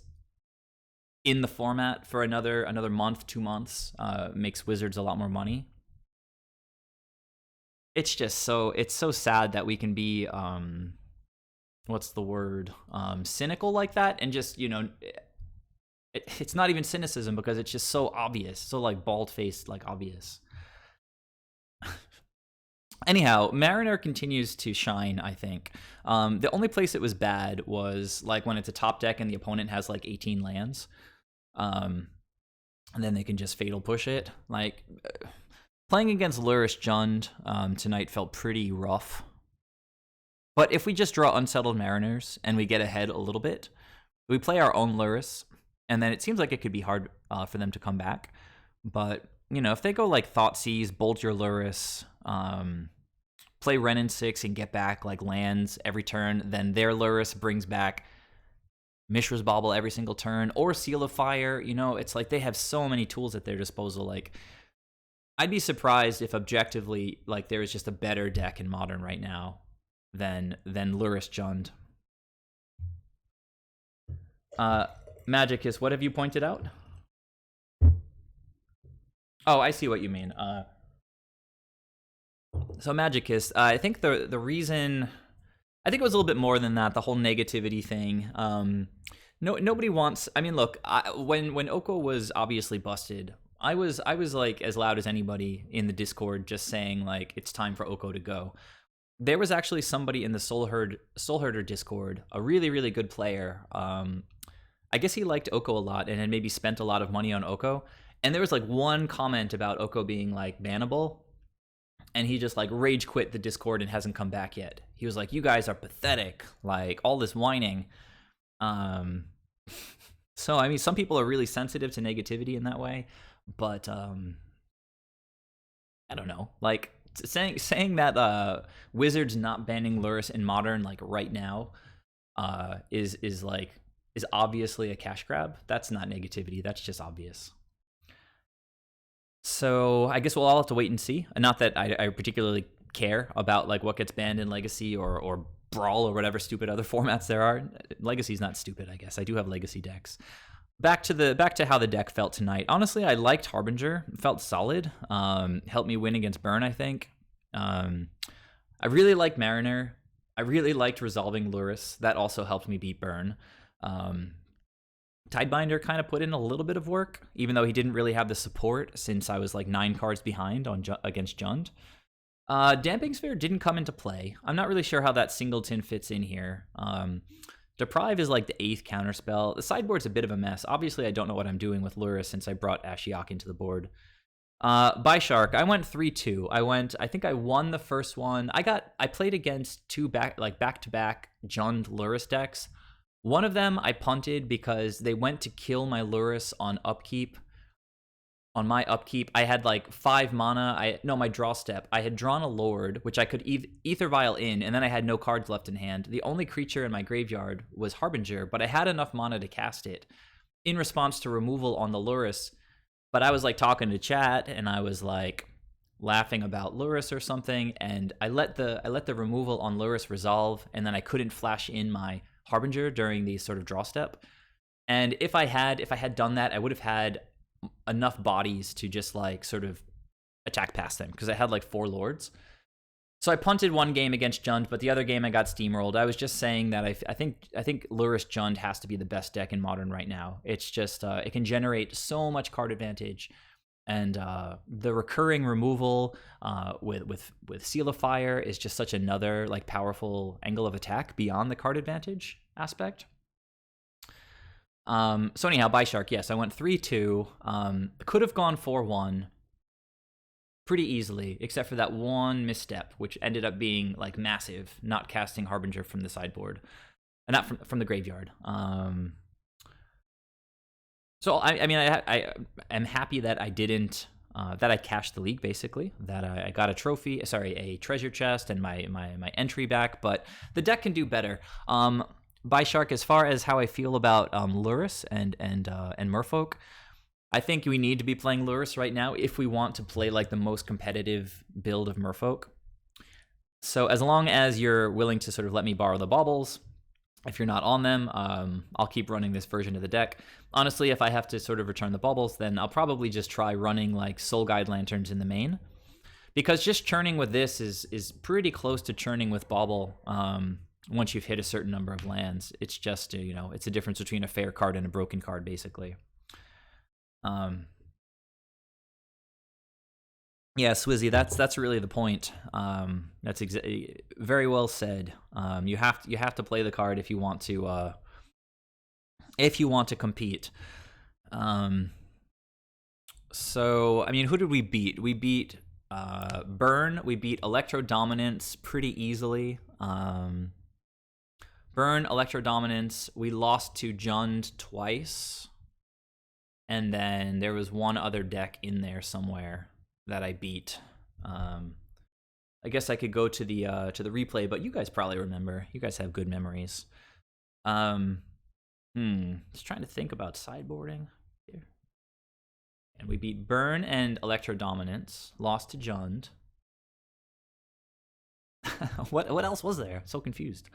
in the format for another month, 2 months, makes Wizards a lot more money. It's just so sad that we can be what's the word, cynical like that, and just, you know, it's not even cynicism because it's just so obvious, so like bald-faced, like obvious. Anyhow, Mariner continues to shine, I think. The only place it was bad was like when it's a top deck and the opponent has like 18 lands. And then they can just fatal push it. Like, Playing against Lurrus Jund tonight felt pretty rough. But if we just draw Unsettled Mariners and we get ahead a little bit, we play our own Lurrus, and then it seems like it could be hard for them to come back. But, you know, if they go like Thoughtseize, Bolt your Lurrus, play Renin 6 and get back like lands every turn, then their Lurrus brings back Mishra's Bauble every single turn, or Seal of Fire. You know, it's like they have so many tools at their disposal. Like, I'd be surprised if objectively, like, there is just a better deck in Modern right now than Lurrus Jund. Magicus, what have you pointed out? Oh, I see what you mean. So Magicus, I think the reason, I think it was a little bit more than that. The whole negativity thing. Nobody wants. I mean, look, when Oko was obviously busted, I was like as loud as anybody in the Discord, just saying like it's time for Oko to go. There was actually somebody in the Soul Herder Discord, a really, really good player. I guess he liked Oko a lot and had maybe spent a lot of money on Oko. And there was like one comment about Oko being like bannable, and he just like rage quit the Discord and hasn't come back yet. He was like, "You guys are pathetic, like all this whining." So I mean, some people are really sensitive to negativity in that way, but I don't know, like saying that Wizards not banning Lurrus in Modern like right now is obviously a cash grab. That's not negativity. That's just obvious. So I guess we'll all have to wait and see. Not that I particularly care about like what gets banned in Legacy or Brawl or whatever stupid other formats there are. Legacy's not stupid, I guess. I do have Legacy decks. Back to how the deck felt tonight. Honestly, I liked Harbinger. It felt solid. Helped me win against Burn, I think. I really liked Mariner. I really liked resolving Lurrus. That also helped me beat Burn. Tidebinder kind of put in a little bit of work, even though he didn't really have the support since I was like 9 cards behind against Jund. Damping Sphere didn't come into play. I'm not really sure how that singleton fits in here. Deprive is like the 8th counterspell. The sideboard's a bit of a mess. Obviously, I don't know what I'm doing with Lurrus since I brought Ashiok into the board. By Shark, I went 3-2. I think I won the first one. I played against 2 back-to-back Jund Lurrus decks. One of them I punted because they went to kill my Lurrus on upkeep. On my upkeep, I had like 5 mana. My draw step. I had drawn a Lord, which I could Ether Vial in, and then I had no cards left in hand. The only creature in my graveyard was Harbinger, but I had enough mana to cast it in response to removal on the Lurrus. But I was like talking to chat, and I was like laughing about Lurrus or something, and I let the removal on Lurrus resolve, and then I couldn't flash in my Harbinger during the sort of draw step. And if I had done that, I would have had enough bodies to just like sort of attack past them, because I had like 4 Lords. So I punted one game against Jund, but the other game I got steamrolled. I was just saying that I think Lurrus Jund has to be the best deck in Modern right now. It's just it can generate so much card advantage, and the recurring removal with Seal of Fire is just such another like powerful angle of attack beyond the card advantage aspect. So anyhow, by Shark, yes, I went 3-2. Could have gone 4-1 pretty easily, except for that one misstep, which ended up being like massive, not casting Harbinger from the sideboard, and not from the graveyard. So I mean, I am happy that I didn't that I cashed the league, basically, that I got a treasure chest and my entry back, but the deck can do better. By Shark, as far as how I feel about Lurrus and Merfolk, I think we need to be playing Lurrus right now if we want to play like the most competitive build of Merfolk. So as long as you're willing to sort of let me borrow the baubles, if you're not on them, I'll keep running this version of the deck. Honestly, if I have to sort of return the baubles, then I'll probably just try running like Soul Guide Lanterns in the main, because just churning with this is pretty close to churning with bauble. Once you've hit a certain number of lands, it's just it's a difference between a fair card and a broken card, basically. Yeah, Swizzy, that's really the point. That's very well said. You have to play the card if you want to compete. So I mean, who did we beat? We beat Burn, we beat Electro Dominance pretty easily. Burn, Electro Dominance, we lost to Jund twice. And then there was one other deck in there somewhere that I beat. I guess I could go to the replay, but you guys probably remember. You guys have good memories. Just trying to think about sideboarding here. And we beat Burn and Electro Dominance. Lost to Jund. What else was there? So confused.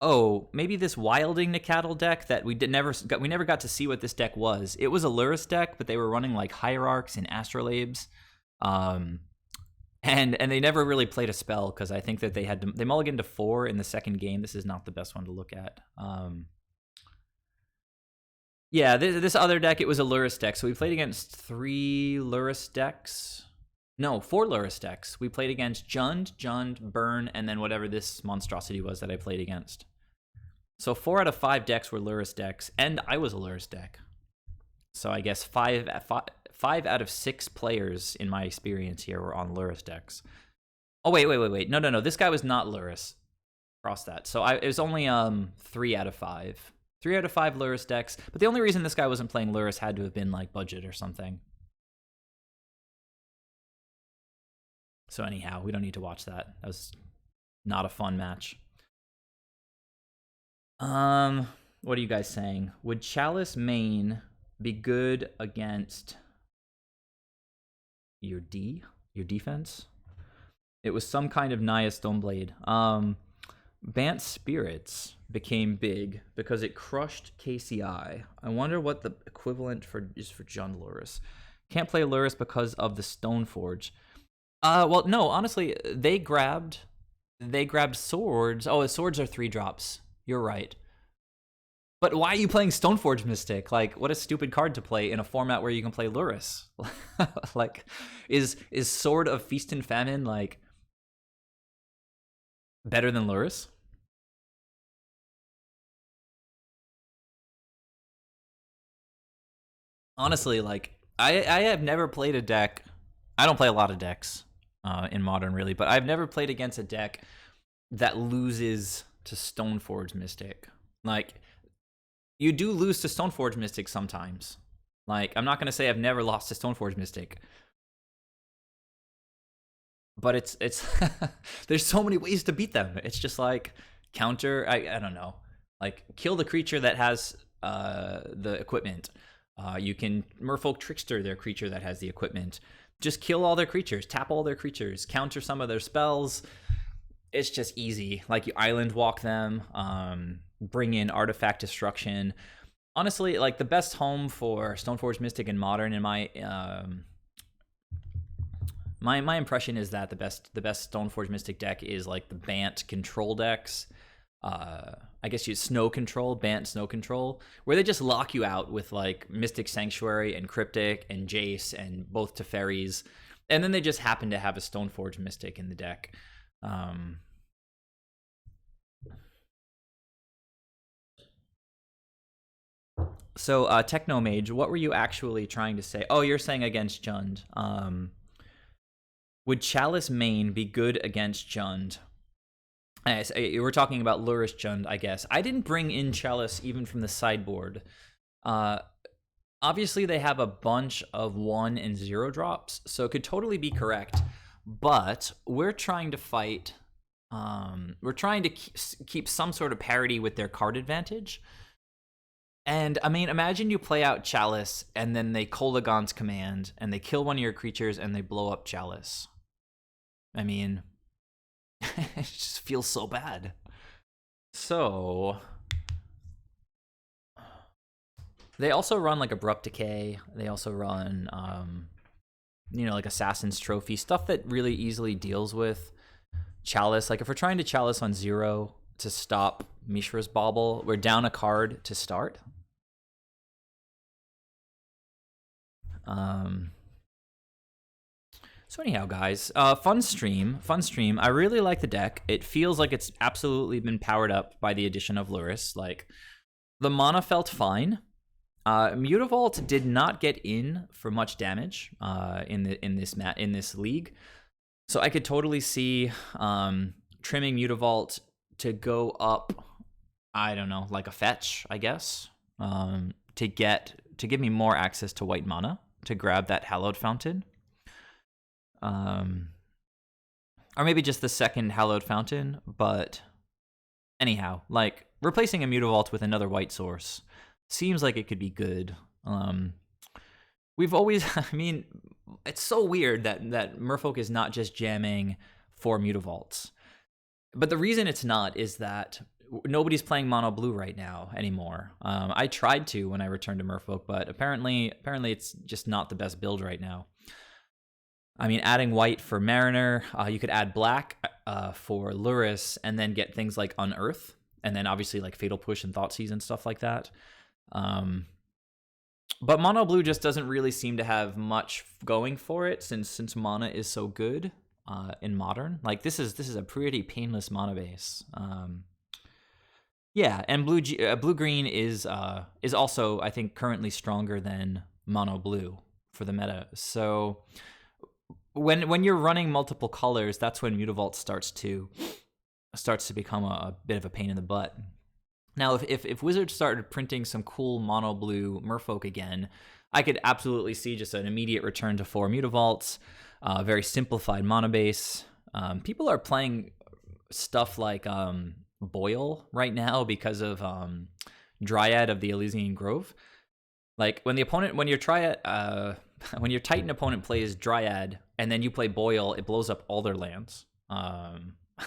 Oh, maybe this Wilding Nicatl deck that we never got to see what this deck was. It was a Lurrus deck, but they were running like Hierarchs and Astrolabes. And they never really played a spell because I think that they mulliganed to 4 in the second game. This is not the best one to look at. Yeah, this other deck, it was a Lurrus deck. So we played against 3 Lurrus decks. No, 4 Lurrus decks. We played against Jund, Burn, and then whatever this monstrosity was that I played against. So 4 out of 5 decks were Lurrus decks, and I was a Lurrus deck. So I guess 5 out of 6 players in my experience here were on Lurrus decks. Oh, wait. No. This guy was not Lurrus. Cross that. So it was only 3 out of 5. 3 out of 5 Lurrus decks. But the only reason this guy wasn't playing Lurrus had to have been like budget or something. So anyhow, we don't need to watch that. That was not a fun match. What are you guys saying? Would Chalice main be good against your defense? It was some kind of Naya Stoneblade. Bant Spirits became big because it crushed KCI. I wonder what the equivalent is for Jund Lurrus. Can't play Lurrus because of the Stoneforge. Well, no, honestly, they grabbed swords. Oh, swords are 3-drops. You're right. But why are you playing Stoneforge Mystic? Like, what a stupid card to play in a format where you can play Lurrus. Like, is Sword of Feast and Famine, like, better than Lurrus? Honestly, like, I have never played a deck. I don't play a lot of decks in Modern, really, but I've never played against a deck that loses to Stoneforge Mystic. Like, you do lose to Stoneforge Mystic sometimes. Like, I'm not going to say I've never lost to Stoneforge Mystic. But it's there's so many ways to beat them. It's just like counter, I don't know. Like, kill the creature that has the equipment. You can Merfolk Trickster their creature that has the equipment. Just kill all their creatures, tap all their creatures, counter some of their spells. It's just easy. Like, you island walk them, bring in artifact destruction. Honestly, like, the best home for Stoneforge Mystic in Modern, in my my impression is that the best Stoneforge Mystic deck is like the Bant control decks. I guess you Snow Control, Bant Snow Control, where they just lock you out with like Mystic Sanctuary and Cryptic and Jace and both Teferis, and then they just happen to have a Stoneforge Mystic in the deck. So Technomage, what were you actually trying to say? Oh, you're saying against Jund. Would Chalice main be good against Jund? We're talking about Lurrus Jund, I guess. I didn't bring in Chalice even from the sideboard. Obviously, they have a bunch of 1 and 0 drops, so it could totally be correct. But we're trying to fight. We're trying to keep some sort of parity with their card advantage. And, I mean, imagine you play out Chalice, and then they Kolaghan's Command, and they kill one of your creatures, and they blow up Chalice. I mean, it just feels so bad. So, they also run, like, Abrupt Decay. They also run, like, Assassin's Trophy, stuff that really easily deals with Chalice. Like, if we're trying to Chalice on 0 to stop Mishra's Bauble, we're down a card to start. So anyhow, guys, fun stream. I really like the deck. It feels like it's absolutely been powered up by the addition of Lurrus. Like, The mana felt fine. Mutavault did not get in for much damage in this league, so I could totally see trimming Mutavault to go up. I don't know, like a fetch, I guess, to give me more access to white mana to grab that Hallowed Fountain, or maybe just the second Hallowed Fountain. But anyhow, like replacing a Mutavault with another white source seems like it could be good. We've always, I mean, it's so weird that Merfolk is not just jamming for Mutavaults. But the reason it's not is that nobody's playing mono blue right now anymore. I tried to when I returned to Merfolk, but apparently it's just not the best build right now. I mean, adding white for Mariner, you could add black for Lurrus, and then get things like Unearth, and then obviously like Fatal Push and Thoughtseize and stuff like that. But mono blue just doesn't really seem to have much going for it since mana is so good in Modern. Like this is a pretty painless mana base. Yeah, and blue green is also, I think, currently stronger than mono blue for the meta. So when you're running multiple colors, that's when Mutavault starts to become a bit of a pain in the butt. Now, if Wizards started printing some cool mono blue Merfolk again, I could absolutely see just an immediate return to 4 Mutavaults, very simplified mana base. People are playing stuff like Boil right now because of Dryad of the Elysian Grove. Like when your Titan opponent plays Dryad and then you play Boil, it blows up all their lands.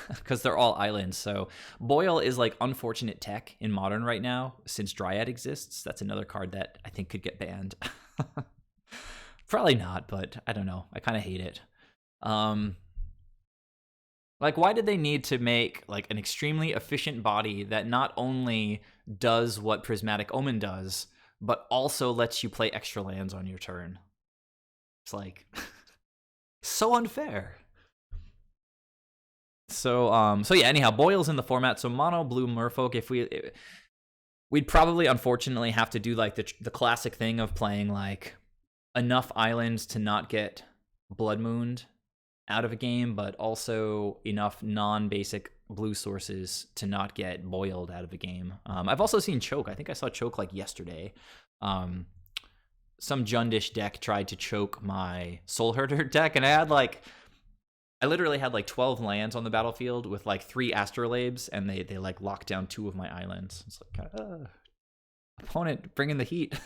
Because they're all islands. So Boil is like unfortunate tech in Modern right now since Dryad exists. That's another card that I think could get banned. Probably not, but I don't know. I kind of hate it. Like, why did they need to make like an extremely efficient body that not only does what Prismatic Omen does, but also lets you play extra lands on your turn? It's like so unfair. So yeah, anyhow, Boil's in the format. So mono blue Merfolk, we'd probably unfortunately have to do like the classic thing of playing like enough islands to not get Blood Mooned out of a game, but also enough non-basic blue sources to not get boiled out of a game. I've also seen Choke. I think I saw Choke like yesterday. Some Jundish deck tried to choke my Soul Herder deck, and I literally had like 12 lands on the battlefield with like 3 Astrolabes, and they like locked down 2 of my islands. It's like, opponent bringing the heat.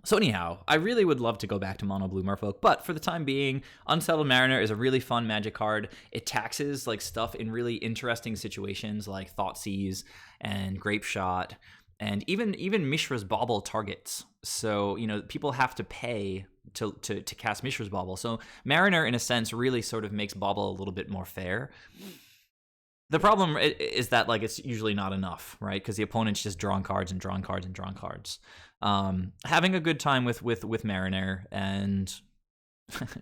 So anyhow, I really would love to go back to mono blue Merfolk, but for the time being, Unsettled Mariner is a really fun Magic card. It taxes like stuff in really interesting situations like Thoughtseize and Grape Shot, and even Mishra's Bauble targets. So, you know, people have to pay to cast Mishra's Bauble. So Mariner, in a sense, really sort of makes Bauble a little bit more fair. The problem is that like it's usually not enough, right? Because the opponent's just drawing cards and drawing cards and drawing cards. Having a good time with Mariner and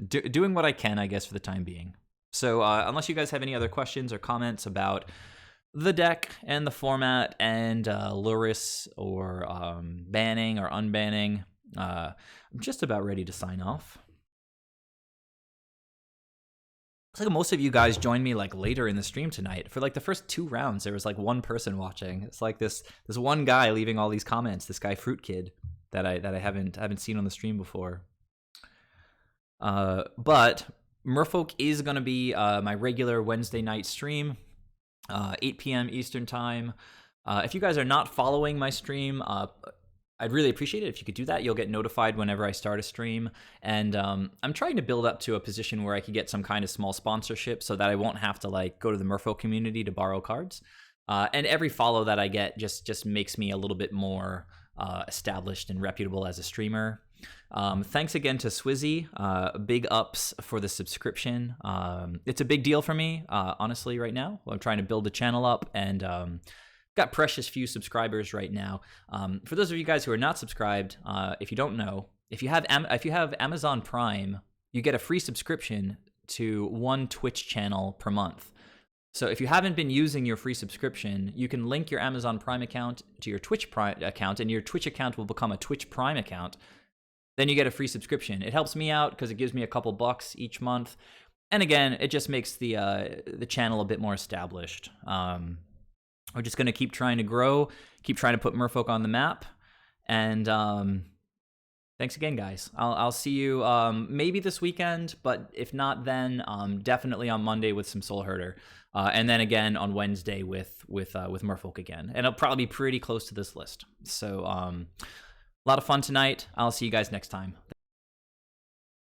doing what I can, I guess, for the time being. So unless you guys have any other questions or comments about the deck and the format and Lurrus or banning or unbanning, I'm just about ready to sign off. Looks like most of you guys joined me like later in the stream tonight. For like the first 2 rounds, there was like 1 person watching. It's like this one guy leaving all these comments. This guy Fruit Kid that I haven't seen on the stream before. But Merfolk is gonna be my regular Wednesday night stream, 8 p.m. Eastern time. If you guys are not following my stream, I'd really appreciate it if you could do that. You'll get notified whenever I start a stream. And I'm trying to build up to a position where I could get some kind of small sponsorship so that I won't have to like go to the Merfolk community to borrow cards. And every follow that I get just makes me a little bit more established and reputable as a streamer. Thanks again to Swizzy. Big ups for the subscription. It's a big deal for me, honestly, right now. I'm trying to build the channel up, and got precious few subscribers right now. For those of you guys who are not subscribed, if you don't know, if you have Amazon Prime, you get a free subscription to 1 Twitch channel per month. So if you haven't been using your free subscription, you can link your Amazon Prime account to your Twitch Prime account, and your Twitch account will become a Twitch Prime account. Then you get a free subscription. It helps me out because it gives me a couple bucks each month. And again, it just makes the channel a bit more established. We're just going to keep trying to grow, keep trying to put Merfolk on the map. And thanks again, guys. I'll see you maybe this weekend, but if not, then definitely on Monday with some Soul Herder. And then again on Wednesday with Merfolk again. And it'll probably be pretty close to this list. So a lot of fun tonight. I'll see you guys next time.